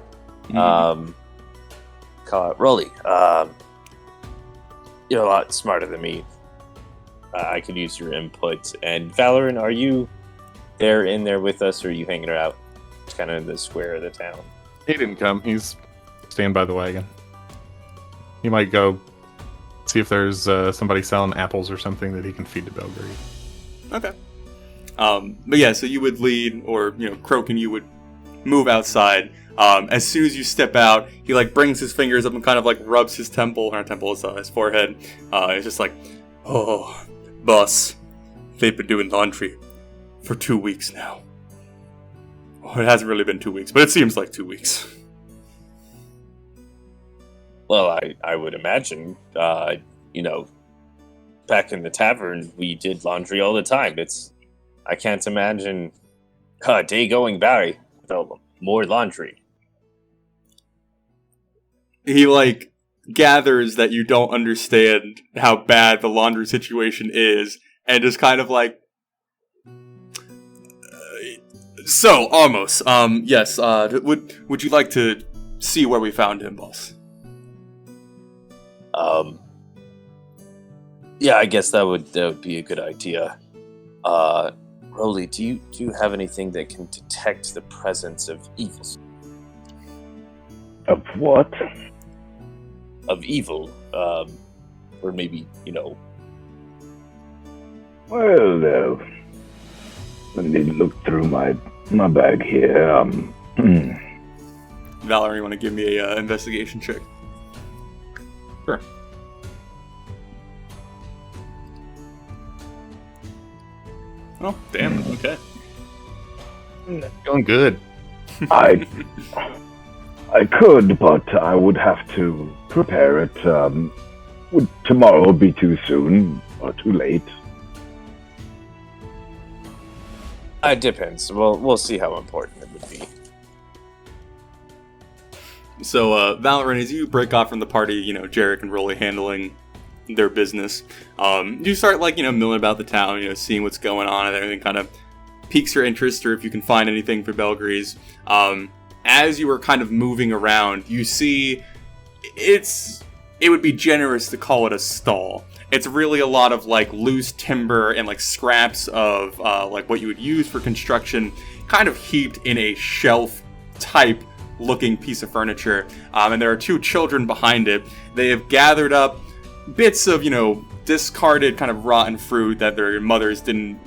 Call out, "Rolly, you're a lot smarter than me. I could use your input." And Valoran, are you in there with us, or are you hanging out kind of in the square of the town? He didn't come. He's staying by the wagon. He might go see if there's somebody selling apples or something that he can feed to Belgrade. Okay. But yeah, so you would lead, or Croak and you would move outside. As soon as you step out, he like brings his fingers up and kind of like rubs his his forehead. It's just like, "Oh, boss, they've been doing laundry for 2 weeks now." Well, it hasn't really been 2 weeks, but it seems like 2 weeks. Well, I would imagine, back in the tavern, we did laundry all the time. I can't imagine a day going by without more laundry. He, gathers that you don't understand how bad the laundry situation is, and just kind of so, Amos, yes, would you like to see where we found him, boss? Yeah, I guess that would be a good idea. Rolly, do you have anything that can detect the presence of evil? Of what? Of evil, or maybe, Well, let me look through my bag here. Valerie, you want to give me a investigation check? Sure. Oh, damn. Okay. Feeling good. I could, but I would have to prepare it. Would tomorrow be too soon or too late? It depends. We'll see how important it would be. So, Valorant, as you break off from the party, Jarek and Rolly handling their business, you start, milling about the town, seeing what's going on, and everything kind of piques your interest, or if you can find anything for Belgrease. As you were kind of moving around, you see it would be generous to call it a stall. It's really a lot of loose timber and scraps of what you would use for construction, kind of heaped in a shelf type looking piece of furniture. And there are two children behind it. They have gathered up bits of discarded kind of rotten fruit that their mothers didn't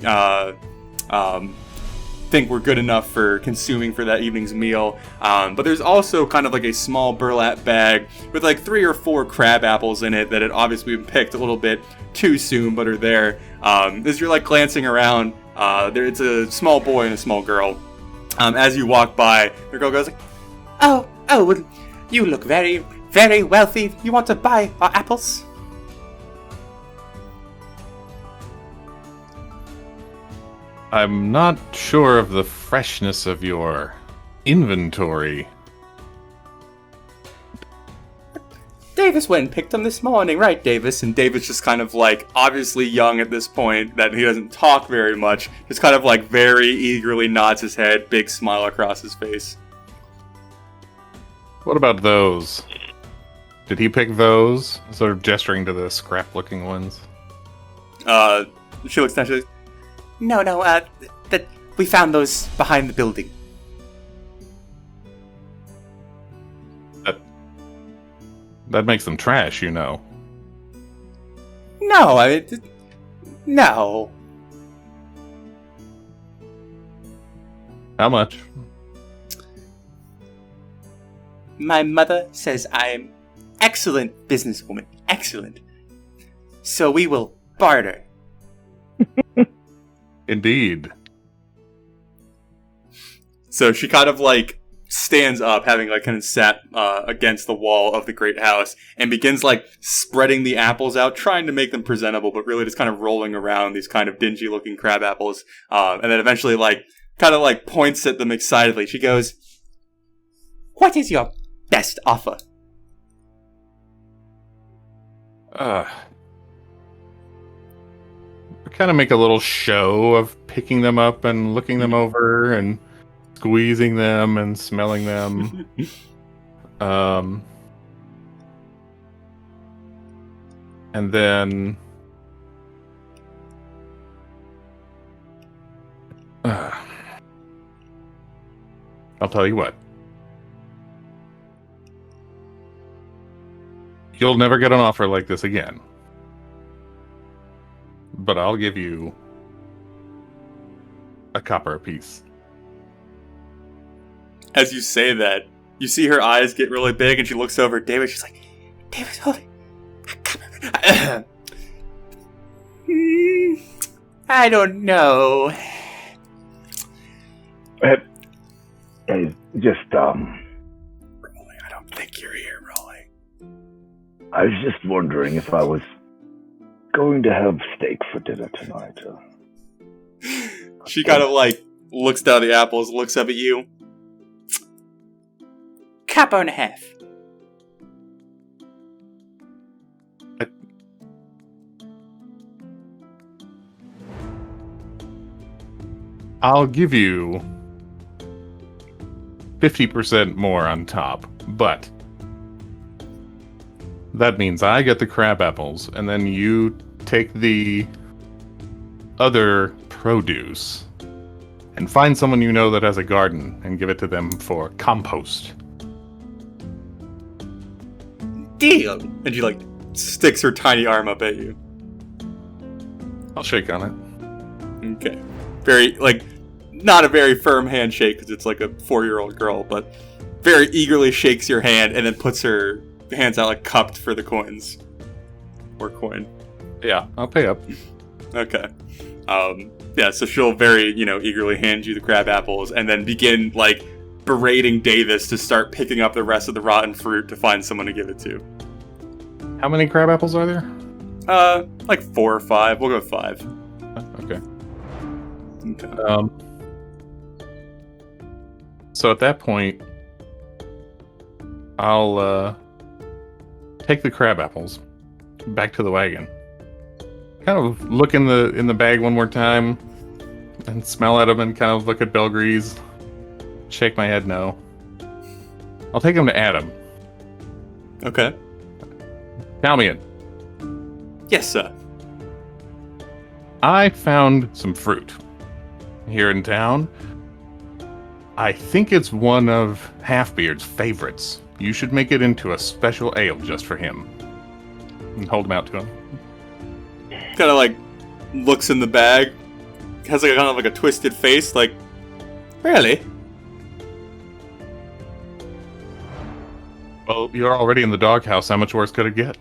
think were good enough for consuming for that evening's meal. But there's also kind of a small burlap bag with 3 or 4 crab apples in it that had obviously been picked a little bit too soon, but are there. As you're glancing around, it's a small boy and a small girl. As you walk by, the girl goes Oh, well, you look very, very wealthy. You want to buy our apples? I'm not sure of the freshness of your inventory. Davis went and picked them this morning, right, Davis? and David's just kind of obviously young at this point, that he doesn't talk very much, just kind of very eagerly nods his head, big smile across his face. What about those? Did he pick those? Sort of gesturing to the scrap-looking ones. She looks down, she goes, No, that we found those behind the building. That makes them trash, No, no. How much? My mother says I'm excellent businesswoman. Excellent. So we will barter. Indeed. So she kind of stands up, having kind of sat against the wall of the great house, and begins spreading the apples out, trying to make them presentable, but really just kind of rolling around these kind of dingy looking crab apples, and then eventually points at them excitedly. She goes, What is your best offer? We kind of make a little show of picking them up and looking them over and squeezing them and smelling them. And then I'll tell you what. You'll never get an offer like this again. But I'll give you a copper apiece. As you say that, you see her eyes get really big, and she looks over at David. She's like, David, hold it. I don't know. Hey, just, Rolling, I don't think you're here, Rolling. I was just wondering if I was going to have steak for dinner tonight. She kind of, like, looks down the apples, looks up at you. Capo and a half. I'll give you 50% more on top, but that means I get the crab apples, and then you take the other produce and find someone you know that has a garden and give it to them for compost. Deal! And she, like, sticks her tiny arm up at you. I'll shake on it. Okay. Very, like, not a very firm handshake because it's like a 4-year-old girl, but very eagerly shakes your hand and then puts her hands out, like, cupped for the coins. Or coin. Yeah, I'll pay up. Okay. Yeah, so she'll very, eagerly hand you the crab apples and then begin, like, berating Davis to start picking up the rest of the rotten fruit to find someone to give it to. How many crab apples are there? Like 4 or 5. We'll go with 5. Okay. Okay. So at that point, I'll take the crab apples back to the wagon. Kind of look in the bag one more time and smell at them and kind of look at Belgrease. Shake my head no. I'll take them to Adam. Okay. Count me in. Yes, sir. I found some fruit here in town. I think it's one of Halfbeard's favorites. You should make it into a special ale just for him. And hold him out to him. Kind of, like, looks in the bag. Has, like, kind of like a twisted face, like, really? Well, you're already in the doghouse. How much worse could it get?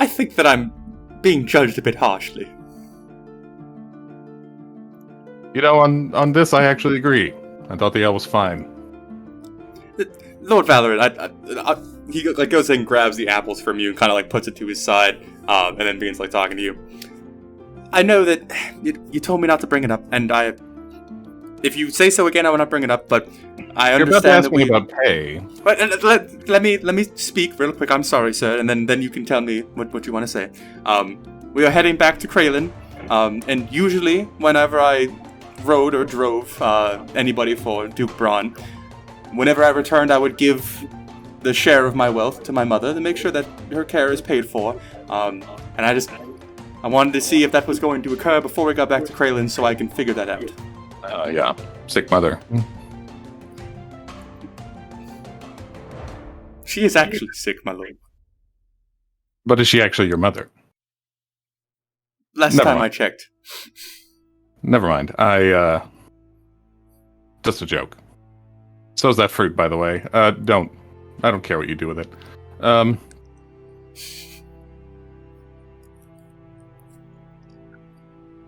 I think that I'm being judged a bit harshly. You know, on this, I actually agree. I thought the ale was fine. Lord Valorant, he, like, goes and grabs the apples from you and kind of, like, puts it to his side, and then begins, like, talking to you. I know that you told me not to bring it up, and if you say so again, I will not bring it up, but I understand that we... You're about to ask me about pay. But let me speak real quick. I'm sorry, sir, and then you can tell me what you want to say. We are heading back to Kraylin, and usually whenever I rode or drove anybody for Duke Braun, whenever I returned, I would give the share of my wealth to my mother to make sure that her care is paid for. And I wanted to see if that was going to occur before we got back to Kraylin so I can figure that out. Yeah. Sick mother. She is actually sick, my lord. But is she actually your mother? Last time I checked. Never mind. Just a joke. So's that fruit, by the way. I don't care what you do with it.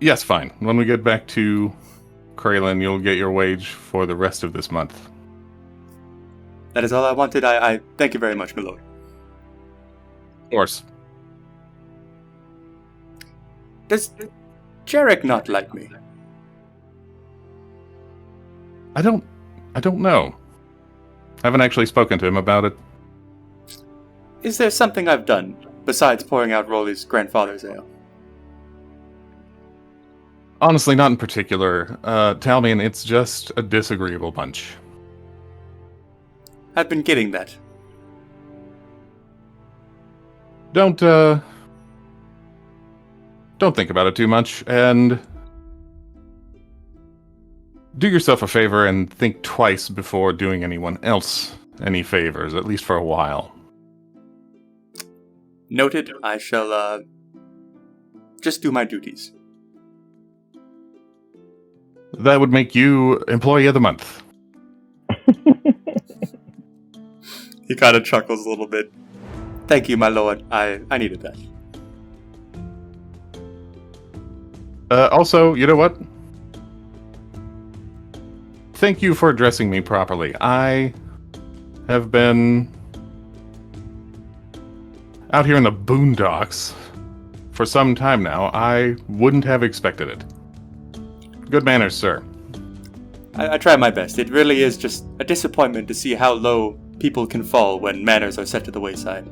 Yes, fine. When we get back to Kraylin, you'll get your wage for the rest of this month. That is all I wanted. I thank you very much, my lord. Of course. Does Jarek not like me? I don't know. I haven't actually spoken to him about it. Is there something I've done besides pouring out Rolly's grandfather's ale? Honestly, not in particular. Talmian, it's just a disagreeable bunch. I've been getting that. Don't think about it too much, and do yourself a favor and think twice before doing anyone else any favors, at least for a while. Noted. I shall, just do my duties. That would make you Employee of the Month. He kind of chuckles a little bit. Thank you, my lord. I needed that. Also, you know what? thank you for addressing me properly. I have been out here in the boondocks for some time now. I wouldn't have expected it. Good manners, sir. I try my best. It really is just a disappointment to see how low people can fall when manners are set to the wayside.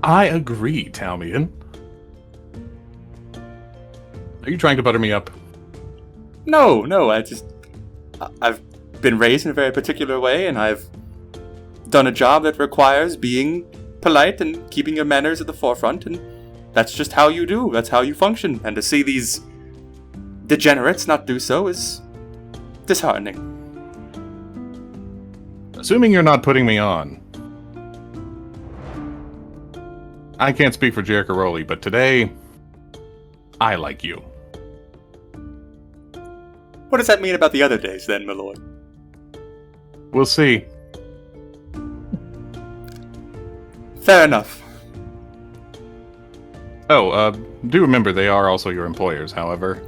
I agree, Talmian. Are you trying to butter me up? No, I've been raised in a very particular way, and I've done a job that requires being polite and keeping your manners at the forefront, and that's just how you do. That's how you function. And to see these degenerates not do so is disheartening. Assuming you're not putting me on. I can't speak for Jericaroli, but today, I like you. What does that mean about the other days, then, my lord? We'll see. Fair enough. Oh, do remember they are also your employers, however.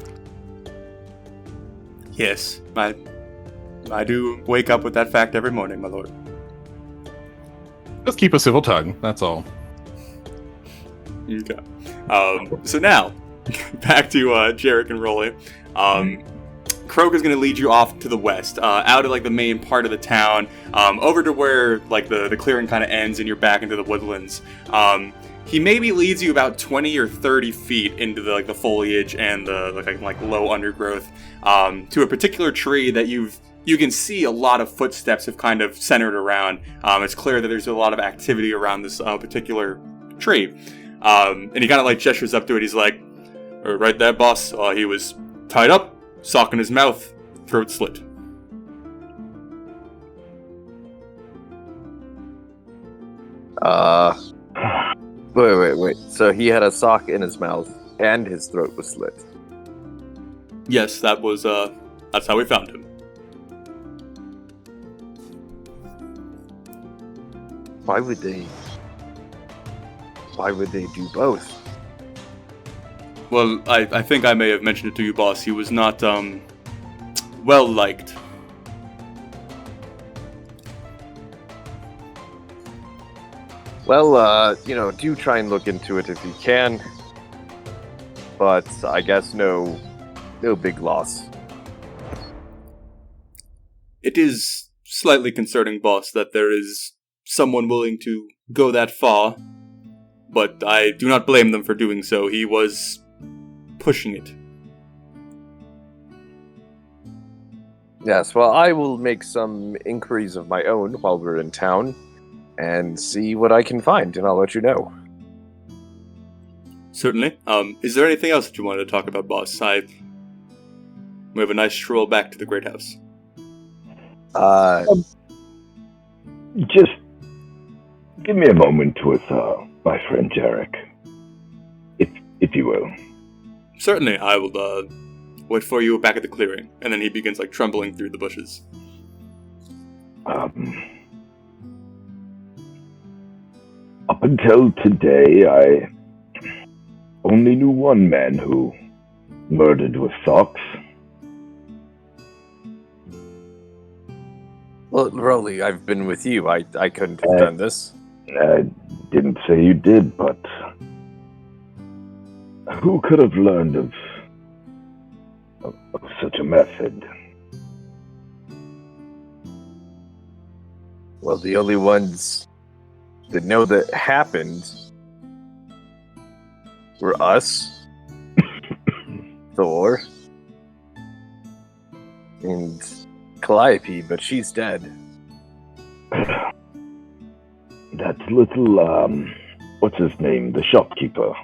Yes, I do wake up with that fact every morning, my lord. Just keep a civil tongue, that's all. Okay. So now, back to Jarek and Rolly. Croak is going to lead you off to the west, out of like the main part of the town, over to where like the clearing kind of ends and you're back into the woodlands. He maybe leads you about 20 or 30 feet into the foliage and the like low undergrowth, to a particular tree that you can see a lot of footsteps have kind of centered around. It's clear that there's a lot of activity around this particular tree. And he kind of like gestures up to it. He's like, right there, boss. He was tied up, sock in his mouth, throat slit. Wait. So he had a sock in his mouth and his throat was slit. Yes, that's how we found him. Why would they do both? Well, I think I may have mentioned it to you, boss. He was not, well liked. Well, do try and look into it if you can. But I guess no big loss. It is slightly concerning, boss, that there is someone willing to go that far. But I do not blame them for doing so. He was pushing it. Yes, well, I will make some inquiries of my own while we're in town and see what I can find, and I'll let you know. Certainly. Is there anything else that you wanted to talk about, boss? We have a nice stroll back to the Great House. Just give me a moment with my friend Jarek, if you will. Certainly, I will wait for you back at the clearing. And then he begins like trembling through the bushes. Up until today, I only knew one man who murdered with socks. Well, Rolly, I've been with you. I couldn't have done this. I didn't say you did, but who could have learned of such a method? Well, the only ones that know that happened were us, Thor, and Calliope, but she's dead. That little, what's his name? The shopkeeper.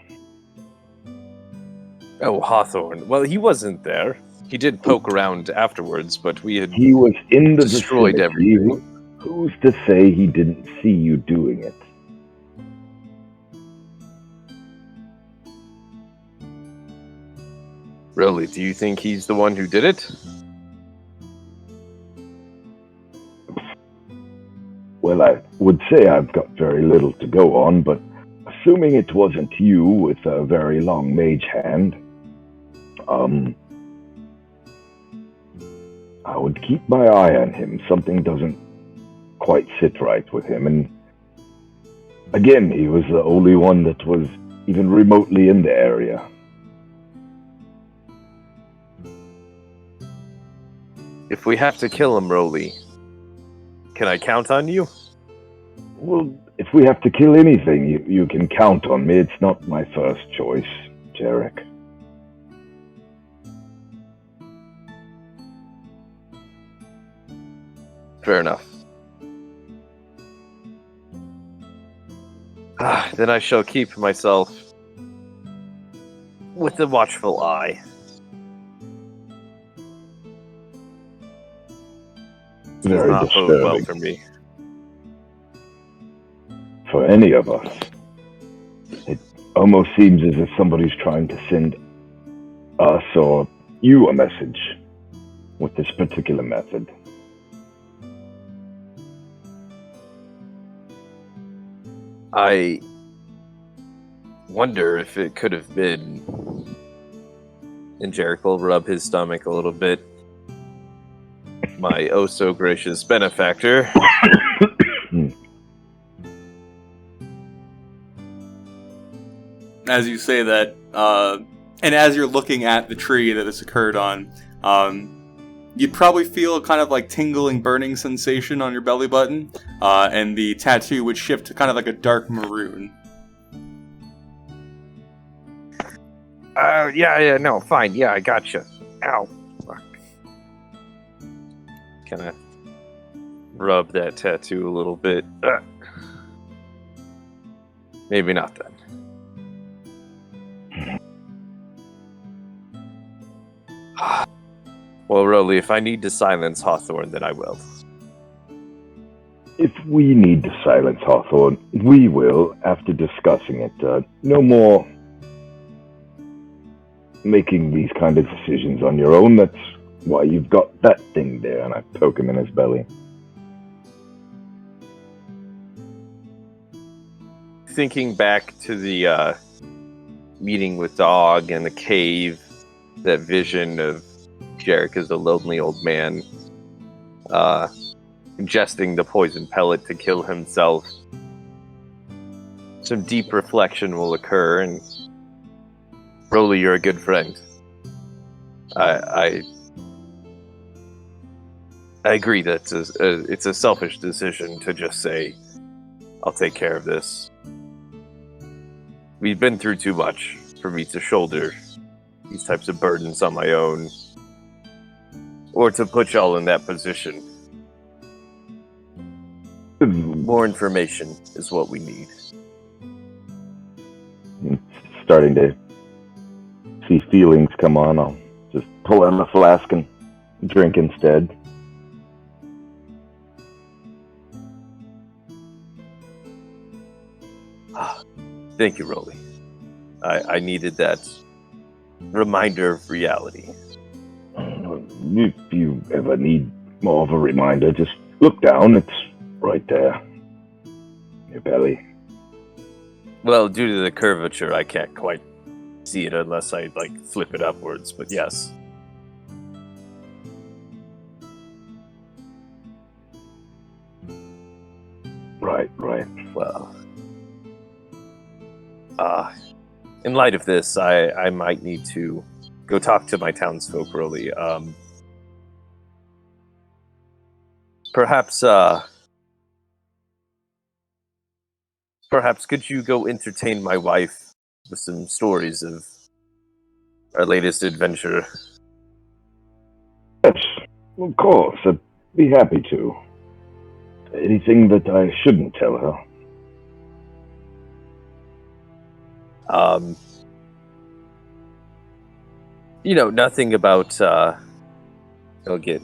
Oh, Hawthorne. Well, he wasn't there. He did poke around afterwards, but we had He was in the destroyed vicinity. everything. Who's to say he didn't see you doing it? Really, do you think he's the one who did it? Well, I would say I've got very little to go on, but assuming it wasn't you with a very long mage hand, I would keep my eye on him. Something doesn't quite sit right with him. And again, he was the only one that was even remotely in the area. If we have to kill him, Roly, can I count on you? Well, if we have to kill anything, you can count on me. It's not my first choice, Jarek. Fair enough. Then I shall keep myself with a watchful eye. Very not bode well disturbing for me. for any of us. It almost seems as if somebody's trying to send us or you a message with this particular method. I wonder if it could have been. And Jarek will rub his stomach a little bit. My oh so gracious benefactor. As you say that, and as you're looking at the tree that this occurred on, you'd probably feel a kind of like tingling, burning sensation on your belly button, and the tattoo would shift to kind of like a dark maroon. Yeah, no, fine. Yeah, I gotcha. Ow. Fuck. Kind of rub that tattoo a little bit. Maybe not then. Well, Roly, if I need to silence Hawthorne, then I will. If we need to silence Hawthorne, we will after discussing it. No more making these kind of decisions on your own. That's why you've got that thing there, and I poke him in his belly. Thinking back to the meeting with Dog in the cave, that vision of Jarek as a lonely old man, ingesting the poison pellet to kill himself, some deep reflection will occur, and Roly, you're a good friend. I agree that it's a selfish decision to just say, I'll take care of this. We've been through too much for me to shoulder these types of burdens on my own, or to put y'all in that position. More information is what we need. Starting to see feelings come on. I'll just pull out a flask and drink instead. Thank you, Roly. I needed that reminder of reality. If you ever need more of a reminder, just look down. It's right there. Your belly. Well, due to the curvature, I can't quite see it unless I, flip it upwards, but yes. Right. Well, in light of this, I might need to go talk to my townsfolk, Roly. Perhaps could you go entertain my wife with some stories of our latest adventure? Yes, of course. I'd be happy to. Anything that I shouldn't tell her? Nothing about, I'll get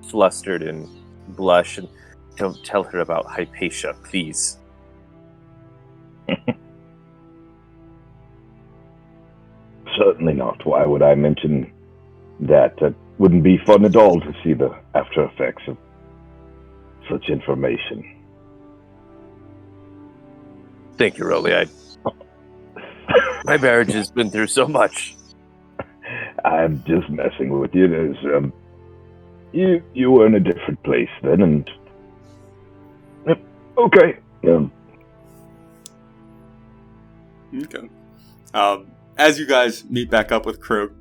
flustered and blush, and don't tell her about Hypatia, please. Certainly not. Why would I mention that? That wouldn't be fun at all to see the after effects of such information. Thank you, Roly. My marriage has been through so much. I'm just messing with you. There's You were in a different place then, and okay. Okay. As you guys meet back up with Krog,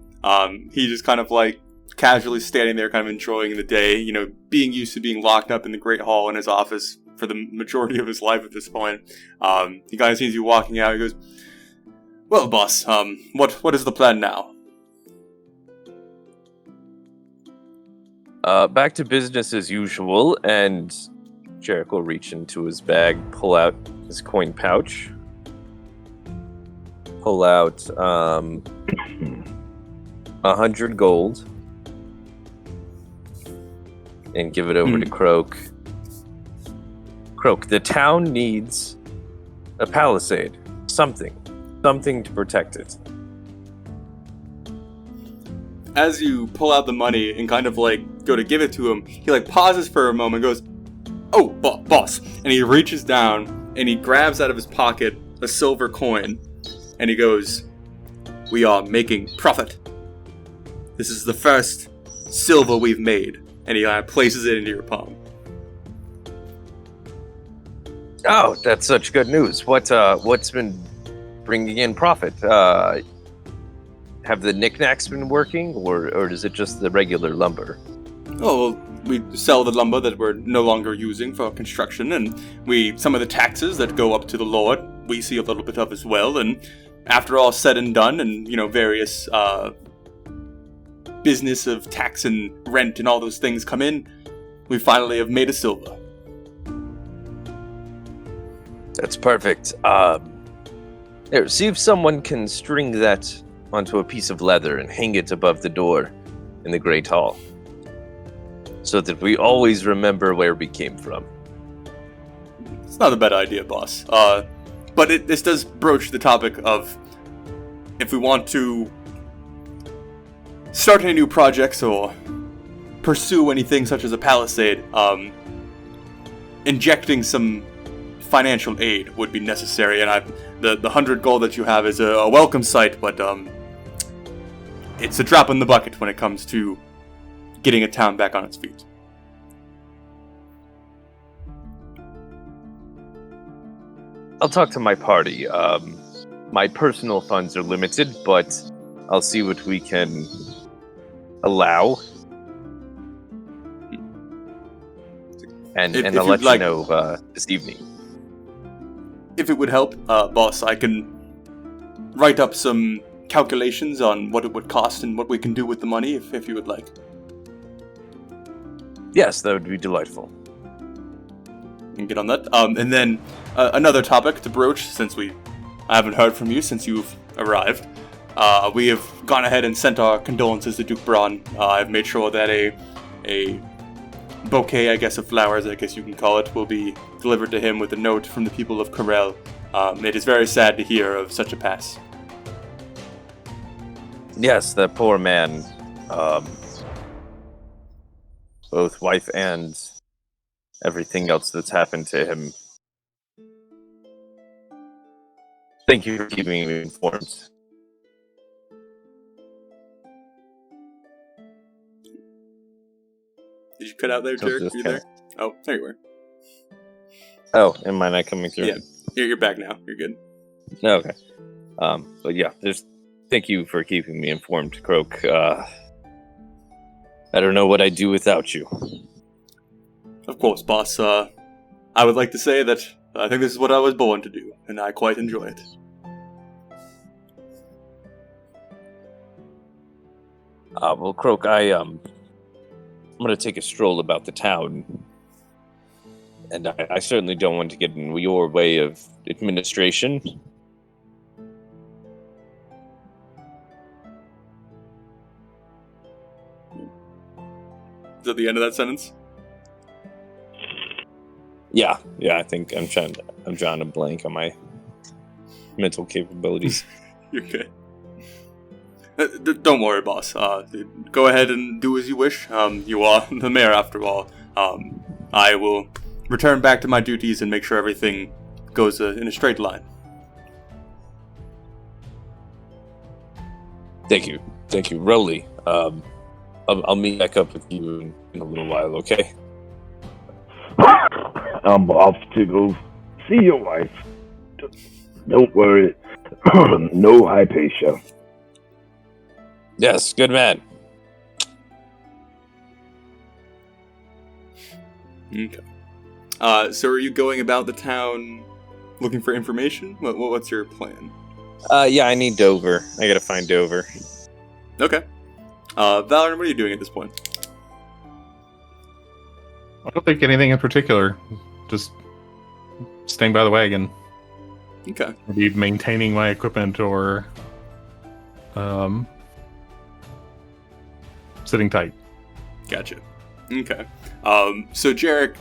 he just kind of like casually standing there, kind of enjoying the day, you know, being used to being locked up in the Great Hall in his office for the majority of his life at this point. He kind of sees you walking out. He goes, "Well, boss, what is the plan now?" Back to business as usual, and Jarek will reach into his bag, pull out his coin pouch, pull out 100 gold, and give it over to Croak. Croak, the town needs a palisade. Something to protect it. As you pull out the money and kind of like go to give it to him, he like pauses for a moment and goes, "Oh, boss." And he reaches down and he grabs out of his pocket a silver coin and he goes, "We are making profit. This is the first silver we've made." And he places it into your palm. Oh, that's such good news. What's been bringing in profit? Have the knickknacks been working, or is it just the regular lumber? Oh, well, we sell the lumber that we're no longer using for construction, and some of the taxes that go up to the Lord, we see a little bit of as well. And after all said and done, and various business of tax and rent and all those things come in, we finally have made a silver. That's perfect. Here, see if someone can string that onto a piece of leather and hang it above the door in the Great Hall, so that we always remember where we came from. It's not a bad idea, boss. But this does broach the topic of if we want to start any new projects or pursue anything such as a palisade, injecting some financial aid would be necessary. And the 100 gold that you have is a welcome sight, but it's a drop in the bucket when it comes to getting a town back on its feet. I'll talk to my party. My personal funds are limited, but I'll see what we can allow. And I'll let you know this evening. If it would help, boss, I can write up some calculations on what it would cost and what we can do with the money, if you would like. Yes, that would be delightful. You can get on that. And then another topic to broach, since I haven't heard from you since you've arrived. We have gone ahead and sent our condolences to Duke Braun. I've made sure that a bouquet, I guess, of flowers, I guess you can call it, will be delivered to him with a note from the people of Corel. It is very sad to hear of such a pass. Yes, that poor man. Both wife and everything else that's happened to him. Thank you for keeping me informed. Did you cut out there, Jerk? Are you there? Oh, there you were. Oh, am I not coming through? Yeah, you're back now. You're good. Okay. But yeah, thank you for keeping me informed, Croak. I don't know what I'd do without you. Of course, boss. I would like to say that I think this is what I was born to do, and I quite enjoy it. Well, Croak, I'm going to take a stroll about the town, and I certainly don't want to get in your way of administration. Is that the end of that sentence? Yeah, I think I'm drawing a blank on my mental capabilities. You're good. Don't worry, boss. Go ahead and do as you wish. You are the mayor, after all. I will return back to my duties and make sure everything goes in a straight line. Thank you, Rolly. I'll meet back up with you in in a little while, okay? I'm off to go see your wife. Don't worry. No Hypatia. Yes, good man. Okay. So are you going about the town looking for information? What's your plan? Yeah, I need Dover. I gotta find Dover. Okay. Valorant, what are you doing at this point? I don't think anything in particular. Just staying by the wagon. Okay. Maybe maintaining my equipment or sitting tight. Gotcha. Okay. So Jarek,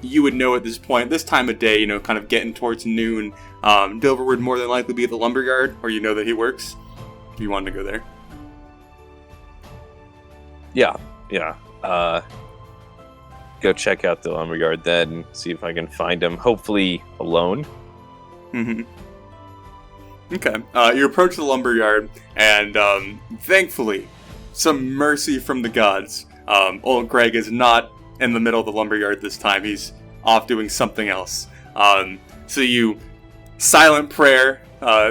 you would know at this point, this time of day, kind of getting towards noon, Dover would more than likely be at the lumberyard, where you know that he works. If you wanted to go there. Yeah. Go check out the lumberyard then and see if I can find him. Hopefully alone. Mm-hmm. Okay. You approach the lumberyard, and thankfully, some mercy from the gods. Old Greg is not in the middle of the lumberyard this time. He's off doing something else. So you silent prayer,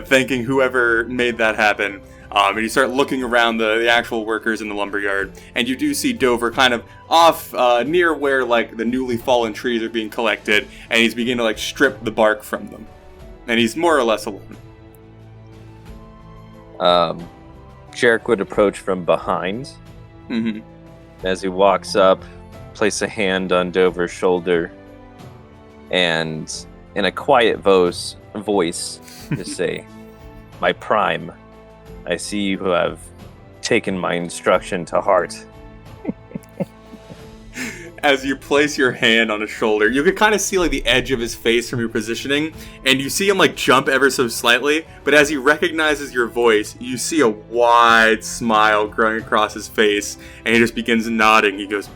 thanking whoever made that happen. And you start looking around the actual workers in the lumberyard, and you do see Dover kind of off near where the newly fallen trees are being collected, and he's beginning to strip the bark from them. And he's more or less alone. Jarek would approach from behind. Mm-hmm. As he walks up, place a hand on Dover's shoulder, and in a quiet voice, just say, "My prime, I see you have taken my instruction to heart." As you place your hand on his shoulder, you can kind of see the edge of his face from your positioning, and you see him jump ever so slightly, but as he recognizes your voice, you see a wide smile growing across his face, and he just begins nodding. He goes,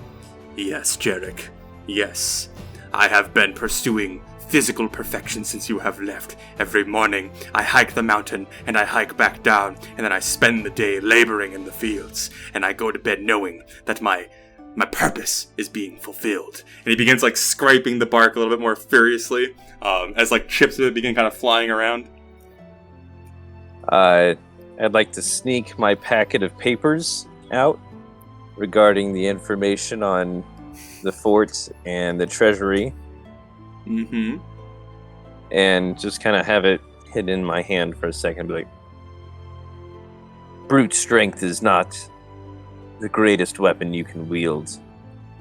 "Yes, Jarek, yes. I have been pursuing physical perfection since you have left. Every morning, I hike the mountain, and I hike back down, and then I spend the day laboring in the fields, and I go to bed knowing that my purpose is being fulfilled." And he begins scraping the bark a little bit more furiously, as chips of it begin kind of flying around. I'd like to sneak my packet of papers out regarding the information on the fort and the treasury. Mm-hmm. And just kind of have it hidden in my hand for a second. Be like, brute strength is not the greatest weapon you can wield.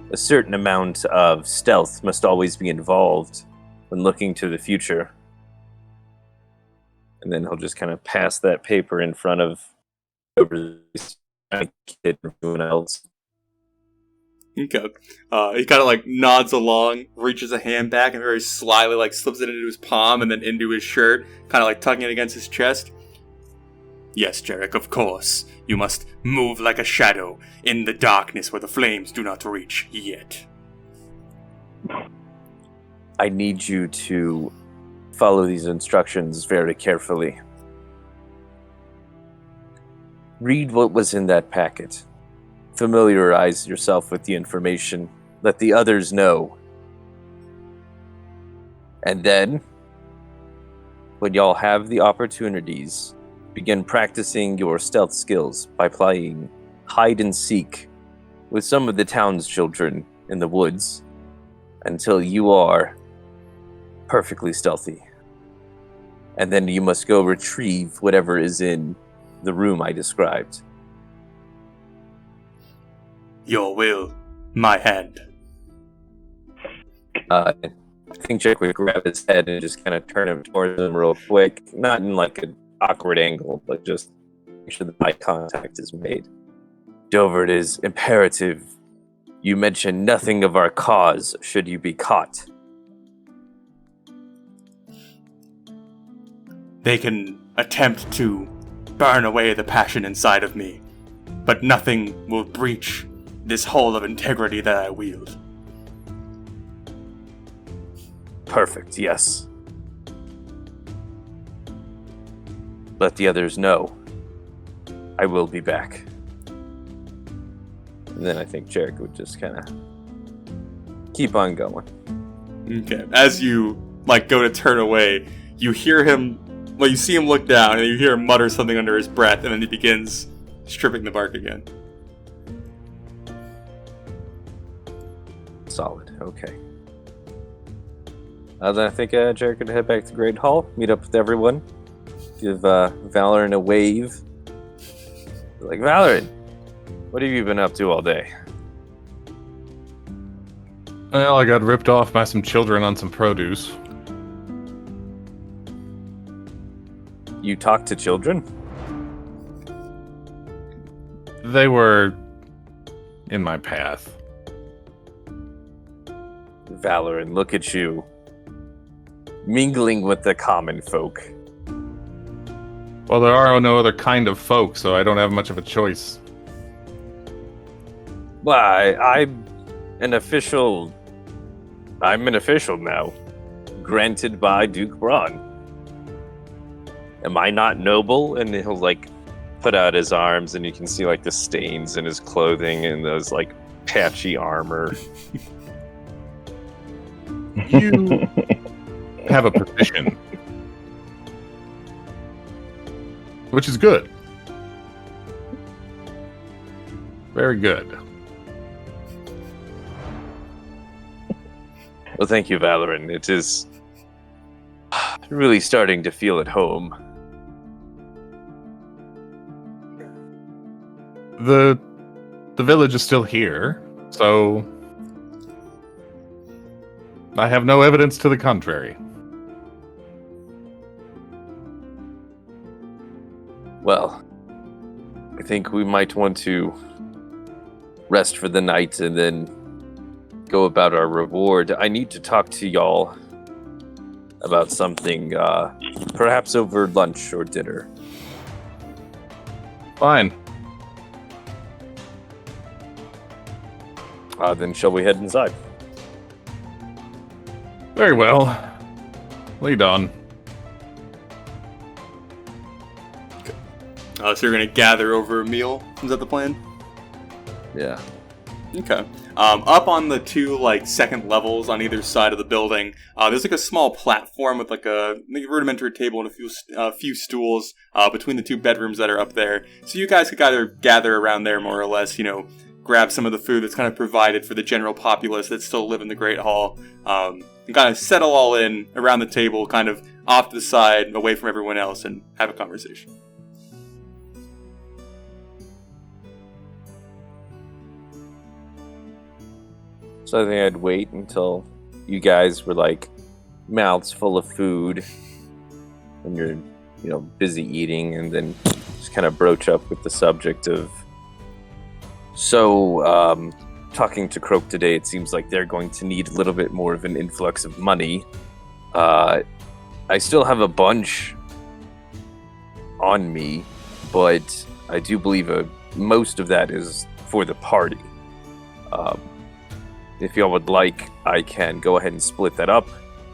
A certain amount of stealth must always be involved when looking to the future. And then he'll just kind of pass that paper in front of kid and everyone else. Okay. He kind of nods along, reaches a hand back, and very slyly slips it into his palm and then into his shirt, kind of tucking it against his chest. "Yes, Jarek, of course. You must move like a shadow in the darkness where the flames do not reach yet." I need you to follow these instructions very carefully. Read what was in that packet. Familiarize yourself with the information. Let the others know. And then, when y'all have the opportunities, begin practicing your stealth skills by playing hide and seek with some of the town's children in the woods until you are perfectly stealthy. And then you must go retrieve whatever is in the room I described. "Your will, my hand." I think Jack would grab his head and just kind of turn him towards him real quick, not in an awkward angle, but just make sure that eye contact is made. "Dover, it is imperative you mention nothing of our cause should you be caught." "They can attempt to burn away the passion inside of me, but nothing will breach this whole of integrity that I wield." Perfect, yes. Let the others know. I will be back. And then I think Jarek would just kind of keep on going. Okay. As you go to turn away, you hear him. Well, you see him look down, and you hear him mutter something under his breath, and then he begins stripping the bark again. Solid. Okay. Then I think Jarek could head back to Great Hall, meet up with everyone, give Valoran a wave. Like, Valoran, what have you been up to all day? Well, I got ripped off by some children on some produce. You talk to children? They were in my path. Valoran, look at you. Mingling with the common folk. Well, there are no other kind of folk, so I don't have much of a choice. Why, I'm an official now. Granted by Duke Braun. Am I not noble? And he'll put out his arms and you can see the stains in his clothing and those patchy armor. You have a position. Which is good. Very good. Well, thank you, Valoran. It is really starting to feel at home. The village is still here, so I have no evidence to the contrary. Well, I think we might want to rest for the night and then go about our reward. I need to talk to y'all about something, perhaps over lunch or dinner. Fine. Then shall we head inside? Very well. Lead on. So you're going to gather over a meal? Is that the plan? Yeah. Okay. Up on the two second levels on either side of the building, there's a small platform with a rudimentary table and a few stools between the two bedrooms that are up there. So you guys could either gather around there more or less, grab some of the food that's kind of provided for the general populace that still live in the Great Hall, and kind of settle all in around the table, kind of off to the side, away from everyone else, and have a conversation. So I think I'd wait until you guys were mouths full of food and you're, busy eating, and then just kind of broach up with the subject of, talking to Croak today, it seems like they're going to need a little bit more of an influx of money. I still have a bunch on me, but I do believe most of that is for the party. If y'all would like, I can go ahead and split that up,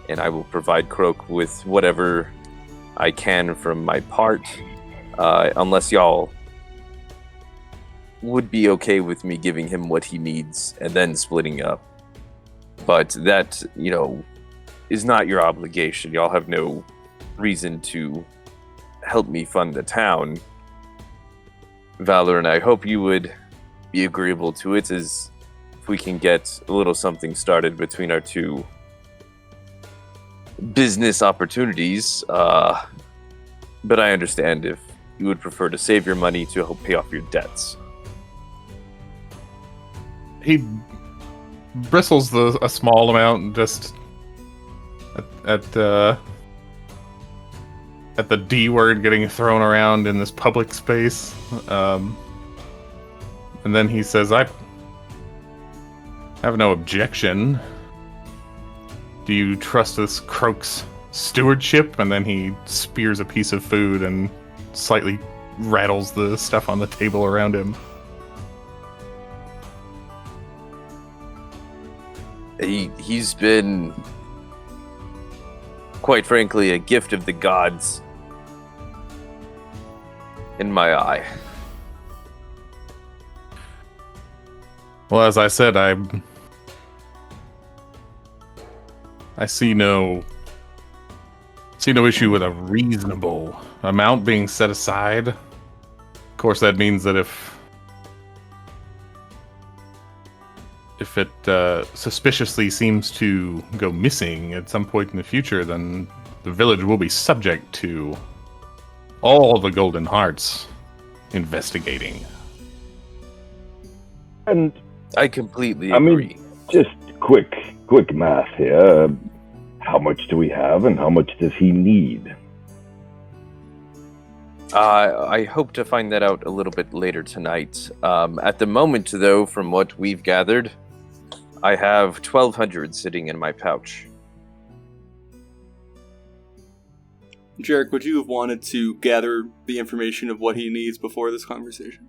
and I will provide Croak with whatever I can from my part, unless y'all would be okay with me giving him what he needs and then splitting up. But that, is not your obligation. Y'all have no reason to help me fund the town. Valor, and I hope you would be agreeable to it, as if we can get a little something started between our two business opportunities. But I understand if you would prefer to save your money to help pay off your debts. He bristles a small amount just at the D word getting thrown around in this public space. And then he says, I have no objection. Do you trust this Croak's stewardship? And then he spears a piece of food and slightly rattles the stuff on the table around him. He's been, quite frankly, a gift of the gods in my eye. Well, as I said, I see no issue with a reasonable amount being set aside. Of course, that means that if it suspiciously seems to go missing at some point in the future, then the village will be subject to all the Golden Hearts investigating. And I completely I mean, agree. just quick math here. How much do we have, and how much does he need? I hope to find that out a little bit later tonight. At the moment, though, from what we've gathered, I have 1,200 sitting in my pouch. Jarek, would you have wanted to gather the information of what he needs before this conversation?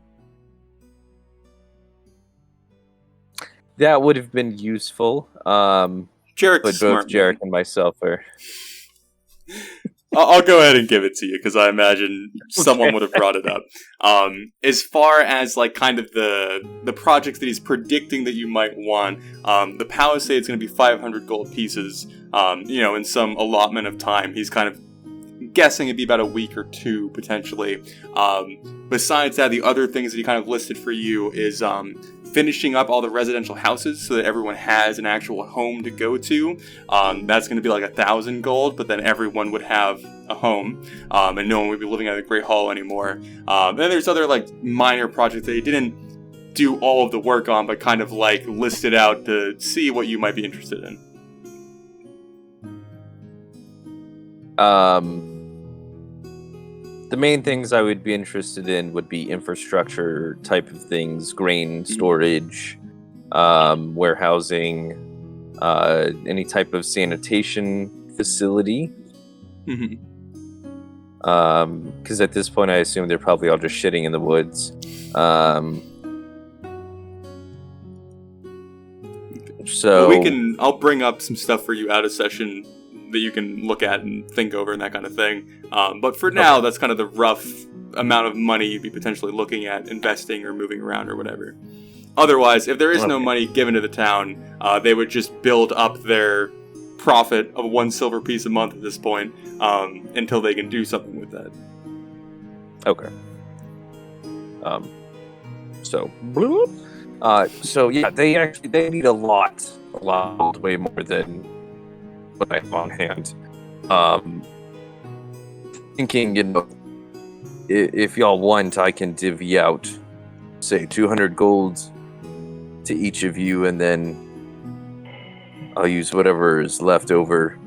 That would have been useful. Jarek's But smart both Jarek man. and myself are... I'll go ahead and give it to you, because I imagine someone would have brought it up. As far as, like, kind of the projects that he's predicting that you might want, the Palisade's going to be 500 gold pieces, in some allotment of time. He's kind of guessing it'd be about a week or two, potentially. Besides that, the other things that he kind of listed for you is finishing up all the residential houses so that everyone has an actual home to go to. That's going to be like 1,000 gold, but then everyone would have a home, and no one would be living at the Great Hall anymore. Then there's other like minor projects that he didn't do all of the work on, but kind of like listed out to see what you might be interested in. The main things I would be interested in would be infrastructure type of things, grain storage, warehousing, any type of sanitation facility. Because at this point I assume they're probably all just shitting in the woods. So I'll bring up some stuff for you out of session that you can look at and think over and that kind of thing. But for now, that's kind of the rough amount of money you'd be potentially looking at investing or moving around or whatever. Otherwise, if there is no money given to the town, they would just build up their profit of 1 silver piece a month at this point, until they can do something with that. Okay. So yeah, they need a lot, way more than what I have on hand. Thinking, if y'all want, I can divvy out, say, 200 gold to each of you, and then I'll use whatever is left over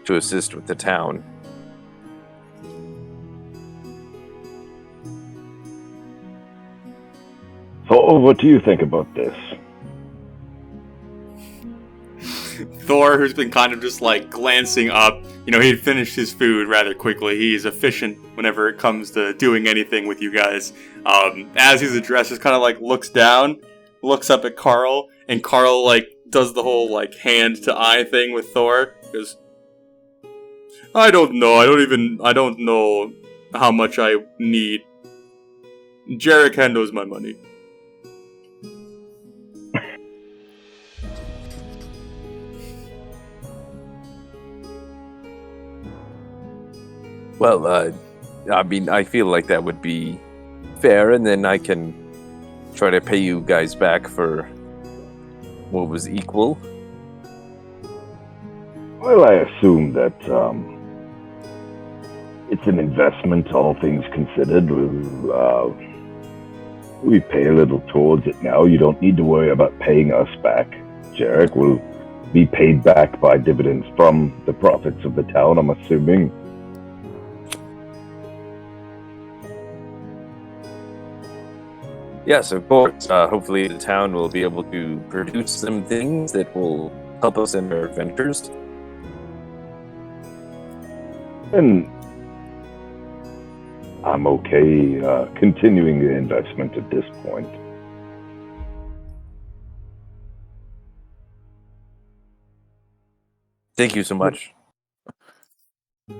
to assist with the town. So, what do you think about this? Thor, who's been kind of just like glancing up, he'd finished his food rather quickly. He's efficient whenever it comes to doing anything with you guys. As he's addressed, just kind of like looks down, looks up at Carl, and Carl like does the whole like hand to eye thing with Thor. Goes, I don't know. I don't know how much I need. Jarek handles my money. Well, I feel like that would be fair, and then I can try to pay you guys back for what was equal. Well, I assume that it's an investment, all things considered. We pay a little towards it now. You don't need to worry about paying us back. Jarek will be paid back by dividends from the profits of the town, I'm assuming. Yes, of course. Hopefully the town will be able to produce some things that will help us in our adventures. And I'm okay continuing the investment at this point. Thank you so much.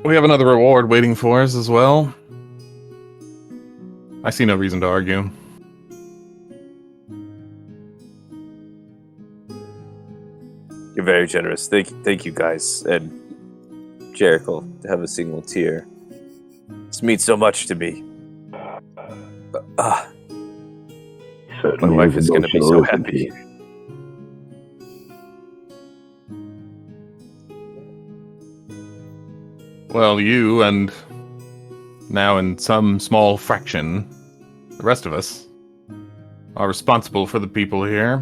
We have another reward waiting for us as well. I see no reason to argue. You're very generous. Thank you guys. And Jarek will have a single tear. This means so much to me. My wife is going to be so happy. Well, you and now in some small fraction, the rest of us are responsible for the people here.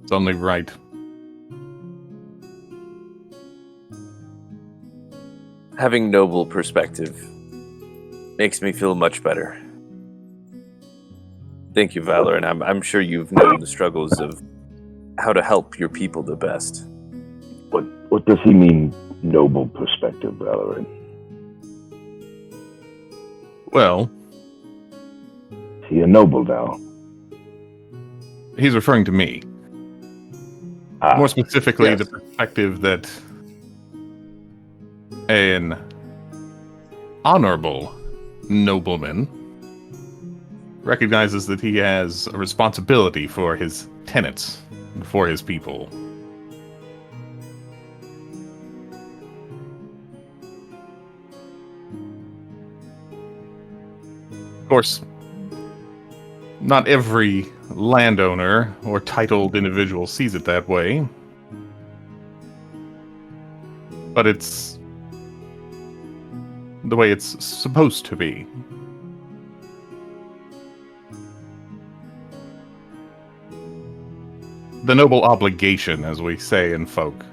It's only right. Having noble perspective makes me feel much better. Thank you, Valor, and I'm sure you've known the struggles of how to help your people the best. What does he mean, noble perspective, Valorant? Well, Is he a noble now? he's referring to me. More specifically, the perspective that an honorable nobleman recognizes that he has a responsibility for his tenants and for his people. Of course, not every landowner or titled individual sees it that way, but it's the way it's supposed to be. The noble obligation, as we say in folk.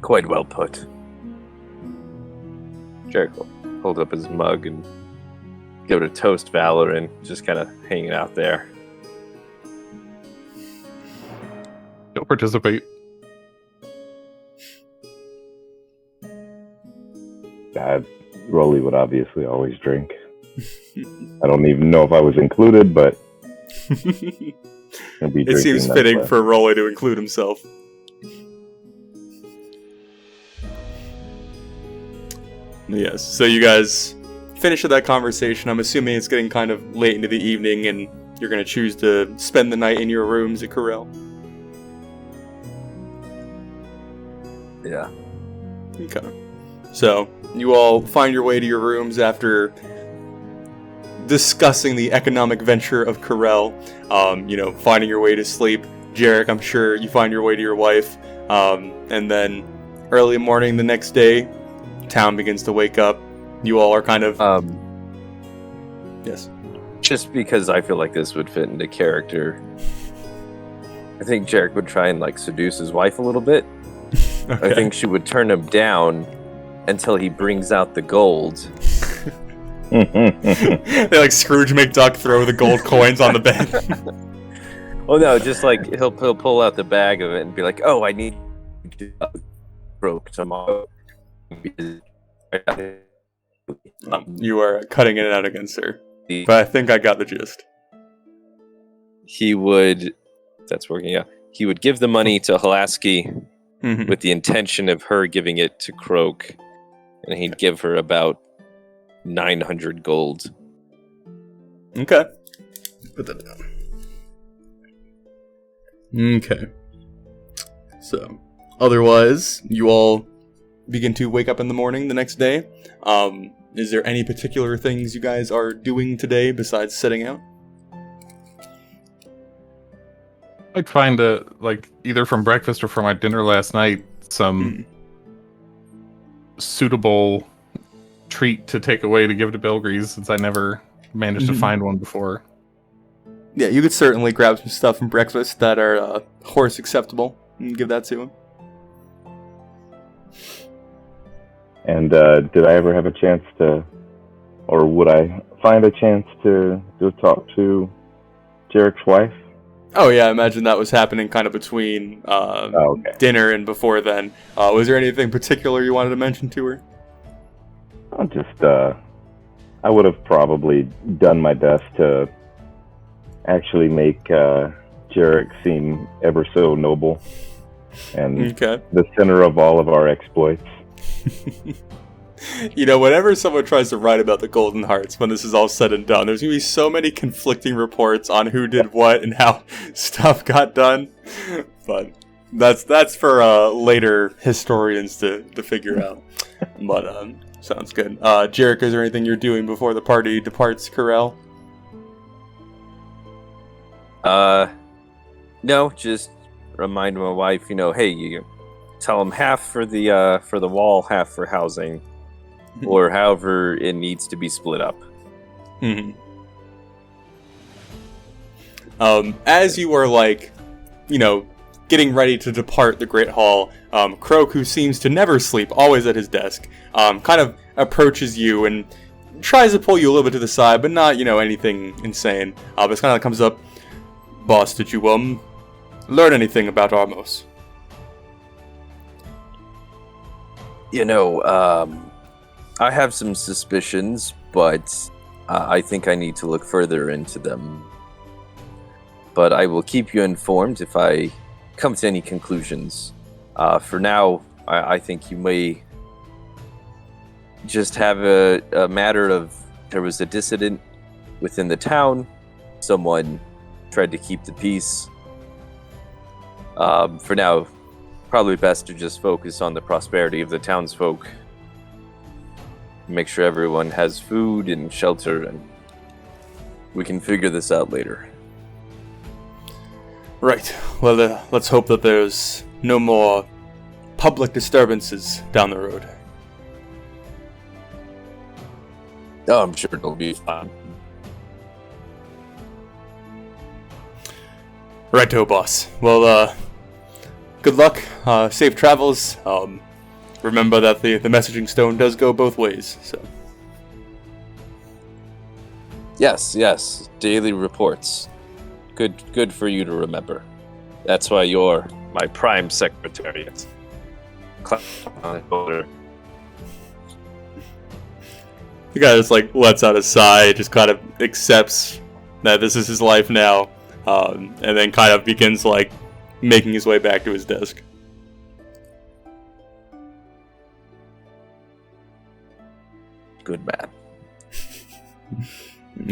Quite well put. Jarek will hold up his mug and go to toast Valor and just kind of hanging out there. Don't participate. Rolly would obviously always drink. I don't even know if I was included, but it seems fitting for Rolly to include himself. Yes, so you guys finish that conversation. I'm assuming it's getting kind of late into the evening and you're going to choose to spend the night in your rooms at Corel. Yeah. Okay. So, you all find your way to your rooms after discussing the economic venture of Corel, finding your way to sleep. Jarek, I'm sure you find your way to your wife. And then early morning the next day, town begins to wake up. You all are kind of... Yes. Just because I feel like this would fit into character, I think Jarek would try and seduce his wife a little bit. Okay. I think she would turn him down until he brings out the gold. They Scrooge McDuck throw the gold coins on the bed. Oh no, just he'll pull out the bag of it and be like, "Oh, I need to broke tomorrow." You are cutting in and out again, sir. But I think I got the gist. He would... That's working out. He would give the money to Halaski with the intention of her giving it to Croak. And he'd give her about 900 gold. Okay. Put that down. Okay. So, otherwise, you all begin to wake up in the morning the next day. Is there any particular things you guys are doing today besides setting out? I'd find either from breakfast or from my dinner last night, some suitable treat to take away to give to Belgries, since I never managed to find one before. Yeah, you could certainly grab some stuff from breakfast that are horse acceptable and give that to him. And did I ever have a chance to, or would I find a chance to go talk to Jarek's wife? Oh yeah, I imagine that was happening kind of between dinner and before then. Was there anything particular you wanted to mention to her? I would have probably done my best to actually make Jarek seem ever so noble and the center of all of our exploits. Whenever someone tries to write about the Golden Hearts, when this is all said and done, there's going to be so many conflicting reports on who did what and how stuff got done. But that's for later historians to figure out. But sounds good. Jarek, is there anything you're doing before the party departs Corel? No, just remind my wife, hey, you tell them half for the wall, half for housing, or however it needs to be split up. Mm-hmm. As you are getting ready to depart the Great Hall, Croak, who seems to never sleep, always at his desk, kind of approaches you and tries to pull you a little bit to the side, but not, anything insane. But it's kind of comes up, boss, did you, learn anything about Armos? I have some suspicions, but I think I need to look further into them. But I will keep you informed if I come to any conclusions. For now, I think you may just have a matter of there was a dissident within the town. Someone tried to keep the peace. For now, probably best to just focus on the prosperity of the townsfolk. Make sure everyone has food and shelter, and we can figure this out later. Right. Well, let's hope that there's no more public disturbances down the road. Oh, I'm sure it'll be fine. Righto, boss. Well, good luck. Safe travels. Remember that the messaging stone does go both ways, so. Yes. Daily reports. Good for you to remember. That's why you're my prime secretariat. Clap on the shoulder. The guy just lets out a sigh, just kind of accepts that this is his life now, and then kind of begins making his way back to his desk. Good man.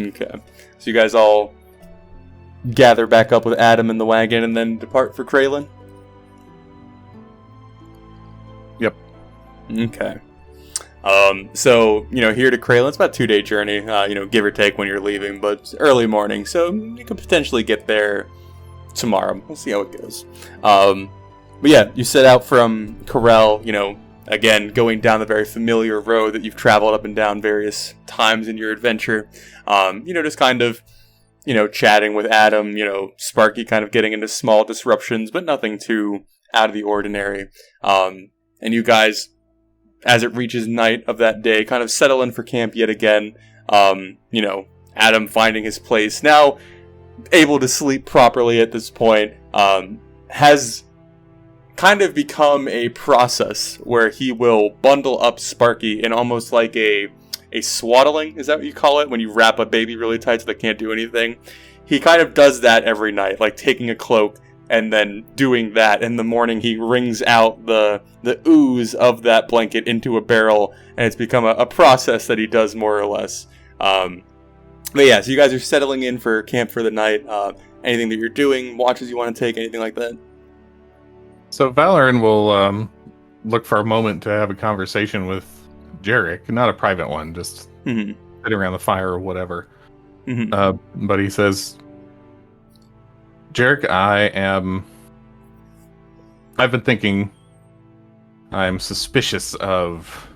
Okay. So you guys all gather back up with Adam in the wagon and then depart for Kraylin? Yep. Okay. So, here to Kraylin, it's about a 2-day journey, give or take when you're leaving, but it's early morning, so you could potentially get there tomorrow. We'll see how it goes. But yeah, you set out from Corel, again, going down the very familiar road that you've traveled up and down various times in your adventure. Just kind of, chatting with Adam, Sparky kind of getting into small disruptions, but nothing too out of the ordinary. And you guys, as it reaches night of that day, kind of settle in for camp yet again. Adam finding his place, now able to sleep properly at this point, has kind of become a process where he will bundle up Sparky in almost like a swaddling, is that what you call it? When you wrap a baby really tight so they can't do anything. He kind of does that every night, taking a cloak and then doing that. In the morning, he wrings out the ooze of that blanket into a barrel, and it's become a process that he does more or less. But yeah, so you guys are settling in for camp for the night. Anything that you're doing, watches you want to take, anything like that? So Valoran will look for a moment to have a conversation with Jarek, not a private one, just sitting around the fire or whatever. But he says, Jarek, I've been thinking, I'm suspicious of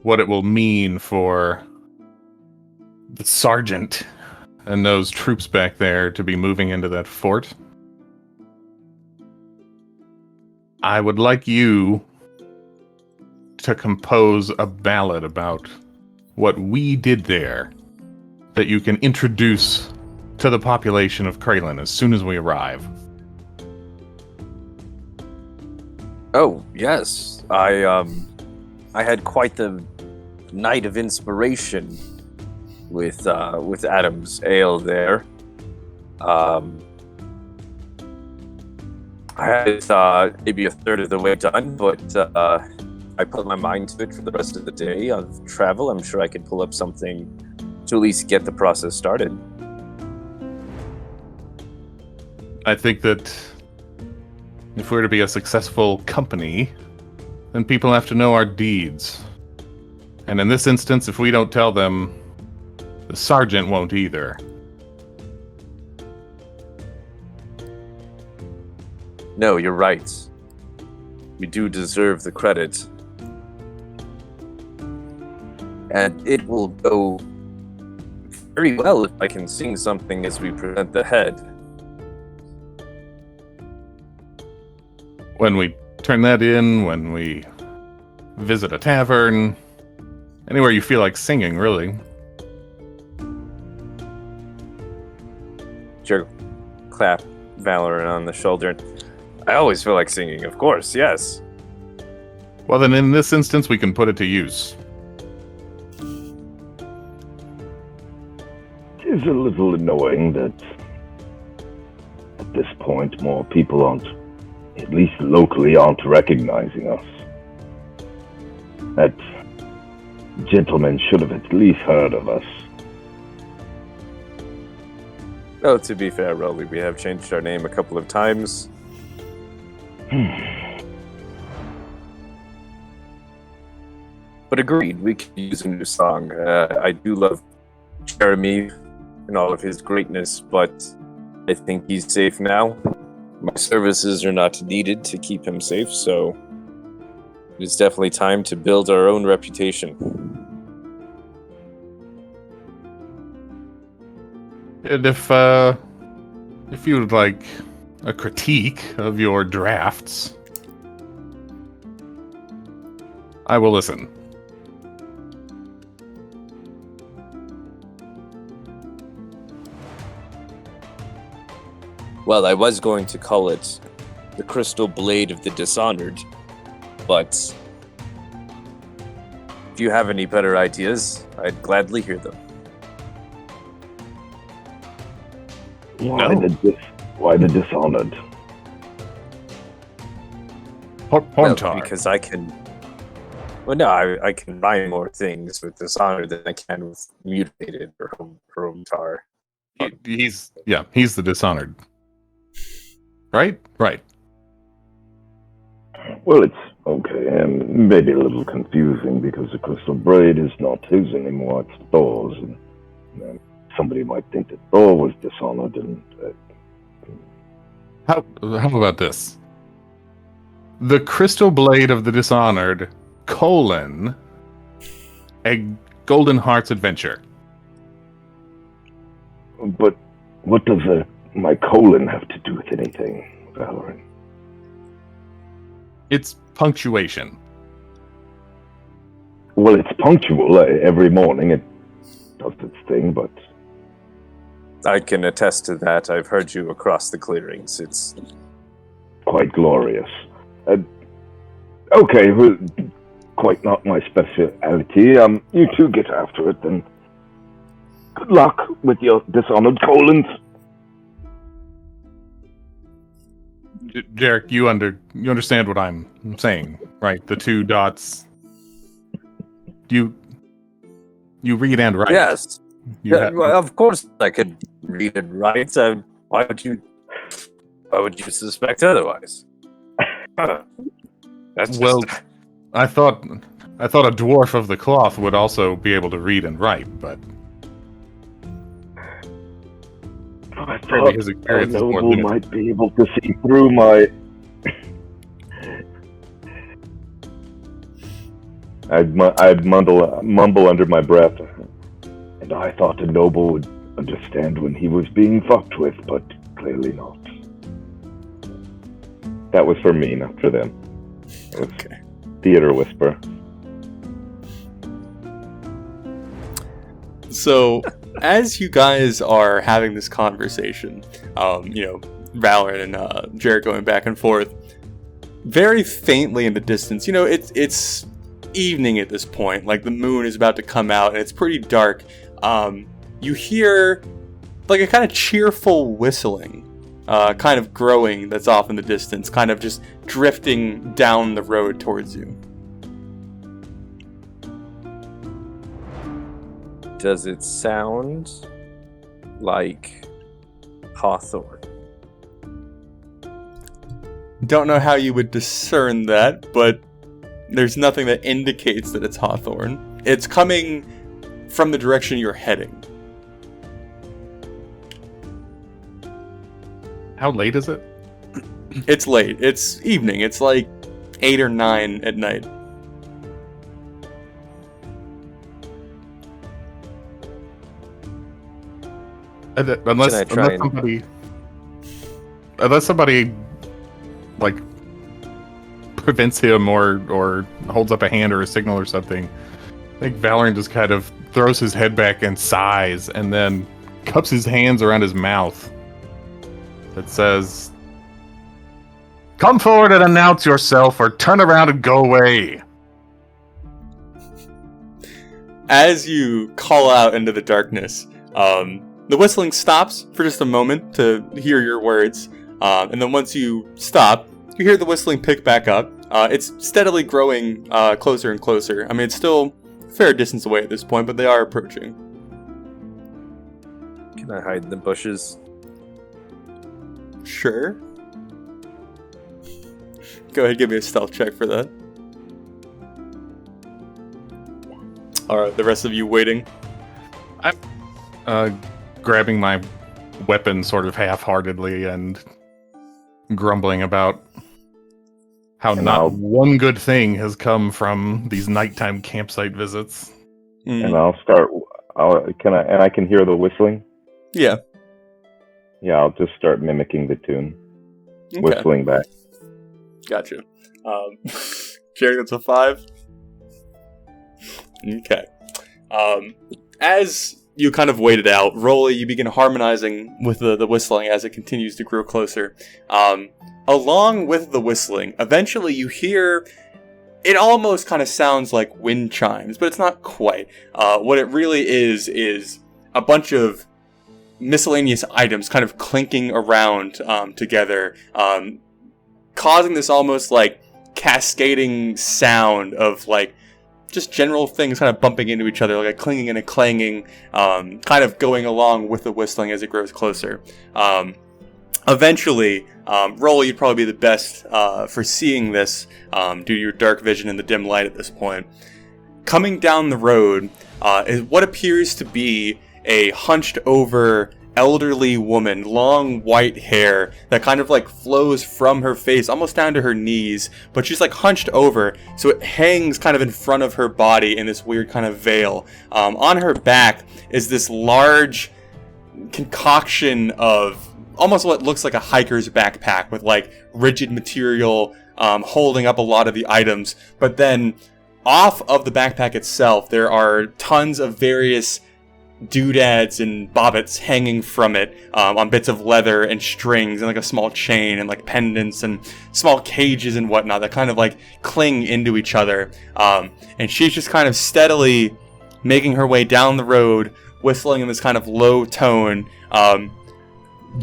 what it will mean for the sergeant and those troops back there to be moving into that fort. I would like you to compose a ballad about what we did there that you can introduce to the population of Kraylin as soon as we arrive. Oh, yes. I had quite the night of inspiration with Adam's ale there. I had it maybe a third of the way done, but I put my mind to it for the rest of the day of travel, I'm sure I could pull up something to at least get the process started. I think that if we're to be a successful company, then people have to know our deeds. And in this instance, if we don't tell them, the sergeant won't either. No, you're right. We do deserve the credit. And it will go very well if I can sing something as we present the head. When we turn that in, when we visit a tavern, anywhere you feel like singing, really. Sure. Clap Valorant on the shoulder. I always feel like singing, of course, yes. Well, then in this instance, we can put it to use. It is a little annoying that at this point more people aren't, at least locally, aren't recognizing us. That gentleman should have at least heard of us. Oh, to be fair, Rolly, we have changed our name a couple of times. But agreed, we can use a new song. I do love Jeremy and all of his greatness, but I think he's safe now. My services are not needed to keep him safe, so it's definitely time to build our own reputation. And if you would like a critique of your drafts, I will listen. Well, I was going to call it the Crystal Blade of the Dishonored, but if you have any better ideas, I'd gladly hear them. Why the Dishonored? Horntar. Because I can... Well, no, I can rhyme more things with Dishonored than I can with Mutilated or Homtar. He's the Dishonored. Right? Right. Well, it's okay, and maybe a little confusing because the Crystal Blade is not his anymore, it's Thor's. And somebody might think that Thor was dishonored, and How about this? The Crystal Blade of the Dishonored, a Golden Hearts adventure. But what does my colon have to do with anything, Valorant? It's punctuation. Well, it's punctual every morning. It does its thing, but I can attest to that. I've heard you across the clearings. It's quite glorious. Okay, well, quite not my speciality. You two get after it, then. Good luck with your dishonored colons. Jarek, you understand what I'm saying, right? The two dots. You read and write. yes. Well, of course I could read and write. Why would you suspect otherwise? That's just... Well, I thought a dwarf of the cloth would also be able to read and write, but I apparently thought his a experience is more noble limited. might be able to see through my... I'd mumble under my breath, and I thought a noble would understand when he was being fucked with, but clearly not. That was for me, not for them. Okay. Theater whisper. So, as you guys are having this conversation, Valorant and Jared going back and forth, very faintly in the distance, it's evening at this point, like the moon is about to come out and it's pretty dark. You hear like a kind of cheerful whistling, kind of growing that's off in the distance, kind of just drifting down the road towards you. Does it sound like Hawthorne? Don't know how you would discern that, but there's nothing that indicates that it's Hawthorne. It's coming from the direction you're heading. How late is it? It's late. It's evening. It's like 8 or 9 at night. Unless somebody like prevents him or holds up a hand or a signal or something, I think Valorant just kind of throws his head back and sighs, and then cups his hands around his mouth. It says, "Come forward and announce yourself, or turn around and go away." As you call out into the darkness, the whistling stops for just a moment to hear your words, and then once you stop, you hear the whistling pick back up. It's steadily growing closer and closer. I mean, it's still a fair distance away at this point, but they are approaching. Can I hide in the bushes? Sure. Go ahead, give me a stealth check for that. Alright, the rest of you waiting. I'm grabbing my weapon sort of half-heartedly and grumbling about how not one good thing has come from these nighttime campsite visits. And I'll start. I can hear the whistling. Yeah. Yeah, I'll just start mimicking the tune, Okay. whistling back. Gotcha. Jerry, that's a 5. Okay. As you kind of wait it out, Rolly, you begin harmonizing with the whistling as it continues to grow closer. Along with the whistling, eventually you hear, it almost kind of sounds like wind chimes, but it's not quite. What it really is a bunch of miscellaneous items kind of clinking around together, causing this almost like cascading sound of like just general things kind of bumping into each other, like a clinging and a clanging, kind of going along with the whistling as it grows closer. Eventually, Rolly, you'd probably be the best for seeing this due to your dark vision and the dim light at this point. Coming down the road is what appears to be a hunched over elderly woman, long white hair that kind of like flows from her face almost down to her knees, but she's like hunched over, so it hangs kind of in front of her body in this weird kind of veil. On her back is this large concoction of almost what looks like a hiker's backpack with like rigid material holding up a lot of the items, but then off of the backpack itself there are tons of various doodads and bobbits hanging from it on bits of leather and strings and like a small chain and like pendants and small cages and whatnot that kind of like cling into each other, and she's just kind of steadily making her way down the road, whistling in this kind of low tone,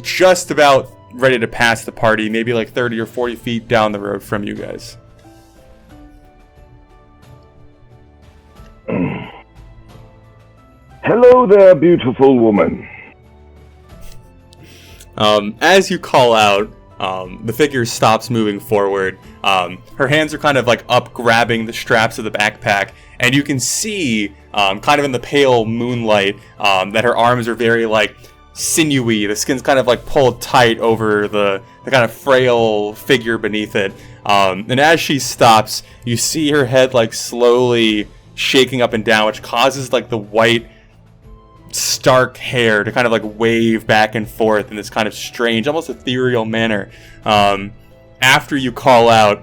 just about ready to pass the party, maybe like 30 or 40 feet down the road from you guys. Hello there, beautiful woman. As you call out, the figure stops moving forward. Her hands are kind of like up grabbing the straps of the backpack, and you can see, kind of in the pale moonlight, that her arms are very like sinewy. The skin's kind of like pulled tight over the kind of frail figure beneath it. And as she stops, you see her head like slowly shaking up and down, which causes like the white stark hair to kind of like wave back and forth in this kind of strange, almost ethereal manner. After you call out,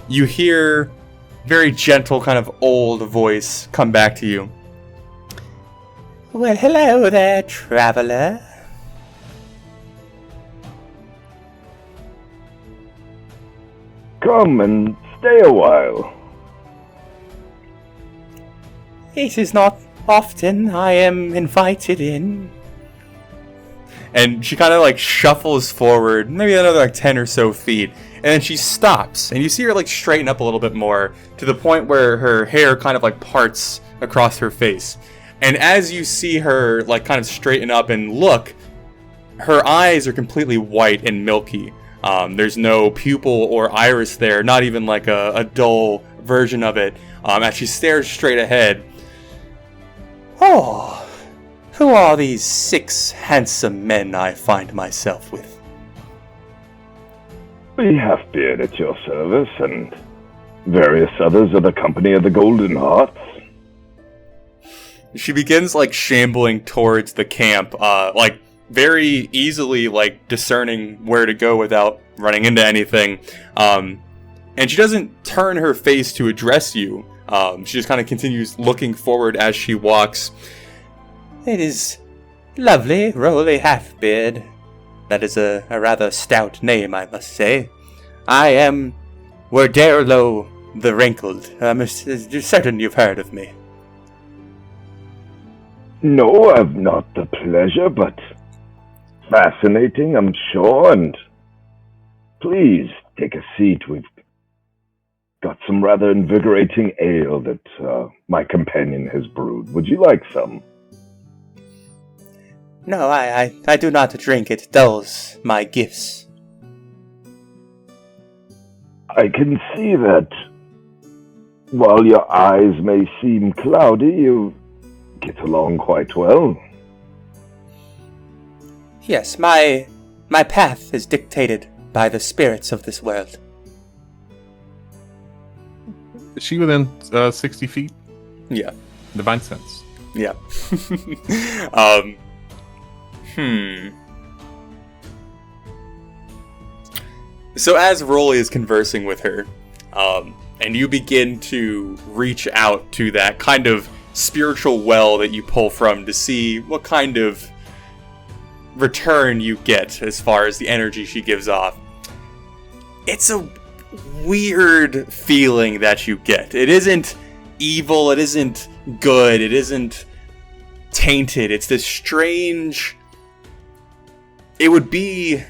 you hear very gentle kind of old voice come back to you. Well, hello there, traveler. Come and stay a while. It is not often I am invited in. And she kind of like shuffles forward, maybe another like 10 or so feet, and then she stops, and you see her like straighten up a little bit more to the point where her hair kind of like parts across her face. And as you see her, like, kind of straighten up and look, her eyes are completely white and milky. There's no pupil or iris there, not even like a dull version of it. As she stares straight ahead. Oh, who are these 6 handsome men I find myself with? We have Beard at your service, and various others of the Company of the Golden Hearts. She begins, like, shambling towards the camp, like, very easily, like, discerning where to go without running into anything. And she doesn't turn her face to address you. She just kind of continues looking forward as she walks. It is lovely, Roly Halfbeard. That is a rather stout name, I must say. I am Werderlo the Wrinkled. I'm certain you've heard of me. No, I've not the pleasure, but fascinating, I'm sure, and please take a seat. We've got some rather invigorating ale that my companion has brewed. Would you like some? No, I do not drink. It dulls my gifts. I can see that while your eyes may seem cloudy, you get along quite well. Yes, my path is dictated by the spirits of this world. Is she within 60 feet? Yeah. Divine sense. Yeah. So as Rolly is conversing with her, and you begin to reach out to that kind of spiritual well that you pull from to see what kind of return you get as far as the energy she gives off. It's a weird feeling that you get. It isn't evil, it isn't good, it isn't tainted. It's this strange... It would be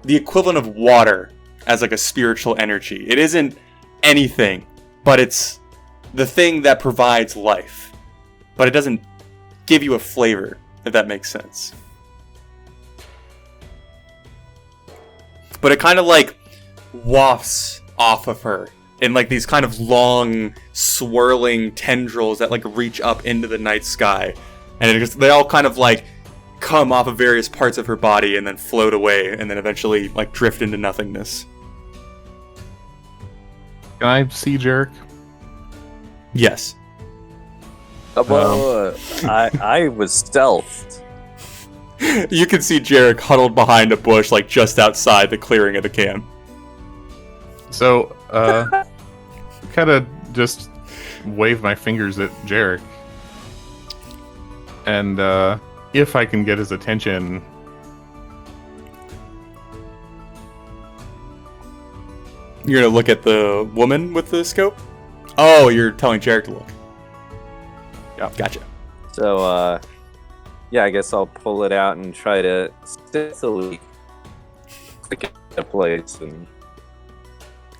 the equivalent of water as like a spiritual energy. It isn't anything, but it's the thing that provides life. But it doesn't give you a flavor, if that makes sense. But it kind of like wafts off of her in like these kind of long, swirling tendrils that like reach up into the night sky. And they all kind of like come off of various parts of her body and then float away and then eventually like drift into nothingness. Can I see Jarek? Yes. I was stealthed. You can see Jarek huddled behind a bush like just outside the clearing of the camp. So, kind of just wave my fingers at Jarek. And, if I can get his attention... You're gonna look at the woman with the scope? Oh, you're telling Jarek to look. Yeah, gotcha. So, yeah, I guess I'll pull it out and try to stealthily click a place and...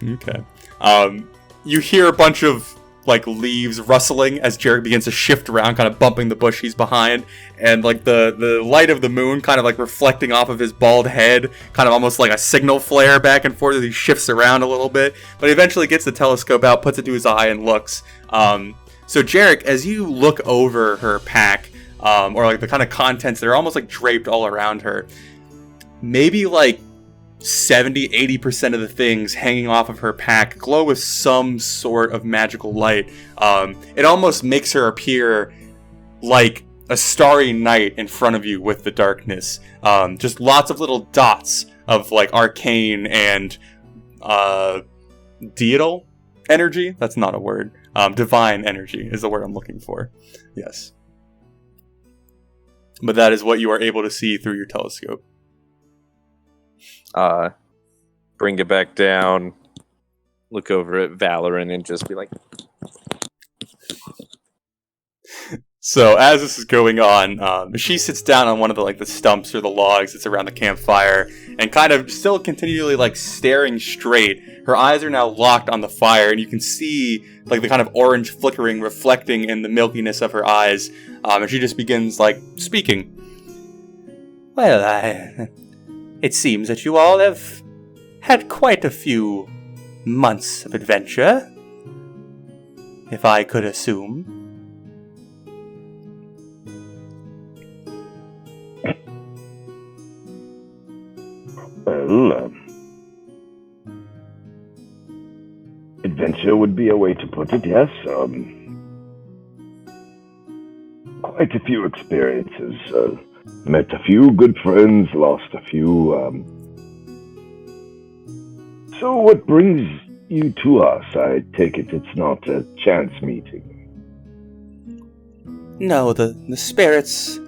Okay. You hear a bunch of like leaves rustling as Jarek begins to shift around, kind of bumping the bush he's behind, and like the light of the moon kind of like reflecting off of his bald head, kind of almost like a signal flare back and forth as he shifts around a little bit. But he eventually gets the telescope out, puts it to his eye, and looks. So Jarek, as you look over her pack, or like the kind of contents that are almost like draped all around her, maybe like 70-80% of the things hanging off of her pack glow with some sort of magical light. It almost makes her appear like a starry night in front of you with the darkness. Just lots of little dots of like arcane and deital energy. That's not a word. Divine energy is the word I'm looking for. Yes. But that is what you are able to see through your telescope. Bring it back down, look over at Valorant, and just be like... So as this is going on, she sits down on one of the stumps or the logs that's around the campfire, and kind of still continually like staring straight. Her eyes are now locked on the fire, and you can see like the kind of orange flickering reflecting in the milkiness of her eyes. And she just begins like speaking. Well, it seems that you all have had quite a few months of adventure, if I could assume. Well, adventure would be a way to put it, yes. Quite a few experiences. Met a few good friends, lost a few. So what brings you to us? I take it it's not a chance meeting. No, the spirits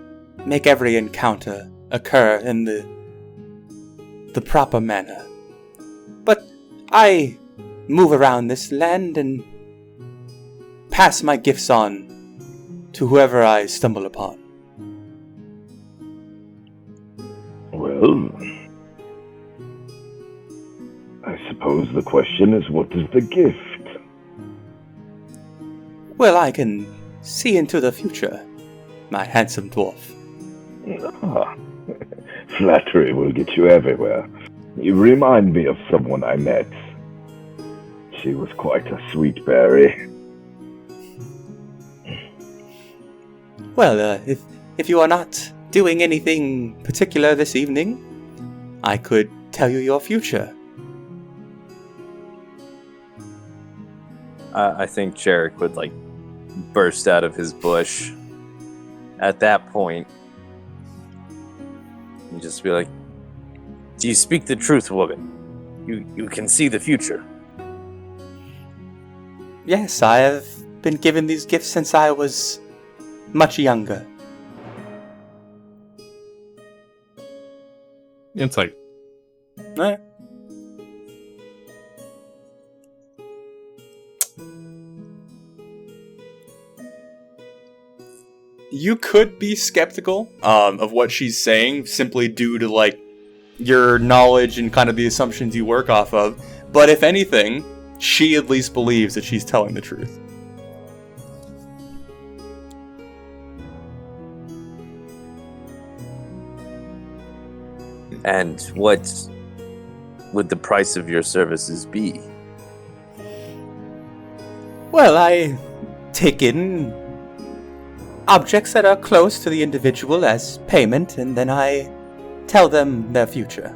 make every encounter occur in the proper manner. But I move around this land and pass my gifts on to whoever I stumble upon. Well, I suppose the question is, what is the gift? Well, I can see into the future, my handsome dwarf. Ah, flattery will get you everywhere. You remind me of someone I met. She was quite a sweet berry. Well, if you are not doing anything particular this evening, I could tell you your future. I think Jarek would like burst out of his bush at that point and just be like, "Do you speak the truth, woman? You can see the future." Yes, I have been given these gifts since I was much younger. Insight. Eh. You could be skeptical of what she's saying simply due to like your knowledge and kind of the assumptions you work off of, but if anything, she at least believes that she's telling the truth. And what would the price of your services be? Well, I take in objects that are close to the individual as payment, and then I tell them their future.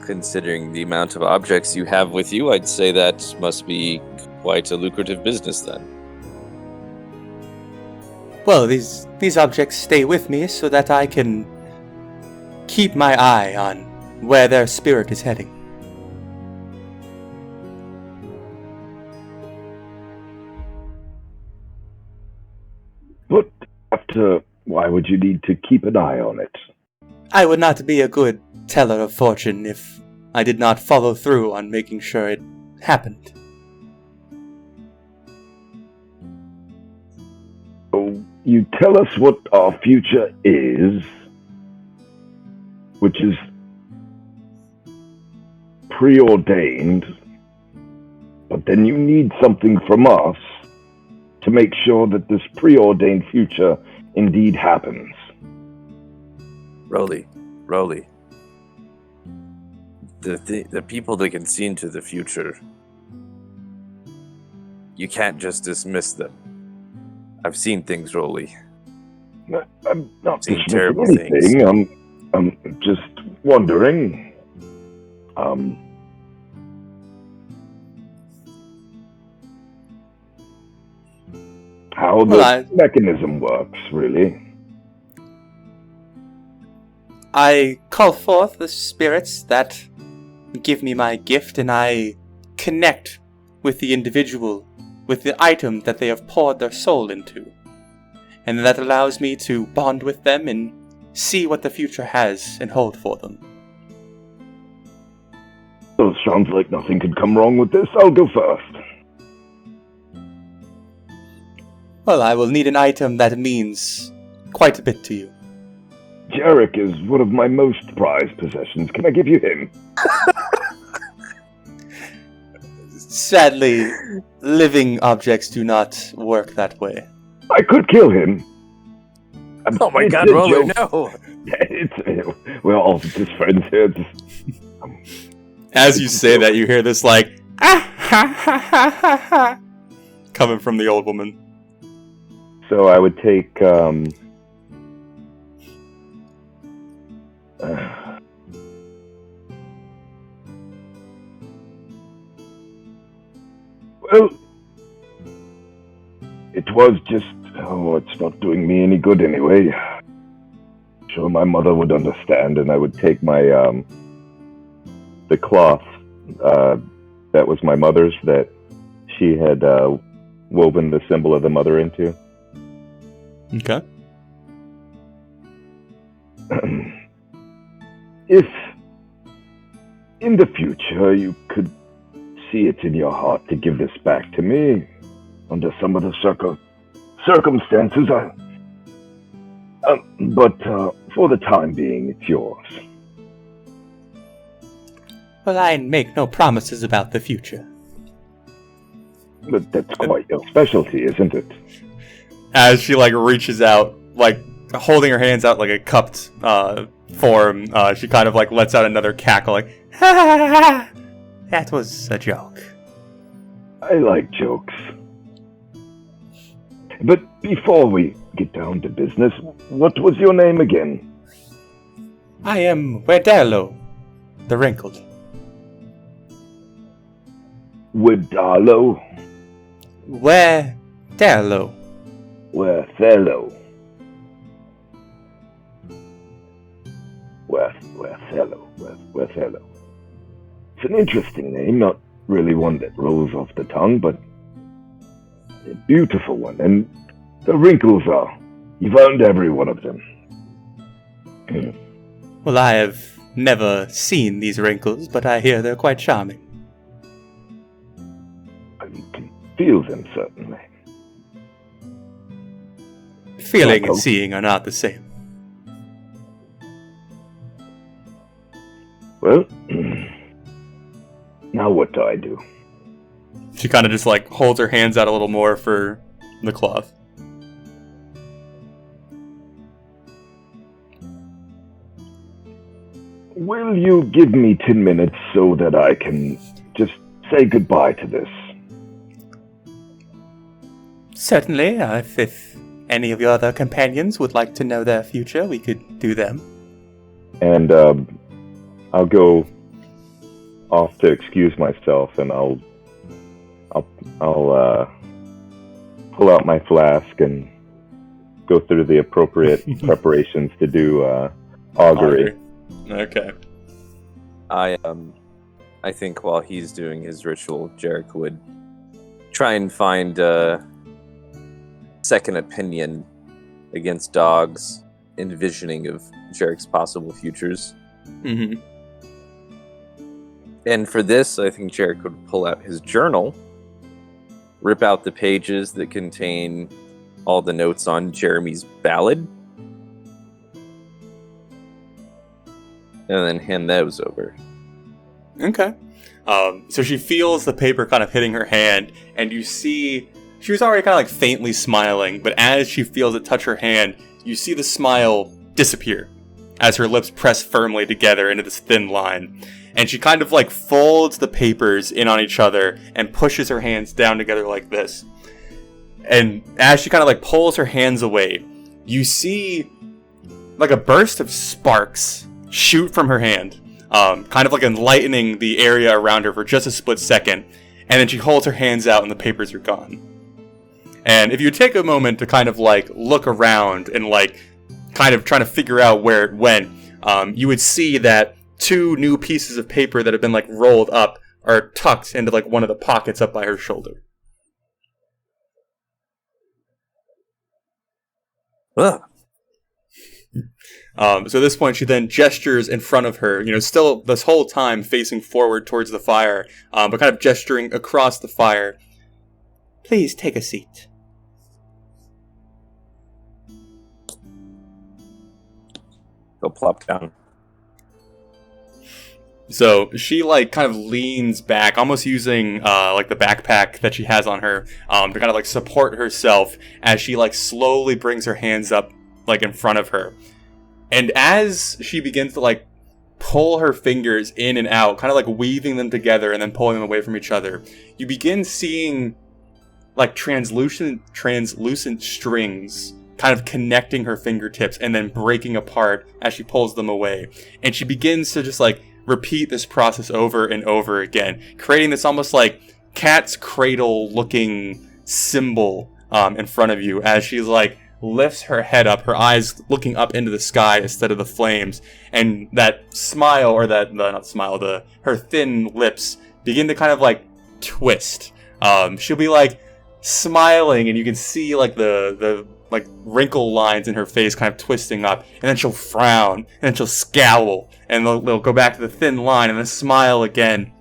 Considering the amount of objects you have with you, I'd say that must be quite a lucrative business then. Well, these objects stay with me so that I can keep my eye on where their spirit is heading. But why would you need to keep an eye on it? I would not be a good teller of fortune if I did not follow through on making sure it happened. Oh, you tell us what our future is, which is preordained, but then you need something from us to make sure that this preordained future indeed happens. Roly. The people that can see into the future, you can't just dismiss them. I've seen things, Roly. I'm not Seen dismissing terrible anything. I'm just wondering. How the mechanism works, really. I call forth the spirits that give me my gift, and I connect with the individual, with the item that they have poured their soul into. And that allows me to bond with them and see what the future has and hold for them. So it sounds like nothing could come wrong with this. I'll go first. Well, I will need an item that means quite a bit to you. Jarek is one of my most prized possessions. Can I give you him? Sadly, living objects do not work that way. I could kill him. Oh my It's god, a Roller, joke. no! We're all just friends here. As you say that, you hear this like ah ha ha ha ha ha coming from the old woman. So I would take well, it was just it's not doing me any good anyway. Sure, my mother would understand, and I would take my the cloth that was my mother's that she had woven the symbol of the mother into. Okay. If in the future you could see it in your heart to give this back to me under some of the circumstances, but for the time being, it's yours. Well, I make no promises about the future. But that's quite your specialty, isn't it? As she like reaches out, like holding her hands out like a cupped form, she kind of like lets out another cackle, like ha ha ha ha. That was a joke. I like jokes. But before we get down to business, what was your name again? I am Wedalo, the Wrinkled. Wedalo? Wedalo. Werthello. Werthello. It's an interesting name, not really one that rolls off the tongue, but a beautiful one, and the wrinkles are. You've earned every one of them. Well, I have never seen these wrinkles, but I hear they're quite charming. You can feel them, certainly. Feeling and seeing are not the same. Well, now what do I do? She kind of just like holds her hands out a little more for the cloth. Will you give me 10 minutes so that I can just say goodbye to this? Certainly, if any of your other companions would like to know their future, we could do them. And I'll go off to excuse myself, and I'll pull out my flask and go through the appropriate preparations to do augury. Okay. I think while he's doing his ritual, Jarek would try and find a second opinion against dogs, envisioning of Jarek's possible futures. Mm-hmm. And for this, I think Jarek would pull out his journal, rip out the pages that contain all the notes on Jeremy's ballad, and then hand those over. Okay. So she feels the paper kind of hitting her hand, and you see she was already kind of like faintly smiling, but as she feels it touch her hand, you see the smile disappear as her lips press firmly together into this thin line. And she kind of like folds the papers in on each other and pushes her hands down together like this. And as she kind of like pulls her hands away, you see like a burst of sparks shoot from her hand, kind of like enlightening the area around her for just a split second. And then she holds her hands out and the papers are gone. And if you take a moment to kind of like look around and like kind of trying to figure out where it went, you would see that 2 new pieces of paper that have been like rolled up are tucked into like one of the pockets up by her shoulder. Ugh. So at this point, she then gestures in front of her, still this whole time facing forward towards the fire, but kind of gesturing across the fire. Please take a seat. He'll plop down. So she like kind of leans back, almost using like the backpack that she has on her to kind of like support herself as she like slowly brings her hands up like in front of her. And as she begins to like pull her fingers in and out, kind of like weaving them together and then pulling them away from each other, you begin seeing like translucent strings kind of connecting her fingertips and then breaking apart as she pulls them away. And she begins to just like repeat this process over and over again, creating this almost like cat's cradle looking symbol in front of you as she's like lifts her head up, her eyes looking up into the sky instead of the flames, and that smile, or her thin lips begin to kind of like twist. She'll be like smiling, and you can see like the like wrinkle lines in her face kind of twisting up, and then she'll frown, and then she'll scowl, and they'll go back to the thin line, and then smile again.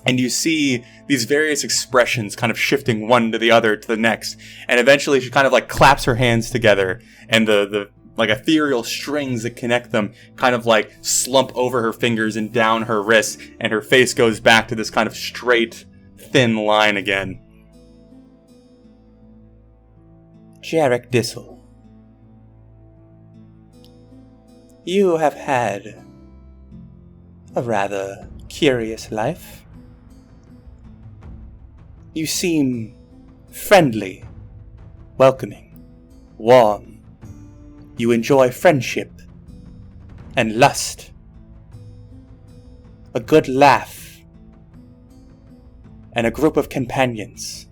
And you see these various expressions kind of shifting one to the other to the next. And eventually she kind of like claps her hands together, and the like ethereal strings that connect them kind of like slump over her fingers and down her wrists, and her face goes back to this kind of straight, thin line again. Jarek Dissel, you have had a rather curious life. You seem friendly, welcoming, warm. You enjoy friendship and lust, a good laugh, and a group of companions.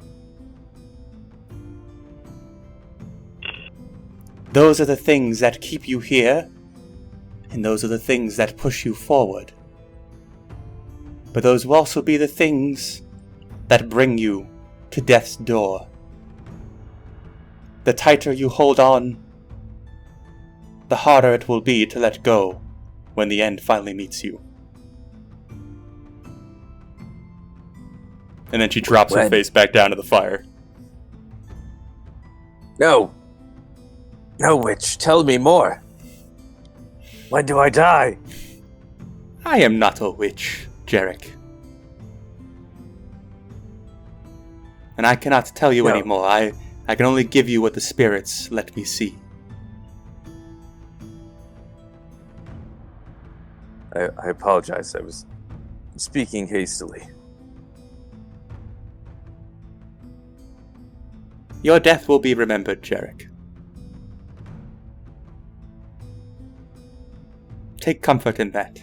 Those are the things that keep you here, and those are the things that push you forward. But those will also be the things that bring you to death's door. The tighter you hold on, the harder it will be to let go when the end finally meets you. And then she drops her face back down to the fire. No, witch, tell me more. When do I die? I am not a witch, Jarek. And I cannot tell you anymore. I can only give you what the spirits let me see. I apologize. I was speaking hastily. Your death will be remembered, Jarek. Take comfort in that.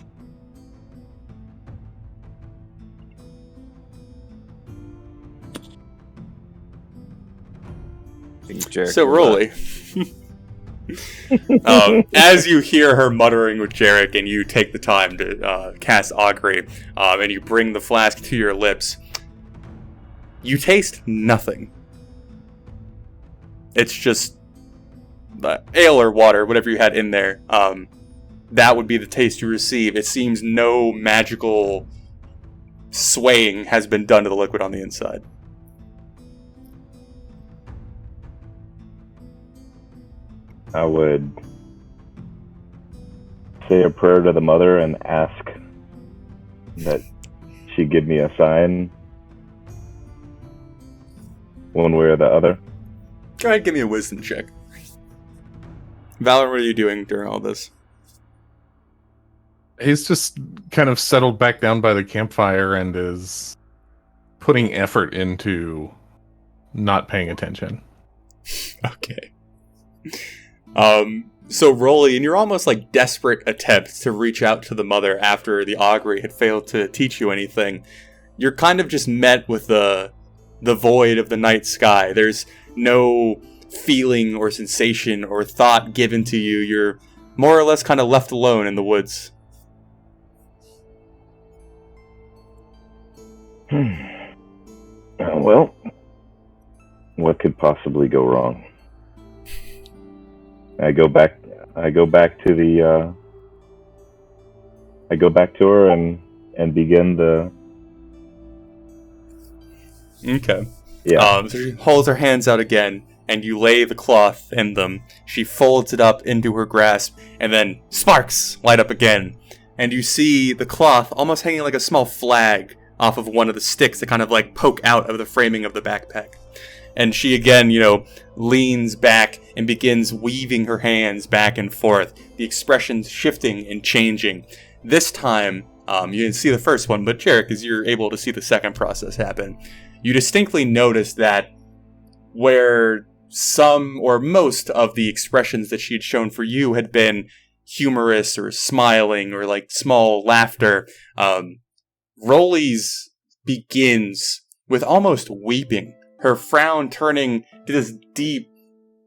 So, Rolly, as you hear her muttering with Jarek, and you take the time to cast Augury, and you bring the flask to your lips, you taste nothing. It's just ale or water, whatever you had in there. That would be the taste you receive. It seems no magical swaying has been done to the liquid on the inside. I would say a prayer to the mother and ask that she give me a sign one way or the other. Go ahead, give me a wisdom check. Valor, what are you doing during all this? He's just kind of settled back down by the campfire and is putting effort into not paying attention. Okay. So Rolly, in your almost like desperate attempt to reach out to the mother after the augury had failed to teach you anything, you're kind of just met with the void of the night sky. There's no feeling or sensation or thought given to you. You're more or less kind of left alone in the woods. Well, what could possibly go wrong? I go back to her and begin the. Okay. Yeah. So she holds her hands out again, and you lay the cloth in them. She folds it up into her grasp, and then sparks light up again. And you see the cloth almost hanging like a small flag off of one of the sticks that kind of like poke out of the framing of the backpack. And she again, leans back and begins weaving her hands back and forth, the expressions shifting and changing. This time, you didn't see the first one, but Jarek, as you're able to see the second process happen, you distinctly notice that where some or most of the expressions that she had shown for you had been humorous or smiling or like small laughter, Rolly's begins with almost weeping, her frown turning to this deep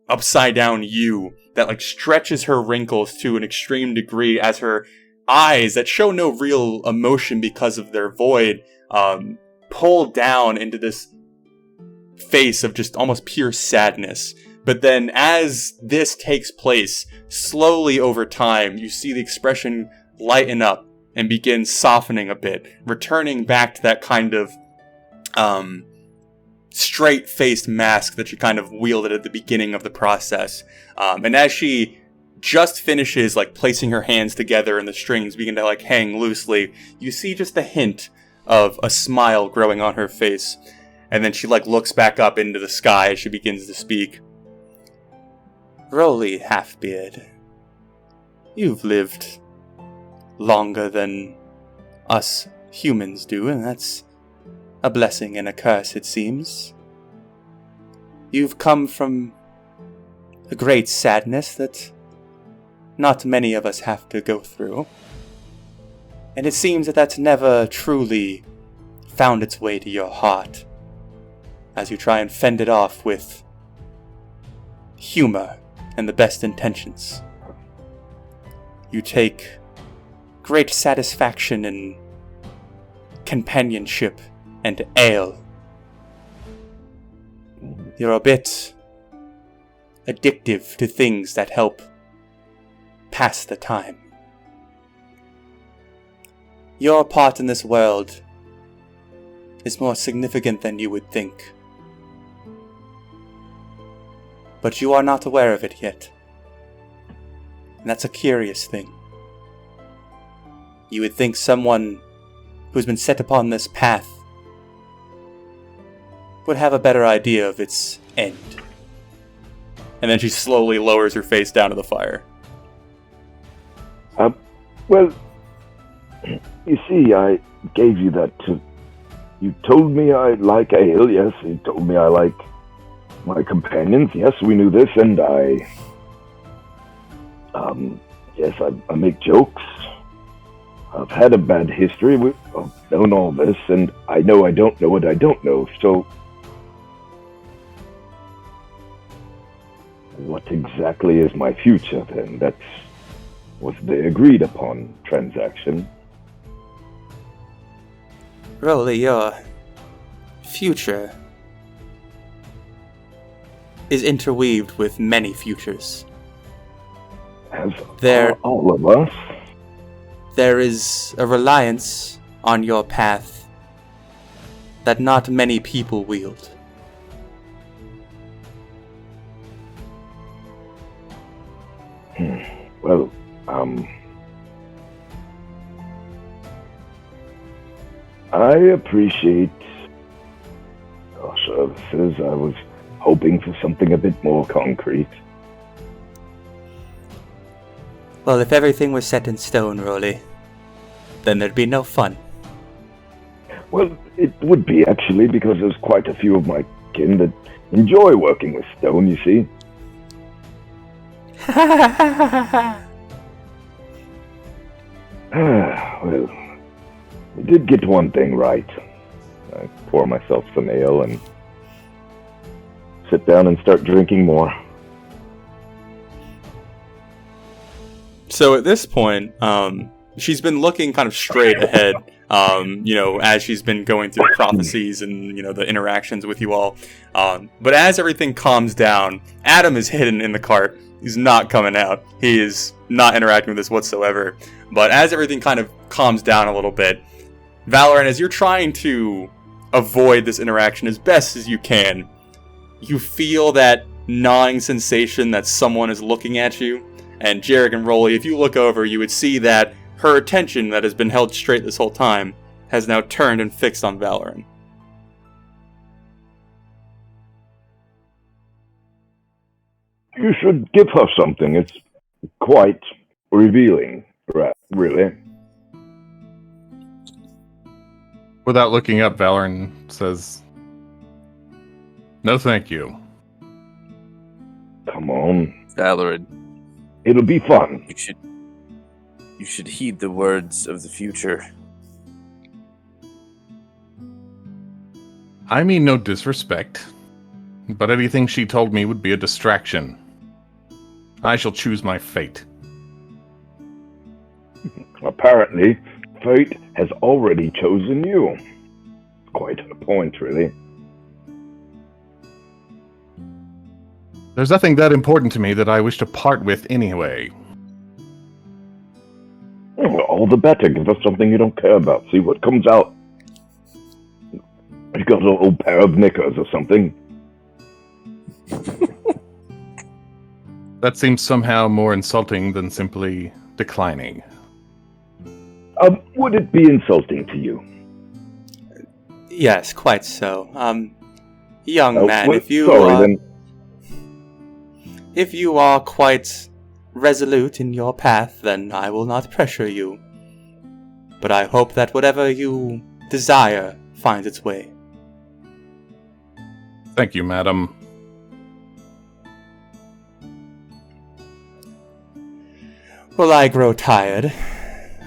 upside down U that like stretches her wrinkles to an extreme degree as her eyes that show no real emotion because of their void pull down into this face of just almost pure sadness. But then as this takes place, slowly over time, you see the expression lighten up and begin softening a bit, returning back to that kind of straight-faced mask that she kind of wielded at the beginning of the process. And as she just finishes like placing her hands together and the strings begin to like hang loosely, you see just a hint of a smile growing on her face. And then she like looks back up into the sky as she begins to speak. Rolly Halfbeard, you've lived longer than us humans do, and that's a blessing and a curse, it seems. You've come from a great sadness that not many of us have to go through, and it seems that that's never truly found its way to your heart, as you try and fend it off with humor and the best intentions. You take great satisfaction in companionship and ale. You're a bit addictive to things that help pass the time. Your part in this world is more significant than you would think. But you are not aware of it yet. And that's a curious thing. You would think someone who's been set upon this path would have a better idea of its end. And then she slowly lowers her face down to the fire. Well, you see, I gave you that to... You told me I like ale, yes. You told me I like my companions, yes, we knew this, and yes, I make jokes. I've had a bad history, I've known all this, and I know I don't know what I don't know, so... What exactly is my future, then? That's was the agreed upon transaction. Rolly, your future is interweaved with many futures. As all of us. There is a reliance on your path that not many people wield. Well, I appreciate your services. I was hoping for something a bit more concrete. Well, if everything was set in stone, Rolly, then there'd be no fun. Well, it would be, actually, because there's quite a few of my kin that enjoy working with stone, you see. Well, we did get one thing right. I pour myself some ale and sit down and start drinking more. So at this point, she's been looking kind of straight ahead, as she's been going through the prophecies and, the interactions with you all. But as everything calms down, Adam is hidden in the cart. He's not coming out. He is not interacting with this whatsoever. But as everything kind of calms down a little bit, Valorant, as you're trying to avoid this interaction as best as you can, you feel that gnawing sensation that someone is looking at you. And Jarek and Rolly, if you look over, you would see that her attention that has been held straight this whole time has now turned and fixed on Valoran. You should give her something. It's quite revealing, really. Without looking up, Valoran says, "No, thank you." Come on. Valoran, It'll be fun. you should heed the words of the future. I mean no disrespect, but anything she told me would be a distraction. I shall choose my fate. Apparently, fate has already chosen you. Quite a point, really. There's nothing that important to me that I wish to part with anyway. Well, all the better. Give us something you don't care about. See what comes out. You got a little pair of knickers or something. That seems somehow more insulting than simply declining. Would it be insulting to you? Yes, quite so. Young Oh, man, well, if you sorry, then. if you are quite resolute in your path, then I will not pressure you. But I hope that whatever you desire finds its way. Thank you, madam. Well, I grow tired.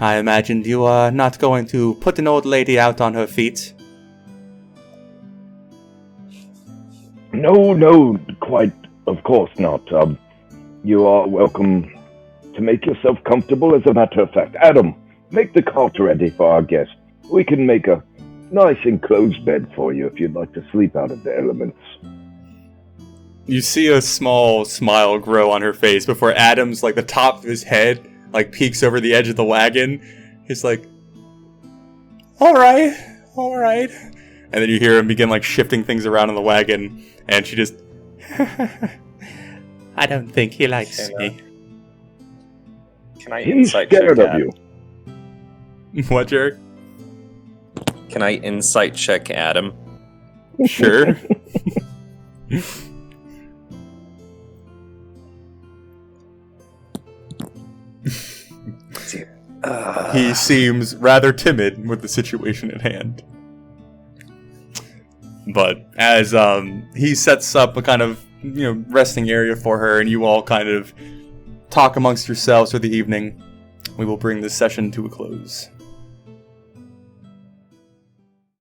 I imagined you are not going to put an old lady out on her feet. No, quite, of course not. You are welcome to make yourself comfortable, as a matter of fact. Adam, make the cot ready for our guest. We can make a nice enclosed bed for you if you'd like to sleep out of the elements. You see a small smile grow on her face before Adam's, the top of his head, peeks over the edge of the wagon. He's like, all right. And then you hear him begin, shifting things around in the wagon, and she just, I don't think he likes me. Can I He's insight scared check of Adam? you. What, Jarek? Can I insight check Adam? Sure. He seems rather timid with the situation at hand. But as he sets up a kind of resting area for her, and you all kind of talk amongst yourselves for the evening, we will bring this session to a close.